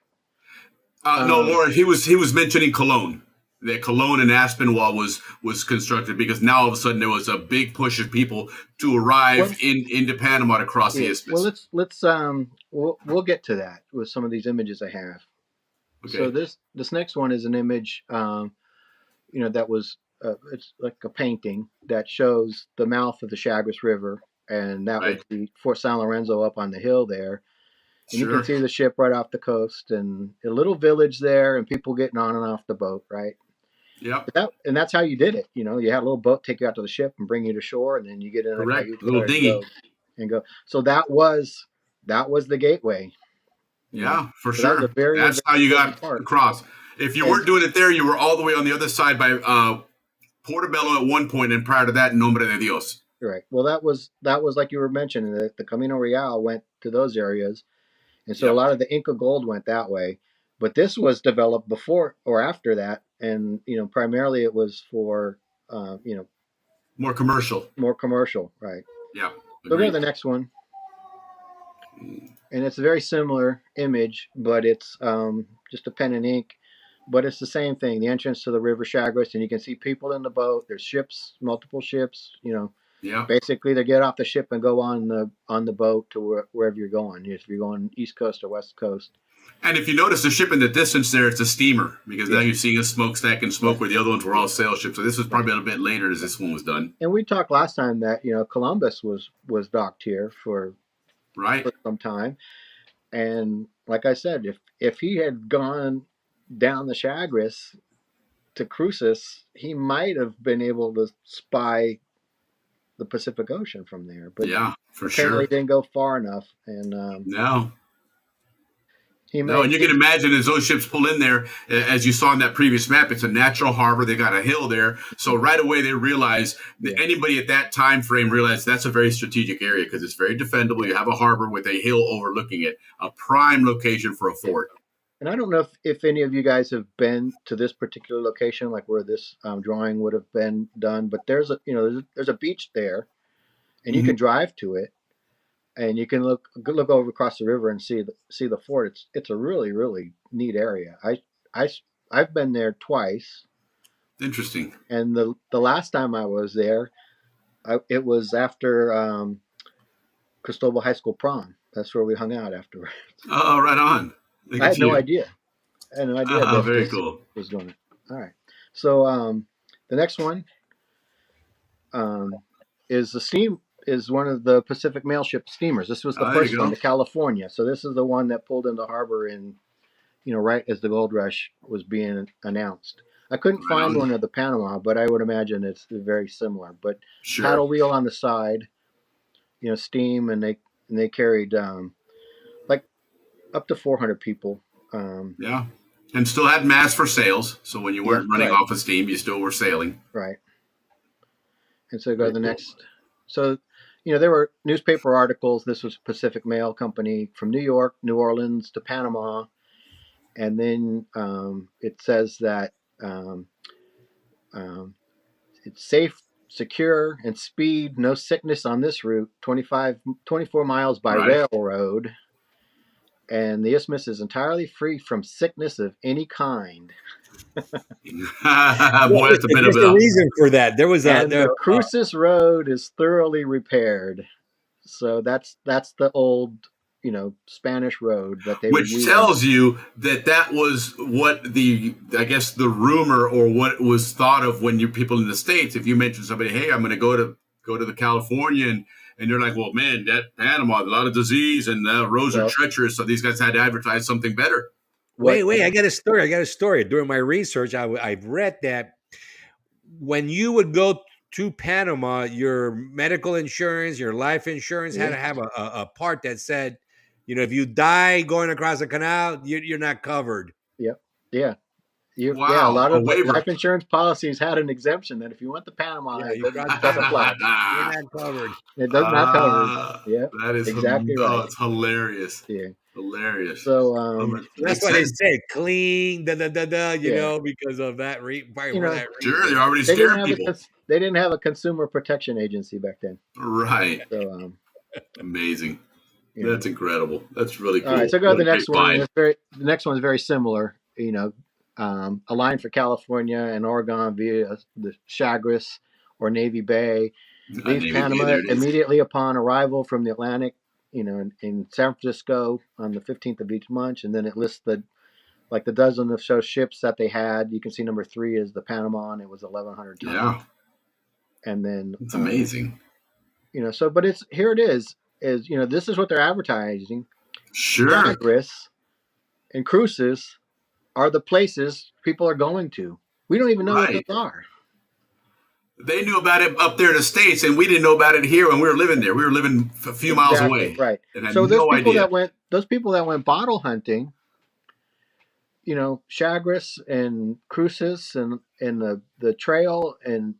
No, Laura, he was mentioning Cologne. That Cologne and Aspinwall was constructed because now all of a sudden there was a big push of people to arrive into Panama to cross the isthmus. Well, let's we'll get to that with some of these images I have. Okay. So this next one is an image, that was it's like a painting that shows the mouth of the Chagres River, and that would be Fort San Lorenzo up on the hill there. And you can see the ship right off the coast and a little village there and people getting on and off the boat, right? Yep. And that's how you did it. You know, you had a little boat take you out to the ship and bring you to shore, and then you get in a Correct. cayuga Little dinghy. and go. So that was the gateway. You know? Yeah, for So that was sure. a very, That's very how you important got part. across. If you weren't doing it there, you were all the way on the other side by Portobello at one point, and prior to that, Nombre de Dios. Right. Well, that was like you were mentioning that the Camino Real went to those areas, and so a lot of the Inca gold went that way. But this was developed before or after that, and primarily it was for more commercial. More commercial, right? Yeah. So go to the next one, and it's a very similar image, but it's just a pen and ink. But it's the same thing. The entrance to the River Chagres, and you can see people in the boat. There's ships, multiple ships. Yeah. Basically, they get off the ship and go on the boat to wherever you're going. If you're going East Coast or West Coast. And if you notice the ship in the distance there, it's a steamer, because now you're seeing a smokestack and smoke where the other ones were all sail ships. So this was probably a little bit later as this one was done. And we talked last time that Columbus was docked here for some time, and like I said, if he had gone down the Chagres to Cruces, he might have been able to spy the Pacific Ocean from there. But yeah, for apparently sure, didn't go far enough, and no. And you can imagine as those ships pull in there, as you saw in that previous map, it's a natural harbor. They got a hill there. So right away they realize that anybody at that time frame realized that's a very strategic area because it's very defendable. You have a harbor with a hill overlooking it, a prime location for a fort. And I don't know if any of you guys have been to this particular location, like where this drawing would have been done, but there's a beach there, and you can drive to it. And you can look over across the river and see the fort. It's a really, really neat area. I've been there twice. Interesting. And the last time I was there, it was after Cristobal High School prom. That's where we hung out afterwards. Oh, right on. I had no idea. That very cool. Was doing it. All right. So the next one is one of the Pacific mail ship steamers. This was the first one to California. So this is the one that pulled into harbor in, right as the gold rush was being announced. I couldn't find one of the Panama, but I would imagine it's very similar. But paddle wheel on the side, steam, and they carried like up to 400 people. Yeah, and still had masts for sails. So when you weren't running off of steam, you still were sailing. Right. And so go to the next. So, there were newspaper articles. This was Pacific Mail Company from New York, New Orleans to Panama. And then it says that it's safe, secure, and speed. No sickness on this route. 24 miles by railroad. And the isthmus is entirely free from sickness of any kind. Boy, that's a bit of a reason for that. There was the Cruces Road is thoroughly repaired, so that's the old Spanish road that they which tells you that was what the rumor or what was thought of when you people in the States. If you mention somebody, hey, I'm going to go to the California, and you're like, well, man, that Panama, a lot of disease and roads are treacherous, so these guys had to advertise something better. Wait! I got a story. During my research, I've read that when you would go to Panama, your medical insurance, your life insurance had to have a part that said, if you die going across the canal, you're not covered. Yep. Yeah. A lot of life insurance policies had an exemption that if you went to Panama, you're not covered. It does not cover. Yeah, that is exactly right. It's hilarious. Yeah. Hilarious. So that's why they say clean, because of that reason. Sure, they're already scaring people. They didn't have a consumer protection agency back then. Right. So amazing. That's incredible. That's really cool. All right, so go to the next one. The next one is very similar. A line for California and Oregon via the Chagres or Navy Bay. Leaves Panama immediately upon arrival from the Atlantic. In San Francisco on the 15th of each month, and then it lists the dozen of show ships that they had. You can see number 3 is the Panama, and it was 1,100 tons. Yeah, and then it's amazing. So but it's here. It is this is what they're advertising. Sure, Chagres and Cruces are the places people are going to. We don't even know what Right. those are. They knew about it up there in the States, and we didn't know about it here when we were living there. We were living a few miles away. Right. And had So those no people idea. that went bottle hunting, you know, Chagres and Cruces and the trail, and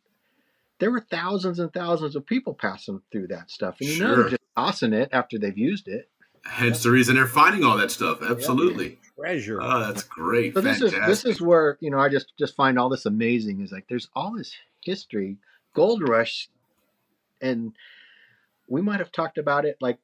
there were thousands and thousands of people passing through that stuff. And you know they're Sure. just tossing it after they've used it. Hence the reason they're finding all that stuff. Absolutely. Treasure. Oh, that's great. So Fantastic. this is where, you know, I just find all this amazing, is like there's all this history, gold rush, and we might have talked about it like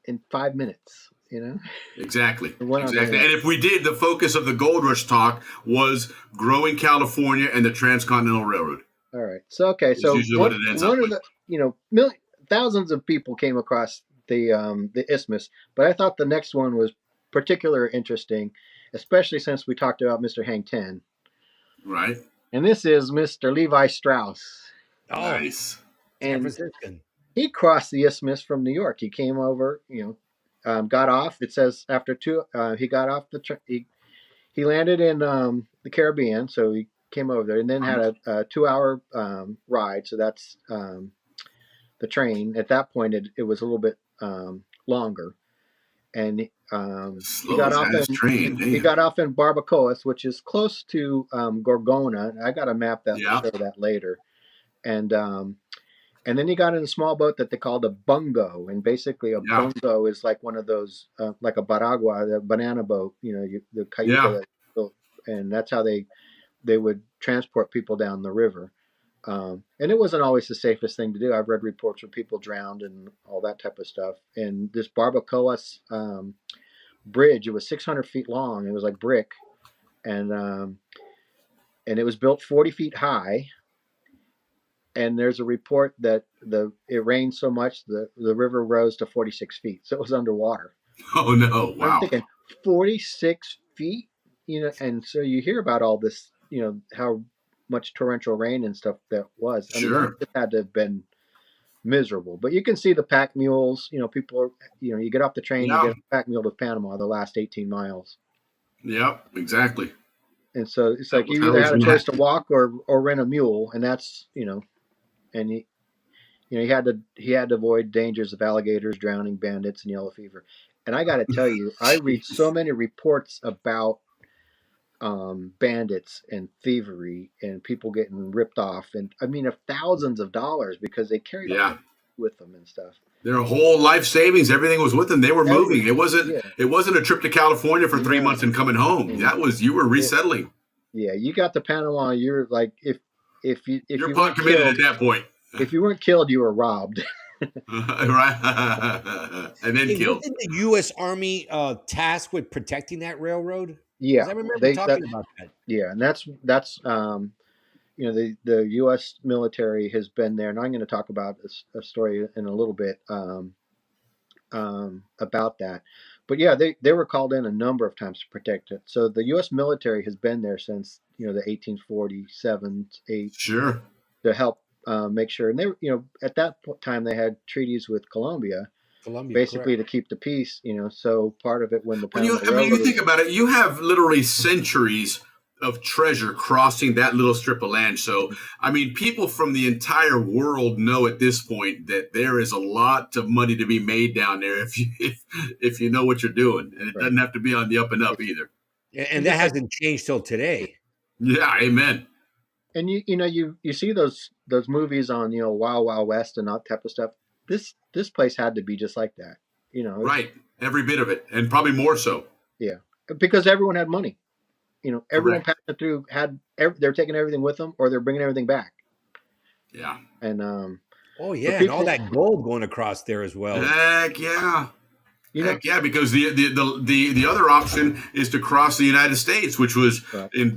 in 5 minutes, you know. Exactly. It went on Exactly. like And if we did, the focus of the gold rush talk was growing California and the Transcontinental Railroad. All right. So okay. It's So usually what it ends up one of with. the, you know, thousands of people came across the isthmus, but I thought the next one was particularly interesting, especially since we talked about Mr. Hang Ten. Right. And this is Mr. Levi Strauss. Oh, Nice. San And Franciscan. he crossed the isthmus from New York. He came over, you know, got off. It says after he got off he landed in the Caribbean, so he came over there and then had a 2-hour ride. So that's the train. At that point, it was a little bit longer, and he got off train. he got off in Barbacoas, which is close to Gorgona. I got a map that will show that later, and then he got in a small boat that they called a bungo, and basically a bungo is like one of those like a baragua, the banana boat, you know, the cayuga that's built, and that's how they would transport people down the river. And it wasn't always the safest thing to do. I've read reports where people drowned and all that type of stuff. And this Barbacoas bridge, it was 600 feet long. It was like brick, and it was built 40 feet high. And there's a report that it rained so much the river rose to 46 feet, so it was underwater. Oh no! Wow. I'm thinking 46 feet, you know. And so you hear about all this, you know, how much torrential rain and stuff that was. I mean, it had to have been miserable. But you can see the pack mules. You know, people are, you know, you get off the train, you get a pack mule to Panama, the last 18 miles. Yep, exactly. And so it's like you either had a choice to walk or rent a mule, and that's, you know, and he had to avoid dangers of alligators, drowning, bandits, and yellow fever. And I got to tell you, I read so many reports about bandits and thievery and people getting ripped off, and I mean of thousands of dollars because they carried with them and stuff. Their whole life savings, everything was with them. They were moving. It wasn't a trip to California for 3 months and coming home. That was, you were resettling. Yeah, you got to Panama. You're like if you're pot committed at that point. If you weren't killed, you were robbed. Right, and then killed. Wasn't the U.S. Army tasked with protecting that railroad? Yeah, I remember talking about that. Yeah, and that's you know, the U.S. military has been there, and I'm going to talk about a story in a little bit about that. But yeah, they were called in a number of times to protect it. So the U.S. military has been there since, you know, the 1847, 8. Sure. To help make sure, and they were, you know, at that time they had treaties with Colombia basically to keep the peace, you know. So part of it when the you think about it, you have literally centuries of treasure crossing that little strip of land. So I mean, people from the entire world know at this point that there is a lot of money to be made down there if you know what you're doing, and it doesn't have to be on the up and up either. And that hasn't changed till today. Yeah, amen. And you know you see those movies on, you know, Wild Wild West and that type of stuff. This place had to be just like that, you know. Right, every bit of it, and probably more so. Yeah, because everyone had money. You know, everyone passing through they're taking everything with them, or they're bringing everything back. Yeah. And and all that gold going across there as well. Heck yeah. Yeah, because the other option is to cross the United States, which was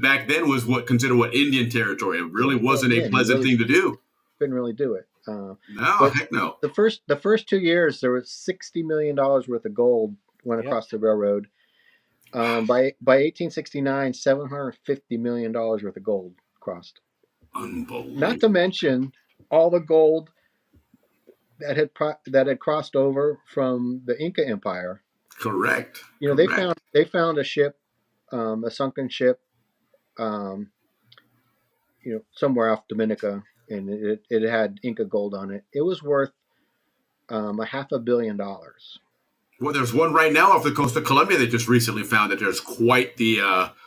back then was considered Indian territory. It really wasn't a pleasant thing to do. Couldn't really do it. No, heck no. The first 2 years there was $60 million worth of gold went across the railroad. By 1869, $750 million worth of gold crossed. Unbelievable. Not to mention all the gold that had crossed over from the Inca Empire. Correct. You know, they found a ship, a sunken ship, somewhere off Dominica, and it had Inca gold on it. It was worth $500 million. Well, there's one right now off the coast of Colombia that just recently found that there's quite the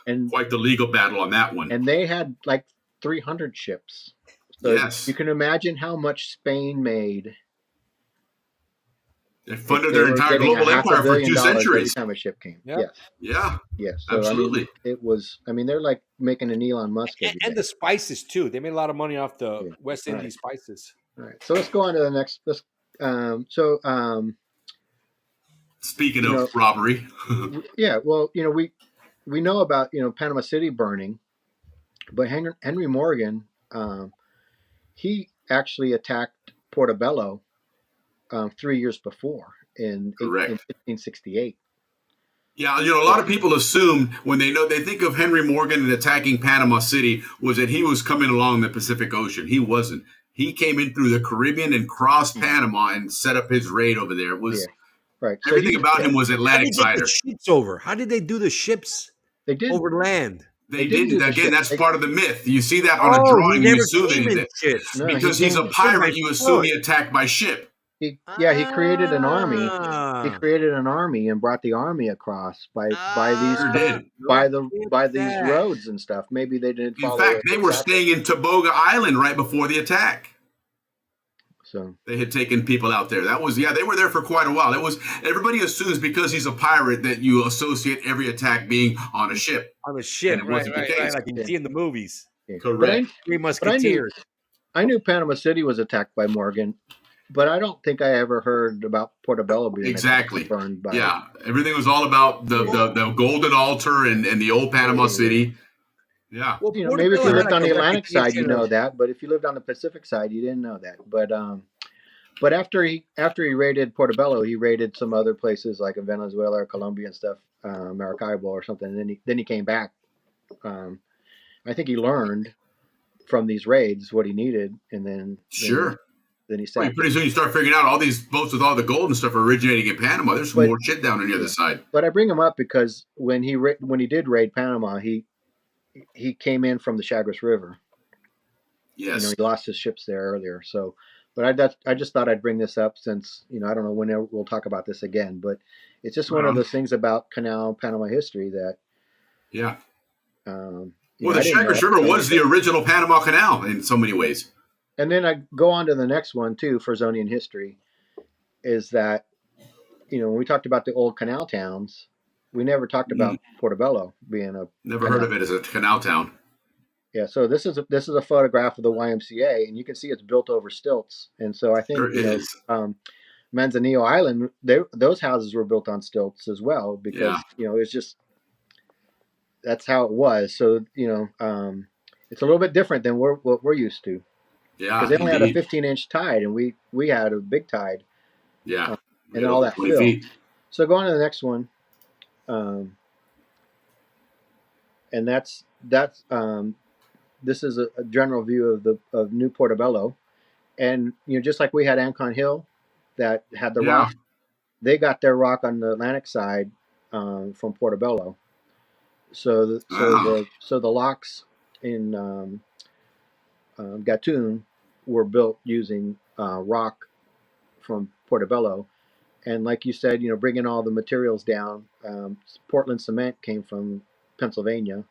legal battle on that one. And they had like 300 ships. So yes, you can imagine how much Spain made. They funded their entire global empire for 2 centuries. Every time a ship came. Yep. Yes. Yeah. Yes. So, absolutely. It was. They're like making an Elon Musk. And the spices too. They made a lot of money off the West Indies spices. All right. So let's go on to the next. Speaking of robbery. Yeah. Well, we know about Panama City burning, but Henry Morgan, he actually attacked Portobello 3 years before in 1568. Yeah, a lot of people assume when they think of Henry Morgan and attacking Panama City was that he was coming along the Pacific Ocean. He wasn't. He came in through the Caribbean and crossed Panama and set up his raid over there. It was right. Everything about him was Atlantic cider. Ships over. How did they do the ships? They did over land. They didn't. Again, that's part of the myth. You see that on a drawing. You assume that because he's a pirate, you assume he attacked by ship. He created an army. He created an army and brought the army across by these roads and stuff. Maybe they didn't. In fact, they were staying in Toboga Island right before the attack. So they had taken people out there. That was they were there for quite a while. Everybody assumes because he's a pirate that you associate every attack being on a ship. On a ship, right, like you see in the movies. Yeah. Correct. Three Musketeers. I knew Panama City was attacked by Morgan. But I don't think I ever heard about Portobello being burned by. Yeah, everything was all about the Golden Altar and the old Panama City. Yeah. Well, maybe if you lived on the Atlantic side, you know that. But if you lived on the Pacific side, you didn't know that. But after he raided Portobello, he raided some other places like in Venezuela or Colombia and stuff, Maracaibo or something. And then he came back. I think he learned from these raids what he needed, and then Then he said, pretty soon you start figuring out all these boats with all the gold and stuff originating in Panama. There's some more shit down on the other side. But I bring him up because when he did raid Panama, he came in from the Chagres River. Yes, he lost his ships there earlier. So, but I just thought I'd bring this up since I don't know when we'll talk about this again. But it's just one of those things about Canal Panama history that. Yeah. The Chagres River was the original Panama Canal in so many ways. And then I go on to the next one too for Zonian history, is that when we talked about the old canal towns, we never talked about Portobello being a never heard of it as a canal town. Yeah, so this is a photograph of the YMCA, and you can see it's built over stilts, and so I think Manzanillo Island, those houses were built on stilts as well because it's just that's how it was. So it's a little bit different than what we're used to. Yeah, because they only had a 15-inch tide, and we had a big tide. Yeah, and all that fill. Feet. So go on to the next one, and that's this is a general view of New Portobello, and just like we had Ancon Hill, that had the rock. They got their rock on the Atlantic side from Portobello. So the locks in Gatun were built using rock from Portobello, and like you said, bringing all the materials down. Portland cement came from Pennsylvania,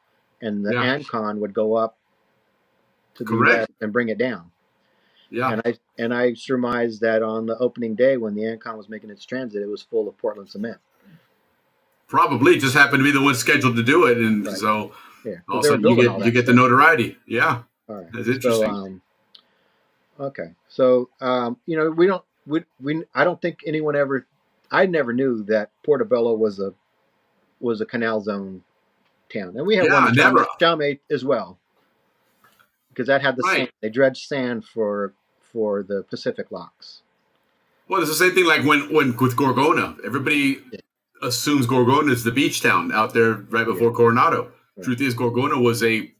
and the Ancon would go up to the west and bring it down. Yeah, and I surmised that on the opening day when the Ancon was making its transit, it was full of Portland cement. Probably just happened to be the one scheduled to do it, and so all of a sudden you get the notoriety. Yeah. All right. That's interesting. Okay. So, I don't think anyone ever, I never knew that Portobello was a canal zone town. And we had one in Chalmette as well. Because that had the sand. They dredged sand for the Pacific locks. Well, it's the same thing like when with Gorgona. Everybody assumes Gorgona is the beach town out there right before Coronado. Right. Truth is, Gorgona was a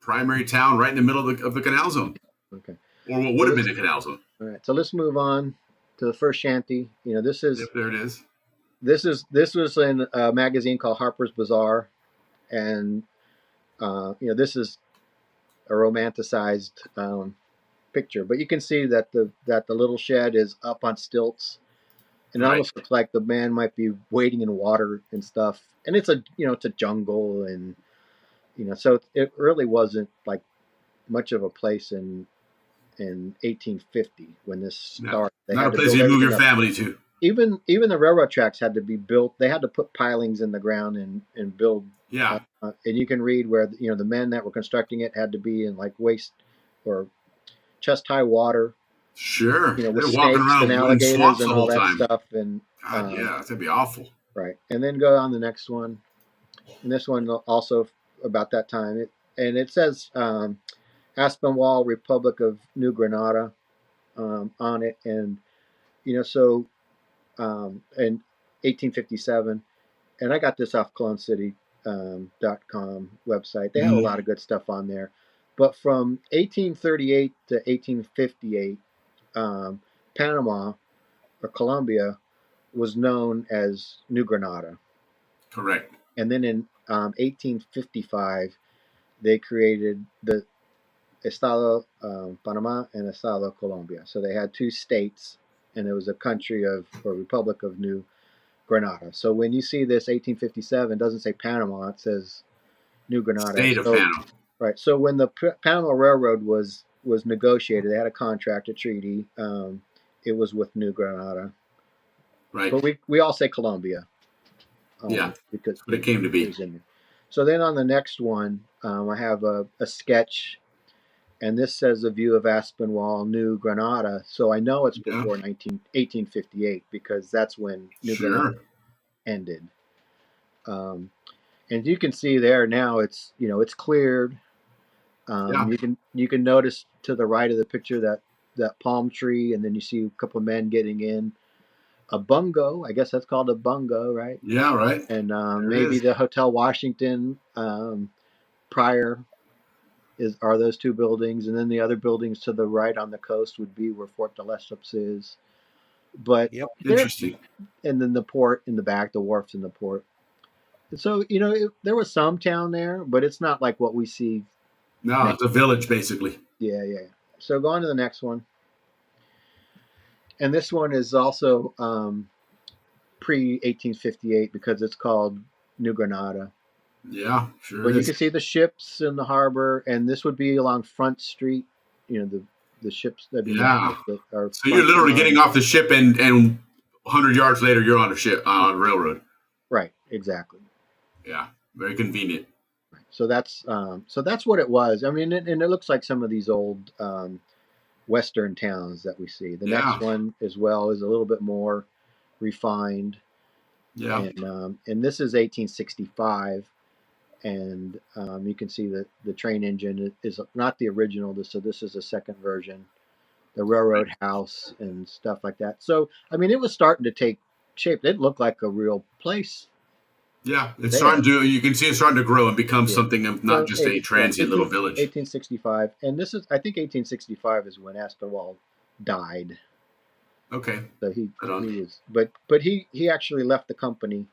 primary town right in the middle of the canal zone. Okay. Or what would have been the canal zone. All right. So let's move on to the first shanty. This is there it is. This was in a magazine called Harper's Bazaar, and this is a romanticized picture. But you can see that the little shed is up on stilts, and it almost looks like the man might be wading in water and stuff. And it's it's a jungle, and so it really wasn't like much of a place in 1850 when this started. They not had a to place build you move your everything up. family to. Even the railroad tracks had to be built. They had to put pilings in the ground and build. Yeah. And you can read where the men that were constructing it had to be in like waist or chest high water. Sure. With They're snakes walking around and in alligators swamps and the all whole that time. stuff. And God, yeah, that'd be awful. right. And then go on the next one. And this one also about that time. It says Aspinwall, Republic of New Granada on it. And, so in 1857, and I got this off ColoneCity.com website. They have a lot of good stuff on there. But from 1838 to 1858, Panama or Colombia was known as New Granada. Correct. And then in 1855, they created the Estado Panama and Estado Colombia. So they had two states, and it was a country or Republic of New Granada. So when you see this 1857, it doesn't say Panama, it says New Granada. State of Panama. Right. So when the Panama Railroad was negotiated, they had a contract, a treaty. It was with New Granada. Right. But we all say Colombia. Because it came to be. So then on the next one, I have a sketch, and this says a view of Aspinwall, New Granada. So I know it's before 1858 because that's when New Granada ended. And you can see there now it's it's cleared. You can notice to the right of the picture that palm tree, and then you see a couple of men getting in. A bungo, I guess that's called a bungo, right? Yeah, right. And maybe the Hotel Washington prior are those two buildings, and then the other buildings to the right on the coast would be where Fort de Lesseps is. But interesting. And then the port in the back, the wharfs in the port. And so there was some town there, but it's not like what we see. No, it's a village basically. Yeah. So go on to the next one. And this one is also pre-1858 because it's called New Granada. Yeah, sure. But you can see the ships in the harbor, and this would be along Front Street. The ships that are. So you're literally getting off the ship, and 100 yards later, you're on a ship on a railroad. Right. Exactly. Yeah. Very convenient. So that's what it was. I mean, and it looks like some of these old Western towns that we see. The next one as well is a little bit more refined. Yeah. And this is 1865, and you can see that the train engine is not the original. So this is a second version. The railroad house and stuff like that. So I mean, it was starting to take shape. It looked like a real place. Yeah, it's starting to. You can see it's starting to grow and become something of not just a transient little village. 1865, and this is, I think, 1865 is when Aspinwall died. Okay. So he was, but he actually left the company,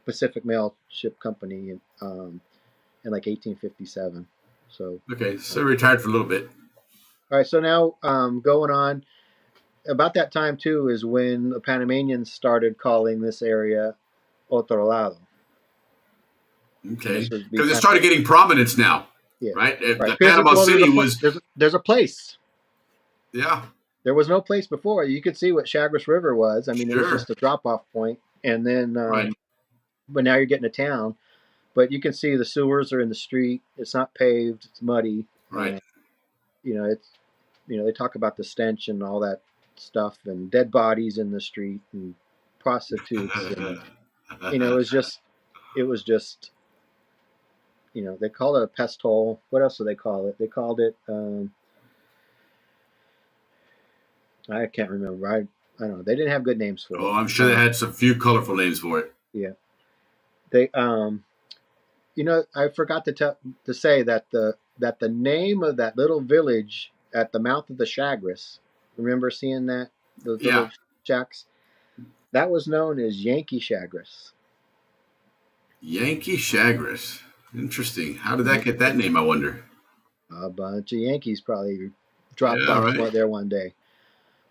Pacific Mail Ship Company, in like 1857. So okay, so retired for a little bit. All right, so now going on. About that time too is when the Panamanians started calling this area Otro Lado. Okay, because it started getting prominence now, right? The Panama City was... There's a place. Yeah. There was no place before. You could see what Chagres River was. I mean, it was just a drop-off point. And then, but now you're getting to town. But you can see the sewers are in the street. It's not paved. It's muddy. Right. They talk about the stench and all that stuff and dead bodies in the street and prostitutes. And, it was just, they call it a pest hole. What else do they call it? They called it, I can't remember. I don't know. They didn't have good names for it. Oh, I'm sure they had some few colorful names for it. Yeah. They, I forgot to say that the name of that little village at the mouth of the Chagres, remember seeing that? Those little shacks? That was known as Yankee Chagres. Yankee Chagres. Interesting. How did that get that name, I wonder? A bunch of Yankees probably dropped Yeah, off right. there one day.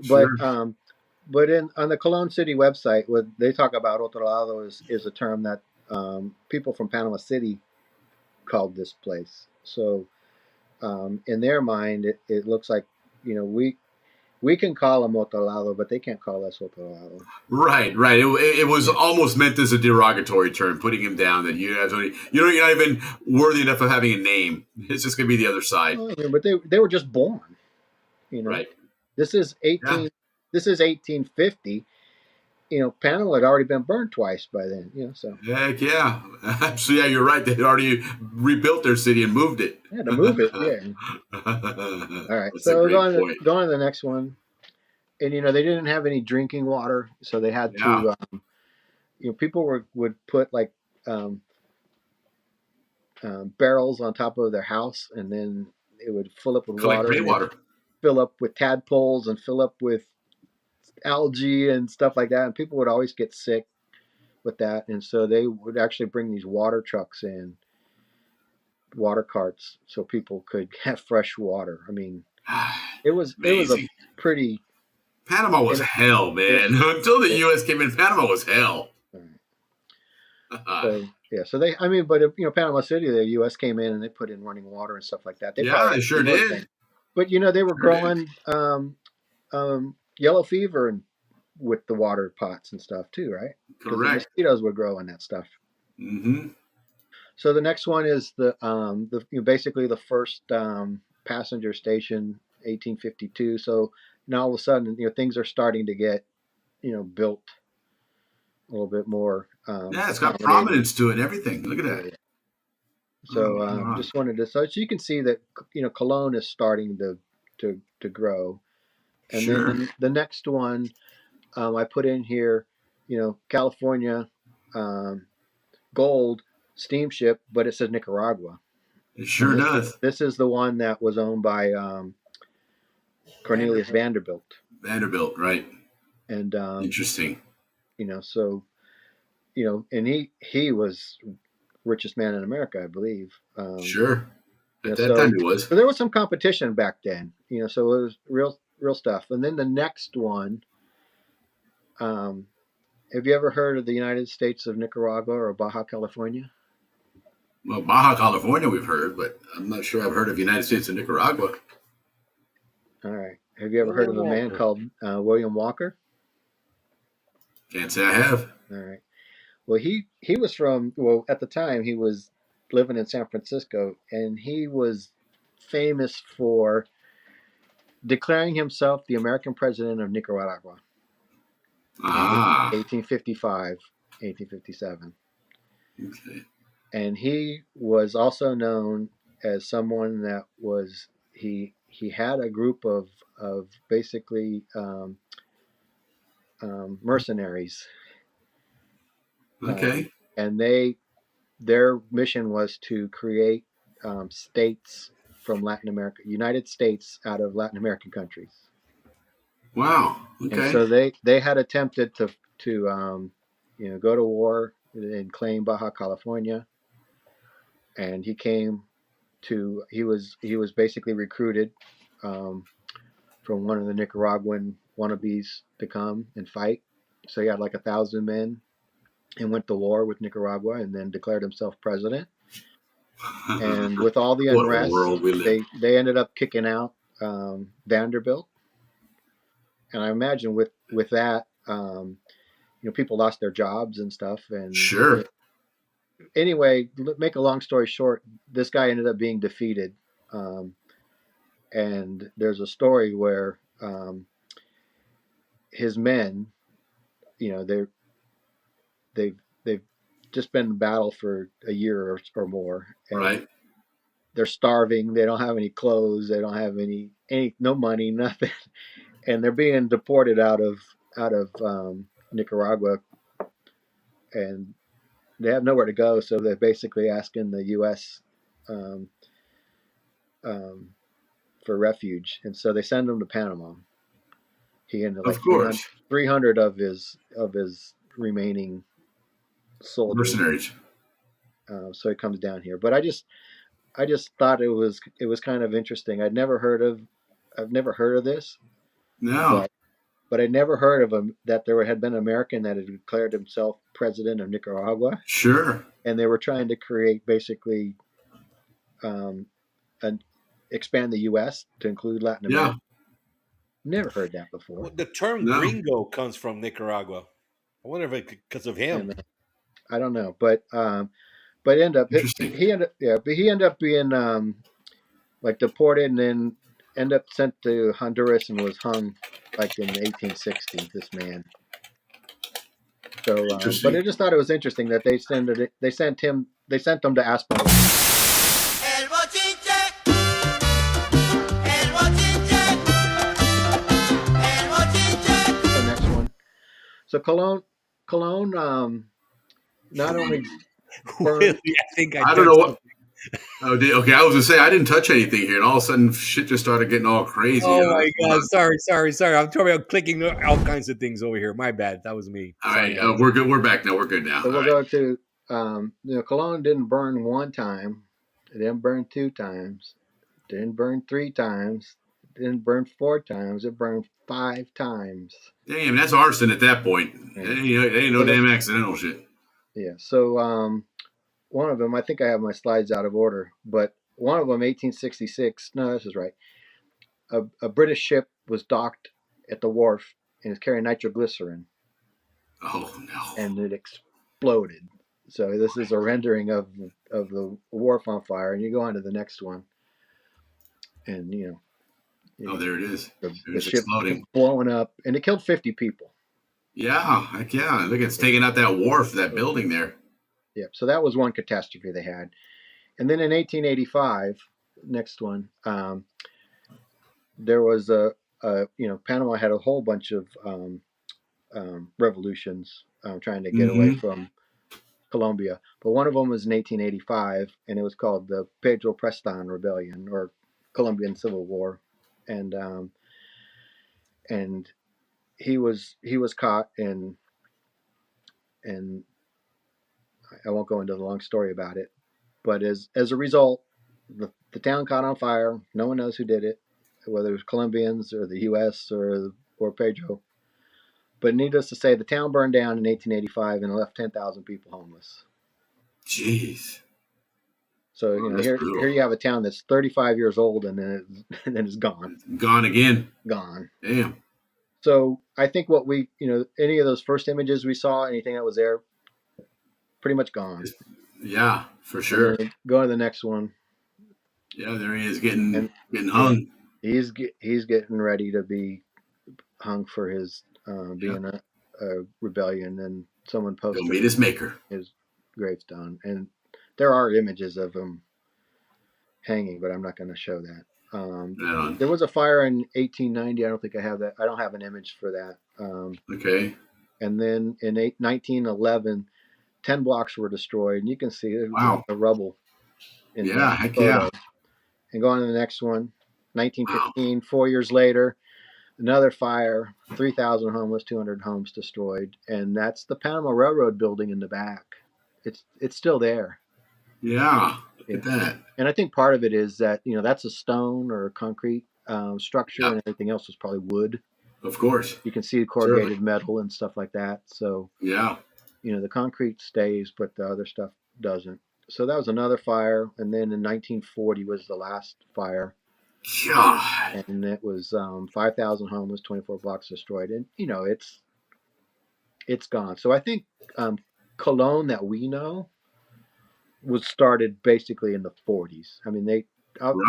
Sure. But on the Cologne City website, what they talk about otro lado is a term that people from Panama City called this place. So in their mind, it looks like we can call them otro lado, but they can't call us otro lado. Right. It was almost meant as a derogatory term, putting him down that you're not even worthy enough of having a name. It's just going to be the other side. Well, I mean, but they were just born. Right. This is Yeah. 1850. Panama had already been burned twice by then. So Heck yeah. So yeah, you're right. They'd already rebuilt their city and moved it. yeah, to move it. Yeah. All right. That's a So great point. going to the next one, and they didn't have any drinking water, so they had Yeah. to. People would put like barrels on top of their house, and then it would fill up with Collect water, rainwater. fill up with tadpoles, and fill up with algae and stuff like that. And people would always get sick with that, and so they would actually bring these water trucks in, water carts, so people could have fresh water. I mean, it was a pretty. Panama was hell, man. Until the U.S. came in, Panama was hell. So they, I mean, but Panama City, the U.S. came in and they put in running water and stuff like that. They They sure did. But they were growing yellow fever and with the water pots and stuff too, right? Correct. The mosquitoes would grow in that stuff. Mm-hmm. So the next one is the basically the first passenger station, 1852. So now all of a sudden, things are starting to get built a little bit more. It's got prominence to it and everything. Look at that. Yeah. So just wanted to, so you can see that Cologne is starting to grow, and then the next one I put in here, California gold steamship, but it says Nicaragua. It sure does. This is the one that was owned by Cornelius Vanderbilt. Vanderbilt, right? And interesting. So and he was richest man in America, I believe. Sure. At that time he was. So there was some competition back then, so it was real stuff. And then the next one, have you ever heard of the United States of Nicaragua or Baja California? Well, Baja California we've heard, but I'm not sure I've heard of United States of Nicaragua. All right. Have you ever heard of a man called William Walker? Can't say I have. All right. Well, he was from, at the time he was living in San Francisco, and he was famous for declaring himself the American president of Nicaragua. 1855, 1857. Okay. And he was also known as someone that was, he had a group of basically mercenaries. Okay. And their mission was to create states from Latin America, United States out of Latin American countries. Wow. Okay. And so they had attempted to go to war and claim Baja California. And he was basically recruited from one of the Nicaraguan wannabes to come and fight. So he had like 1,000 men and went to war with Nicaragua and then declared himself president. And with all the unrest, they ended up kicking out Vanderbilt. And I imagine with that, people lost their jobs and stuff. And sure. Anyway, make a long story short, this guy ended up being defeated. And there's a story where his men, they've just been in battle for a year or more. And right. They're starving. They don't have any clothes. They don't have any no money, nothing. And they're being deported out of Nicaragua, and they have nowhere to go. So they're basically asking the U.S. For refuge, and so they send him to Panama. He ended like 300 of his remaining soldiers. Mercenaries. So he comes down here, but I just I just thought it was kind of interesting. I've never heard of this, No. but I never heard of that there had been an American that had declared himself president of Nicaragua, Sure. and they were trying to create basically and expand the U.S. to include Latin Yeah. America. Never heard that before. Well, the term No. gringo comes from Nicaragua. I wonder if it's because of him. And I don't know, but ended up Interesting. he ended up being like deported and then ended up sent to Honduras and was hung like in the 1860s. This man. So, but I just thought it was interesting that they sent them to Aspen. El bochinche, el bochinche, el bochinche. The next one. So Cologne, not only burned. Really, I think I don't know what. Oh, okay. I was gonna say I didn't touch anything here, and all of a sudden shit just started getting all crazy. Oh my god! Sorry. I'm talking about clicking all kinds of things over here. My bad. That was me. All right, we're good. We're back now. We're good now. So we'll go to Cologne didn't burn one time, it didn't burn two times, it didn't burn three times, it didn't burn four times, it burned 5 times. Damn, that's arson at that point. Yeah. It ain't no damn accidental shit. Yeah. So one of them, I think I have my slides out of order, but one of them, 1866. No, this is right. A British ship was docked at the wharf and is carrying nitroglycerin. Oh no! And it exploded. So this is a rendering of the wharf on fire, and you go on to the next one, and oh, there it is. The ship exploding, blowing up, and it killed 50 people. Yeah, heck yeah! Look, it's taking out that wharf, that building there. Yeah, so that was one catastrophe they had, and then in 1885, next one, there was Panama had a whole bunch of revolutions trying to get away from Colombia, but one of them was in 1885, and it was called the Pedro Preston Rebellion or Colombian Civil War, and he was caught, and I won't go into the long story about it, but as a result, the town caught on fire. No one knows who did it, whether it was Colombians or the U.S. or Pedro. But needless to say, the town burned down in 1885 and left 10,000 people homeless. Jeez. So here you have a town that's 35 years old and then it's gone. Gone again. Gone. Damn. So I think what we any of those first images we saw, anything that was there, pretty much gone. Yeah, for sure. Go to the next one. Yeah, there he is getting hung. He's getting ready to be hung for his being a rebellion, and someone posted He'll meet his maker. His gravestone, and there are images of him hanging, but I'm not going to show that. There was a fire in 1890. I don't think I have that. I don't have an image for that. Okay. And then in 1911, 10 blocks were destroyed, and you can see the rubble. Heck yeah. And go on to the next one. 1915, 4 years later, another fire, 3,000 homeless, 200 homes destroyed, and that's the Panama Railroad building in the back. It's still there. Yeah, look at that. And I think part of it is that that's a stone or a concrete structure, and everything else was probably wood. Of course. You can see corrugated metal and stuff like that. So the concrete stays, but the other stuff doesn't. So that was another fire, and then in 1940 was the last fire. God. And it was 5,000 homeless, 24 blocks destroyed, and it's gone. So I think Cologne that we know was started basically in the 40s. I mean, the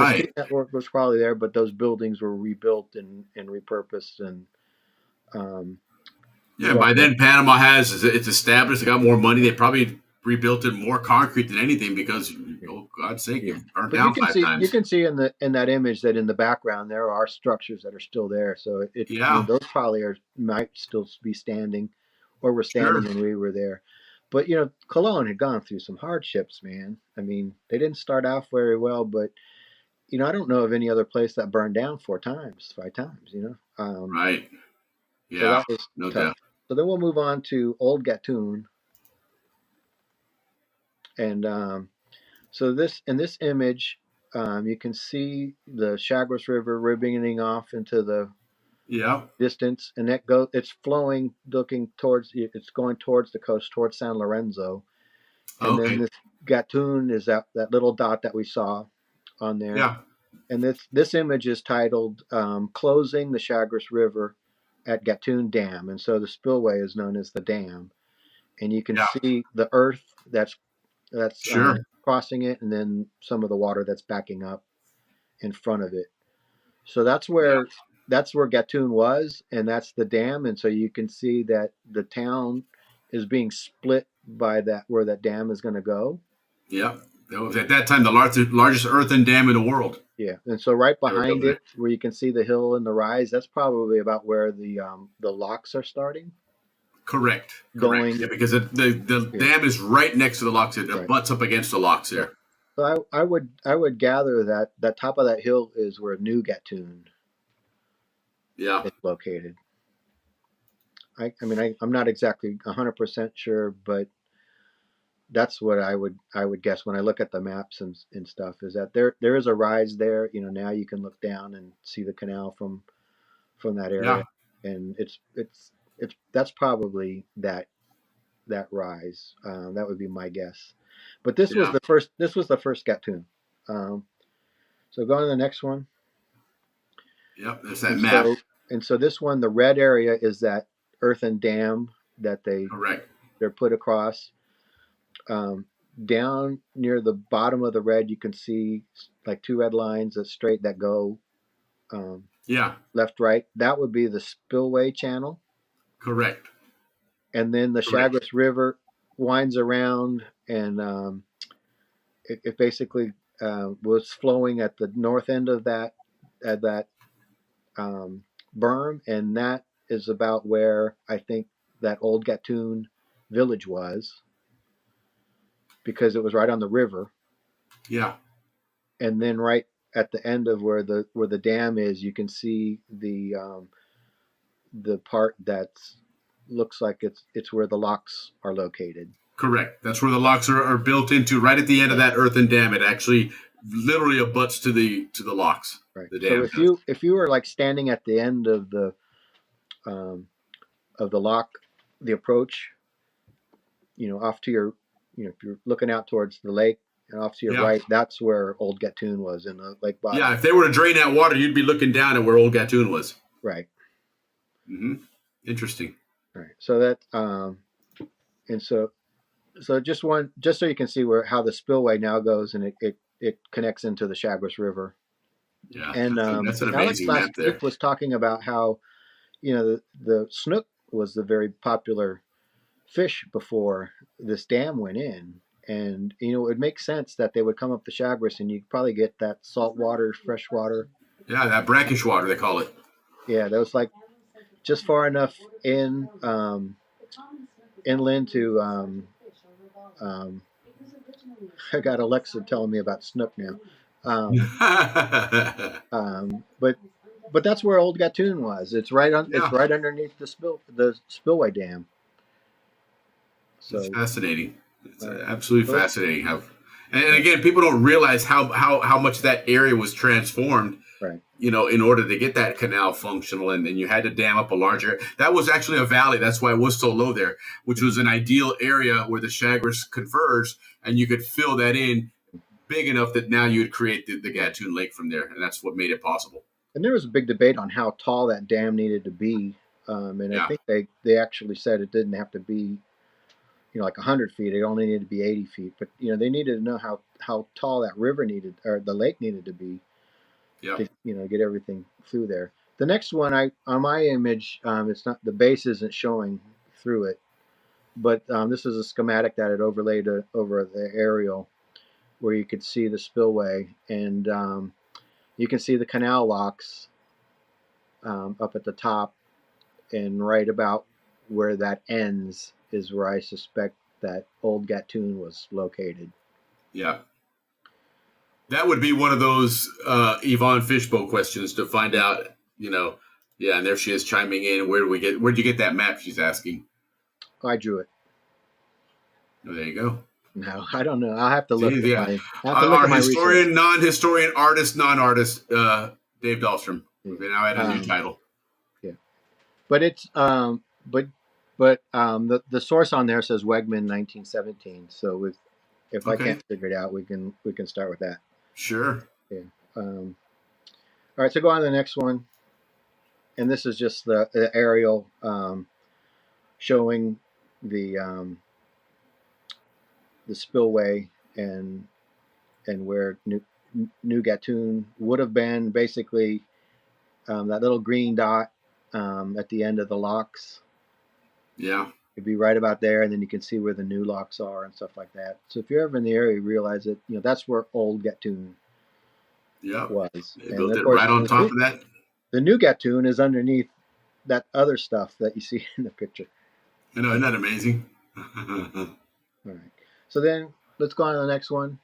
street network was probably there, but those buildings were rebuilt and repurposed, and by then Panama it's established. They got more money. They probably rebuilt it more concrete than anything because, God's sake, it burned down 5 times. You can see in that image that in the background there are structures that are still there. So those probably might still be standing, or were standing when we were there. But Cologne had gone through some hardships, man. I mean, they didn't start out very well, but I don't know of any other place that burned down 5 times. Right. Yeah. So that was no tough. doubt. So then we'll move on to Old Gatun. And So this in this image, you can see the Chagres River ribbing off into the Yeah. distance, and it's flowing, it's going towards the coast, towards San Lorenzo. And then Okay. this Gatun is that little dot that we saw on there. Yeah. And this image is titled "Closing the Chagres River at Gatun Dam," and so the spillway is known as the dam. And you can Yeah. see the earth that's Sure. crossing it, and then some of the water that's backing up in front of it. So that's where Gatun was, and that's the dam. And so you can see that the town is being split by that where that dam is going to go. Yeah. That was at that time the largest earthen dam in the world. Yeah, and so right They were behind building it, where you can see the hill and the rise, that's probably about where the locks are starting. Correct. Going, yeah, because the yeah. dam is right next to the locks. It butts up against the locks there. So I would gather that top of that hill is where New Gatun is located. I'm not exactly 100% sure, but that's what I would guess when I look at the maps and stuff, is that there is a rise there. Now you can look down and see the canal from that area, and it's that's probably that rise. That would be my guess. But this was the first Gatun. So go on to the next one. Yep, there's that map. So this one, the red area is that earthen dam that they're put across. Down near the bottom of the red, you can see like two red lines that go left, right. That would be the spillway channel. Correct. And then the Chagres River winds around, and it basically was flowing at the north end of that berm, and that is about where I think that old Gatun village was, because it was right on the river. Yeah. And then right at the end of where the dam is, you can see the part that looks like it's where the locks are located. Correct. That's where the locks are built into, right at the end of that earthen dam. It actually literally abuts to the locks. Right. The dam. So if you were like standing at the end of the lock, the approach, off to your, if you're looking out towards the lake and off to your right, that's where Old Gatun was, in the lake bottom. Yeah, if they were to drain that water, you'd be looking down at where Old Gatun was. Right. Mm-hmm. Interesting. Right. So that and so just so you can see how the spillway now goes, and it connects into the Chagres River. Yeah. And that's an Alex amazing map there. was talking about how the snook was the very popular fish before this dam went in, and it would make sense that they would come up the Chagres, and you'd probably get that salt water, fresh water. Yeah, that brackish water they call it. Yeah, that was like just far enough inland to I got Alexa telling me about snook now. But that's where Old Gatun was. It's right it's right underneath the spillway dam. So it's fascinating. It's absolutely fascinating. And again, people don't realize how much that area was transformed. Right. In order to get that canal functional, and you had to dam up a larger. That was actually a valley. That's why it was so low there, which was an ideal area where the Chagres converge, and you could fill that in big enough that now you would create the Gatun Lake from there, and that's what made it possible. And there was a big debate on how tall that dam needed to be, and I think they actually said it didn't have to be, like 100 feet. It only needed to be 80 feet. But they needed to know how tall that river needed, or the lake needed to be, to get everything through there. The next one, on my image, it's not, the base isn't showing through it, but this is a schematic that it overlaid over the aerial, where you could see the spillway, and you can see the canal locks up at the top, and right about where that ends is where I suspect that Old Gatun was located. Yeah. That would be one of those Yvonne Fishbowl questions to find out, Yeah, and there she is chiming in. Where'd you get that map, she's asking. I drew it. Oh, there you go. No, I don't know. I'll have to look. Yeah. At my historian, research. non-historian, artist, non-artist, Dave Dahlstrom. We've now added a new title. Yeah, but it's the source on there says Wegman 1917. So if I can't figure it out, we can start with that. Sure. Yeah. All right. So go on to the next one, and this is just the aerial showing the spillway and where New Gatun would have been, basically that little green dot at the end of the locks. Yeah. It'd be right about there, and then you can see where the new locks are and stuff like that. So if you're ever in the area, you realize that that's where old Gatun was. They built it right on top of that. The new Gatun is underneath that other stuff that you see in the picture. I know, isn't that amazing? All right. So then let's go on to the next one,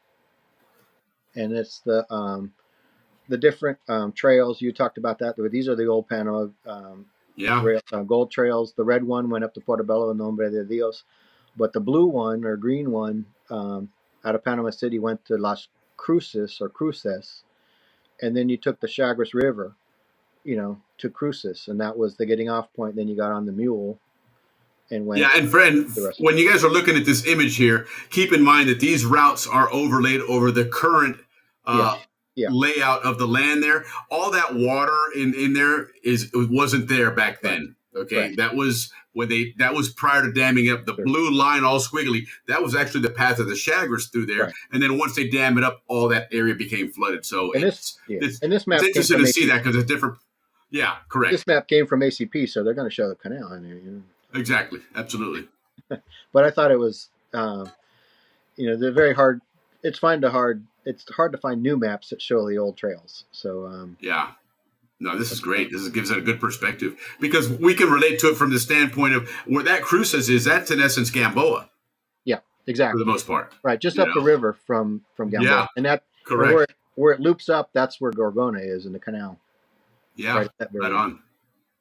and it's the different trails. You talked about that. These are the old Panama gold trails. The red one went up to Portobello, Nombre de Dios, but the blue one or green one out of Panama City went to Las Cruces, and then you took the Chagres River, to Cruces, and that was the getting off point. Then you got on the mule and went. Yeah, and friend, when you guys are looking at this image here, keep in mind that these routes are overlaid over the current layout of the land there. All that water in there wasn't there back then. Okay, right. That was that was prior to damming up. The blue line, all squiggly, that was actually the path of the Chagres through there. Right. And then once they dam it up, all that area became flooded. So this map, it's interesting to see that because it's different. Yeah, correct. This map came from ACP, so they're going to show the canal in there. Exactly, absolutely. But I thought it was, they're very hard. It's hard to find new maps that show the old trails. So yeah. No, this is great. This gives it a good perspective because we can relate to it from the standpoint of where that Cruces is. That's in essence Gamboa. Yeah, exactly. For the most part, right? Just up the river from Gamboa, yeah, and that correct. Where it loops up, that's where Gorgona is in the canal. Yeah, right on.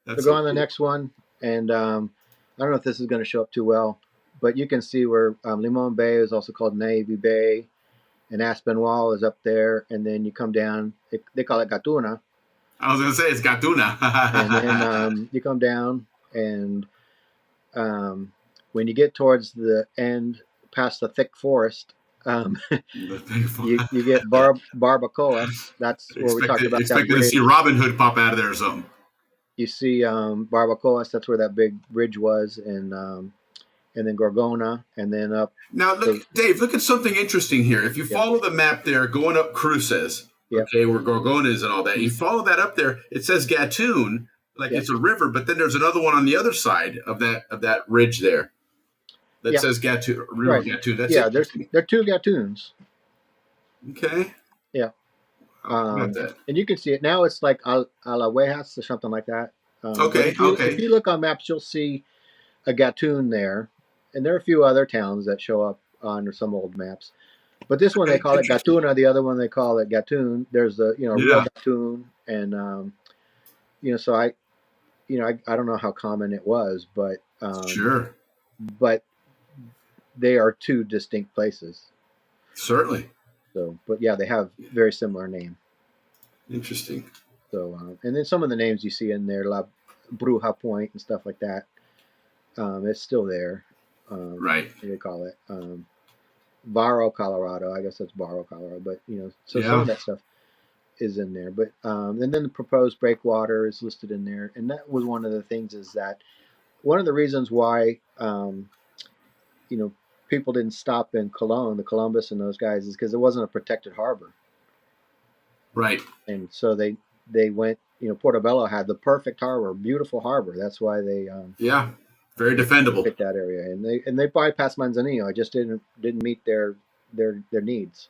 So go on to the next one, and I don't know if this is going to show up too well, but you can see where Limon Bay is also called Navy Bay, and Aspinwall is up there, and then you come down. They call it Gatuna. I was going to say it's Gatuna. And then you come down, and when you get towards the end, past the thick forest, you get Barbacoa. That's where we talked about. Expected to see Robin Hood pop out of there or something. You see Barbacoa. That's where that big bridge was, and then Gorgona, and then up. Now, Dave, look at something interesting here. If you follow the map there, going up Cruces. Yep. Okay, where Gorgona is and all that. You follow that up there. It says Gatun, like it's a river, but then there's another one on the other side of that ridge there that says Gatun. River Gatun. That's they're two Gatuns. Okay. Yeah. And you can see it now. It's like Alahuejas or something like that. Okay. If you look on maps, you'll see a Gatun there, and there are a few other towns that show up on some old maps. But this one they call it Gatuna. The other one they call it Gatun. There's the real Gatun, and so I don't know how common it was, but sure. But they are two distinct places. Certainly. So, but yeah, they have very similar name. Interesting. So, and then some of the names you see in there, La Bruja Point and stuff like that, it's still there. Right. What do they call it? Barro, Colorado. I guess that's Barro, Colorado. But some of that stuff is in there. But and then the proposed breakwater is listed in there, and that was one of the things. Is that one of the reasons why people didn't stop in Cologne, the Columbus and those guys, is because it wasn't a protected harbor. Right. And so they went. Portobello had the perfect harbor, beautiful harbor. That's why they very defendable. Picked that area, and they bypassed Manzanillo. It just didn't meet their needs.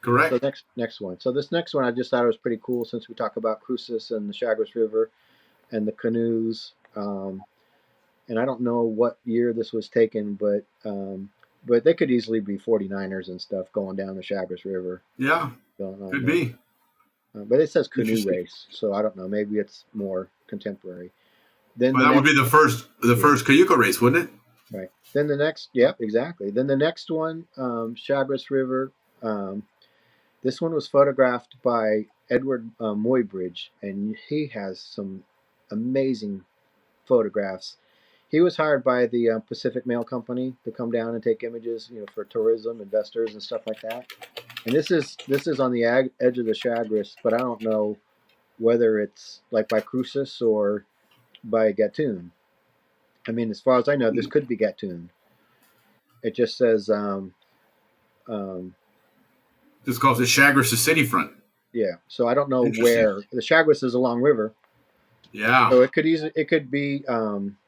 Correct. So next one. So this next one, I just thought it was pretty cool since we talk about Cruces and the Chagres River, and the canoes. And I don't know what year this was taken, but they could easily be 49ers and stuff going down the Chagres River. Yeah, could be. But it says canoe race, so I don't know. Maybe it's more contemporary. Then that would be the first Cayuga race, wouldn't it? Right. Then the next, yep, exactly. Then the next one, Chagres River. This one was photographed by Edward Muybridge, and he has some amazing photographs. He was hired by the Pacific Mail Company to come down and take images, for tourism, investors, and stuff like that. And this is on the edge of the Chagres, but I don't know whether it's like by Cruces or by Gatun. I mean, as far as I know, this could be Gatun. It just says, This calls it Chagres the city front. yeah. So I don't know where the Chagres is a long river. Yeah. So it could be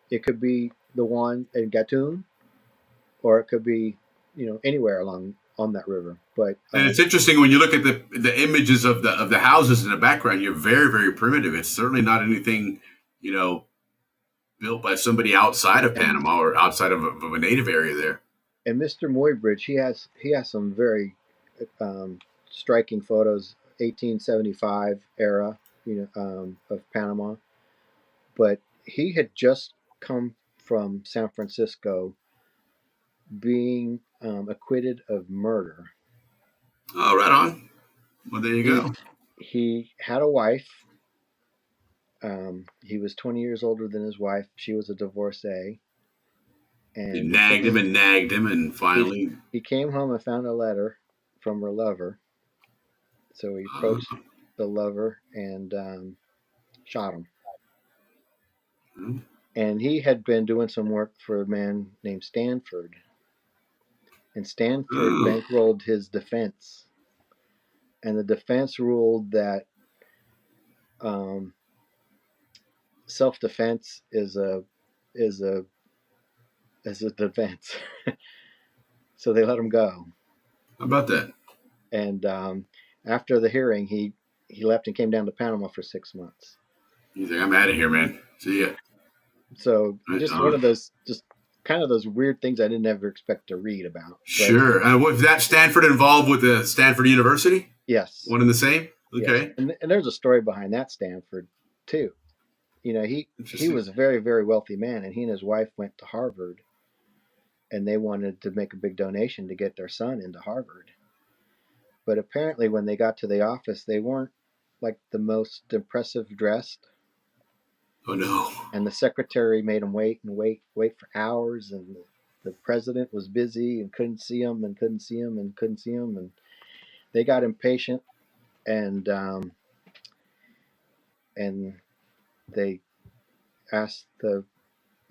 the one in Gatun, or it could be, anywhere on that river. But and it's interesting when you look at the images of the houses in the background. You're very, very primitive. It's certainly not anything, built by somebody outside of Panama or outside of a native area there. And Mr. Muybridge, he has some very striking photos, 1875 era, of Panama. But he had just come from San Francisco, being acquitted of murder. Oh, right on. Well, there you go. He had a wife. He was 20 years older than his wife. She was a divorcee. And he nagged him, and finally he came home and found a letter from her lover. So he approached the lover and shot him. Mm-hmm. And he had been doing some work for a man named Stanford. And Stanford bankrolled his defense. And the defense ruled that self-defense is a defense. So they let him go. How about that? And after the hearing, he left and came down to Panama for 6 months. He's like, I'm out of here, man. See ya. So just one of those, just kind of those weird things I didn't ever expect to read about. Sure. Was that Stanford involved with the Stanford University? Yes. One and the same? Okay. Yes. And there's a story behind that Stanford, too. He was a very, very wealthy man, and he and his wife went to Harvard, and they wanted to make a big donation to get their son into Harvard. But apparently when they got to the office, they weren't like the most impressive dressed. Oh, no. And the secretary made them wait for hours, and the president was busy and couldn't see him. And they got impatient, and they asked the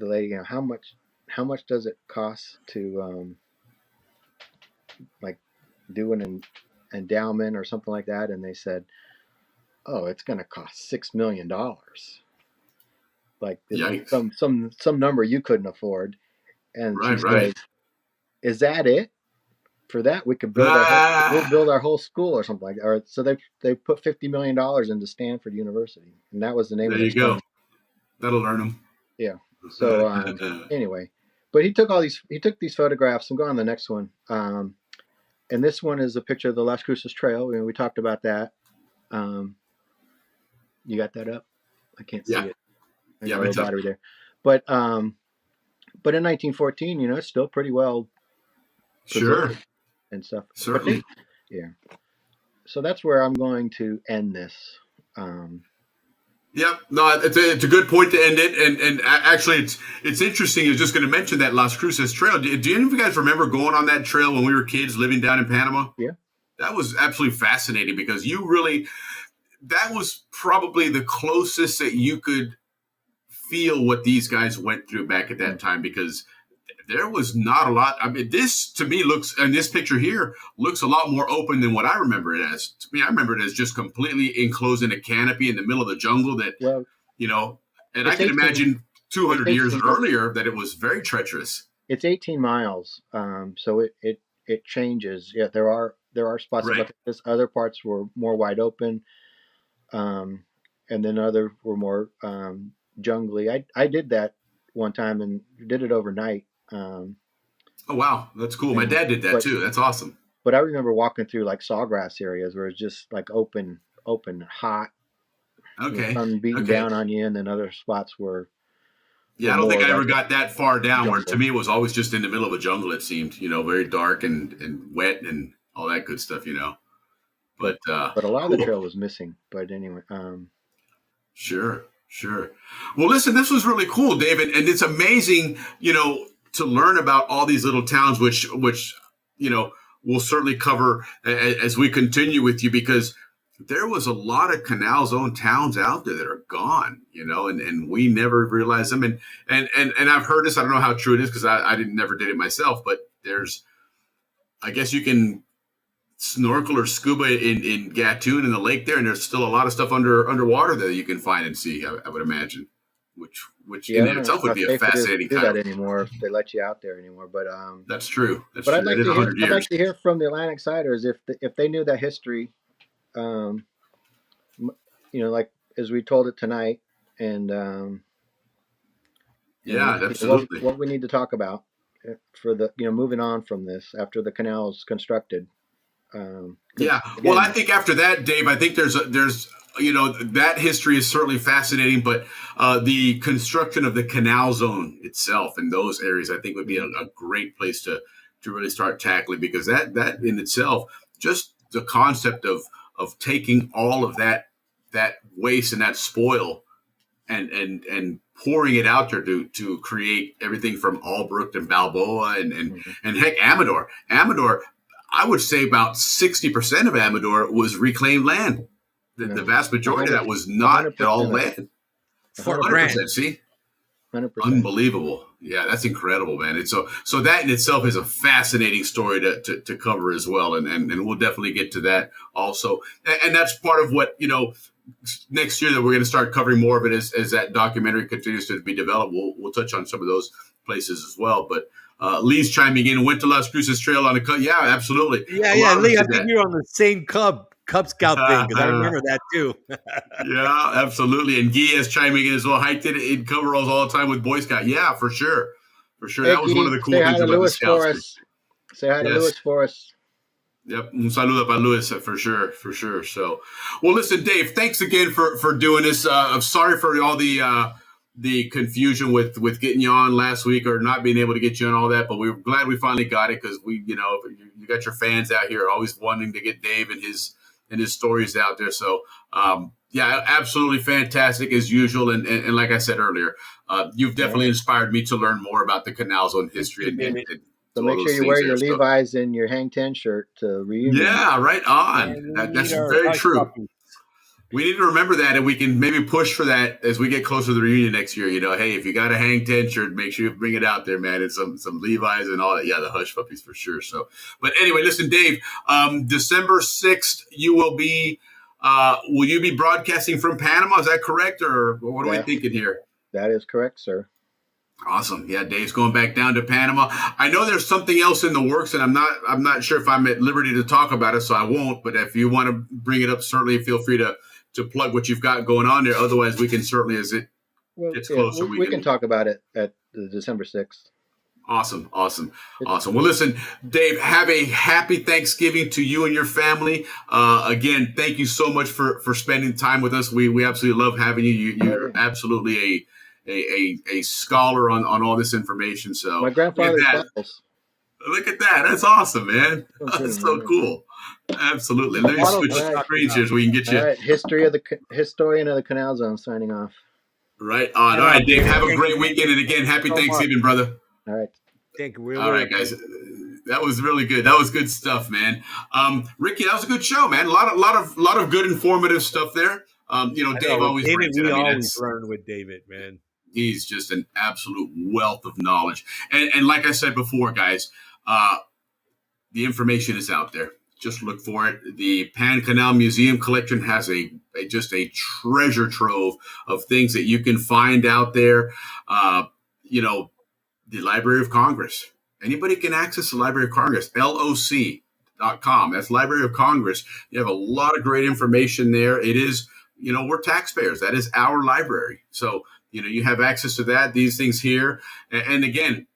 lady, how much does it cost to like do an endowment or something like that? And they said, oh, it's going to cost $6 million. Like some number you couldn't afford. And she said, is that it? For that, we could build our whole school or something like that. Or so they put $50 million into Stanford University, and that was the name of it. There you go. That'll learn them. Yeah. So anyway, but he took these photographs. I'm going on the next one. And this one is a picture of the Las Cruces Trail. We talked about that. You got that up? I can't see it. I got a little battery there. But in 1914, it's still pretty well preserved and stuff. Certainly. Yeah. So that's where I'm going to end this. Yeah, no, it's a good point to end it, and actually, it's interesting. I was just going to mention that Las Cruces Trail. Do any of you guys remember going on that trail when we were kids living down in Panama? Yeah, that was absolutely fascinating because that was probably the closest that you could feel what these guys went through back at that time, because there was not a lot. I mean, this to me and this picture here looks a lot more open than what I remember it as. To me, I remember it as just completely enclosed in a canopy in the middle of the jungle and I can imagine 200 years earlier that it was very treacherous. It's 18 miles. So it changes. Yeah, there are spots like this. Other parts were more wide open. And then other were more jungly. I did that one time and did it overnight. Oh wow, that's cool. My dad did that too. That's awesome. But I remember walking through like sawgrass areas where it's just like open, hot. Okay. Sun beating down on you, and then other spots were Yeah, were I don't think more I ever like got that far down where to jungle. me it was always just in the middle of a jungle, it seemed, very dark and wet and all that good stuff, But But a lot of the cool. trail was missing. But anyway, Sure, sure. Well, listen, this was really cool, David, and it's amazing, to learn about all these little towns, which we'll certainly cover as we continue with you, because there was a lot of Canal Zone towns out there that are gone, and we never realized them. And I've heard this. I don't know how true it is because I didn't never did it myself, but I guess you can snorkel or scuba in Gatun in the lake there, and there's still a lot of stuff underwater that you can find and see. I would imagine, which yeah, I in don't know itself would how be a safe it is to fascinating do kind that of. anymore. If they let you out there anymore, but That's true. That's but true. I'd like That is to hear. 100 I'd years. like to hear from the Atlantic Siders if they knew that history. Like as we told it tonight, and Yeah, absolutely. what we need to talk about for the moving on from this after the canal is constructed. Yeah. Again, Well, I think after that, Dave, I think there's that history is certainly fascinating, but the construction of the Canal Zone itself in those areas, I think would be a great place to really start tackling, because that in itself, just the concept of taking all of that waste and that spoil and pouring it out there to create everything from Albrook and Balboa and heck, Amador. I would say about 60% of Amador was reclaimed land. The vast majority of that was not at all land. 100%. See, 100%. Unbelievable. Yeah, that's incredible, man. And so that in itself is a fascinating story to cover as well, and we'll definitely get to that also. And that's part of what next year that we're going to start covering more of it as that documentary continues to be developed. We'll touch on some of those places as well, but. Lee's chiming in. Went to Las Cruces Trail on the cut. Yeah, absolutely. Yeah, Lee. I think you're on the same Cub Scout thing, because I remember that too. Yeah, absolutely. And Guy is chiming in as well. Hiked it in coveralls all the time with Boy Scout. Yeah, for sure. Hey, that was one of the cool things about the Scouts. Say hi to Lewis for us. Yep, un saludo para Luis for sure. So, well, listen, Dave, thanks again for doing this. I'm sorry for all the confusion with getting you on last week or not being able to get you on all that, but we're glad we finally got it, because you got your fans out here always wanting to get Dave and his stories out there. So yeah, absolutely fantastic as usual. And like I said earlier, you've definitely inspired me to learn more about the Canal Zone history. So make sure you wear your Levi's and your Hang 10 shirt to reunion. Yeah, right on. That's very true. We need to remember that, and we can maybe push for that as we get closer to the reunion next year. Hey, if you got a Hang 10 shirt, make sure you bring it out there, man. And some Levi's and all that. Yeah, the Hush Puppies for sure. So, but anyway, listen, Dave, December 6th, you will be broadcasting from Panama? Is that correct? Or what are we thinking here? That is correct, sir. Awesome. Yeah, Dave's going back down to Panama. I know there's something else in the works, and I'm not sure if I'm at liberty to talk about it, so I won't. But if you want to bring it up, certainly feel free to plug what you've got going on there. Otherwise, we can certainly, as it gets closer, we can talk about it at the December 6th. Awesome. Well, listen, Dave, have a happy Thanksgiving to you and your family. Again, thank you so much for spending time with us. We absolutely love having you. You're absolutely a scholar on all this information. So my grandfather's bottles. Look at that. That's awesome, man. That's so cool. Absolutely. Let me switch screens here so we can get you. All right. Historian of the Canal Zone signing off. Right on. All right, Dave. Have a great weekend. And again, happy Thanksgiving, brother. All right. Thank you. All right, guys. That was really good. That was good stuff, man. Ricky, that was a good show, man. A lot of good informative stuff there. Dave always brings it. We always learn with David, man. He's just an absolute wealth of knowledge. And like I said before, guys, the information is out there. Just look for it. The Pan Canal Museum collection has just a treasure trove of things that you can find out there. The Library of Congress. Anybody can access the Library of Congress, LOC.com. That's Library of Congress. You have a lot of great information there. It is, we're taxpayers. That is our library. So, you have access to that, these things here. And again,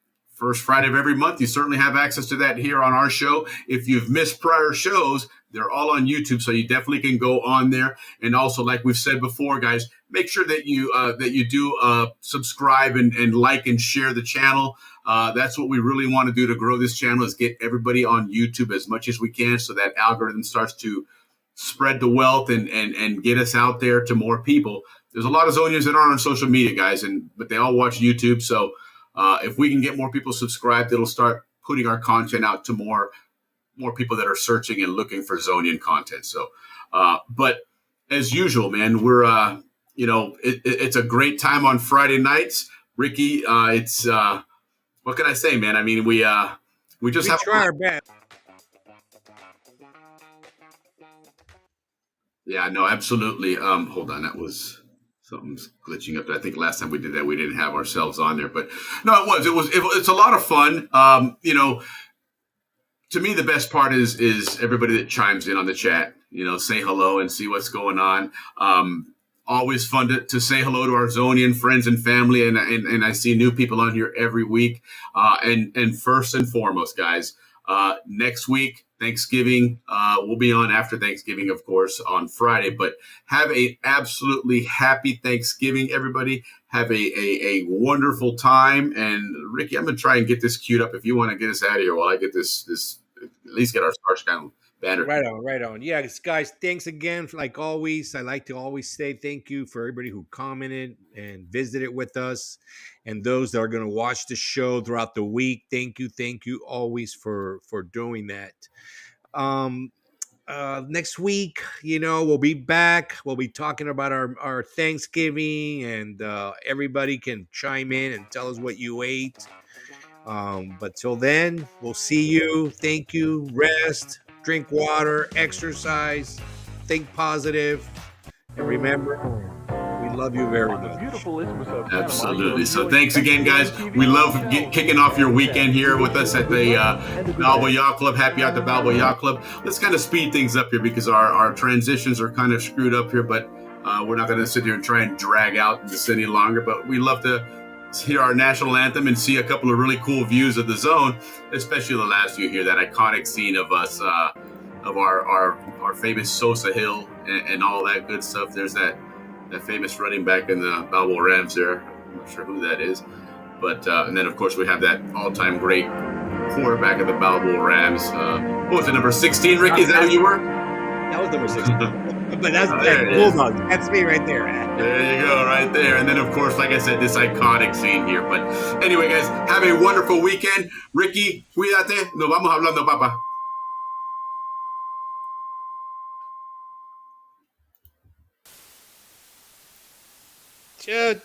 first Friday of every month. You certainly have access to that here on our show. If you've missed prior shows, they're all on YouTube, so you definitely can go on there. And also, like we've said before, guys, make sure that you do subscribe and like and share the channel. That's what we really want to do to grow this channel, is get everybody on YouTube as much as we can, so that algorithm starts to spread the wealth and get us out there to more people. There's a lot of Zonians that aren't on social media, guys, but they all watch YouTube. So if we can get more people subscribed, it'll start putting our content out to more people that are searching and looking for Zonian content. So, but as usual, man, we're it's a great time on Friday nights. Ricky, it's what can I say, man? I mean, we just have try our best. Yeah, no, absolutely. Hold on, that was something's glitching up. I think last time we did that, we didn't have ourselves on there, but no, it's a lot of fun. To me, the best part is everybody that chimes in on the chat. Say hello and see what's going on. Always fun to say hello to our Zonian friends and family, and I see new people on here every week. And first and foremost, guys, next week, Thanksgiving, we'll be on after Thanksgiving, of course, on Friday. But have a absolutely happy Thanksgiving, everybody. Have a wonderful time. And Ricky, I'm gonna try and get this queued up if you want to get us out of here while I get this at least get our Stars Down banner. Right on. Yeah, guys, thanks again. Like always, I like to always say thank you for everybody who commented and visited with us, and those that are going to watch the show throughout the week. Thank you always for doing that. Next week, we'll be back. We'll be talking about our Thanksgiving, and everybody can chime in and tell us what you ate. But till then, we'll see you. Thank you. Rest, drink water, exercise, think positive, and remember, we love you very much. Absolutely. So thanks again, guys. We love kicking off your weekend here with us at the Balboa Yacht Club. Happy out the Balboa Yacht Club. Let's kind of speed things up here because our transitions are kind of screwed up here, but we're not going to sit here and try and drag out this any longer. But we love to hear our national anthem and see a couple of really cool views of the zone, especially the last view here, that iconic scene of us, of our famous Sosa Hill and all that good stuff. There's that famous running back in the Balboa Rams there. I'm not sure who that is. But and then, of course, we have that all-time great quarterback of the Balboa Rams. What was it, number 16, Ricky? Is that who you were? That was number 16. But that's Bulldog. That's me right there. There you go, right there. And then, of course, like I said, this iconic scene here. But anyway, guys, have a wonderful weekend. Ricky, cuídate. Nos vamos hablando, papa. Shoot.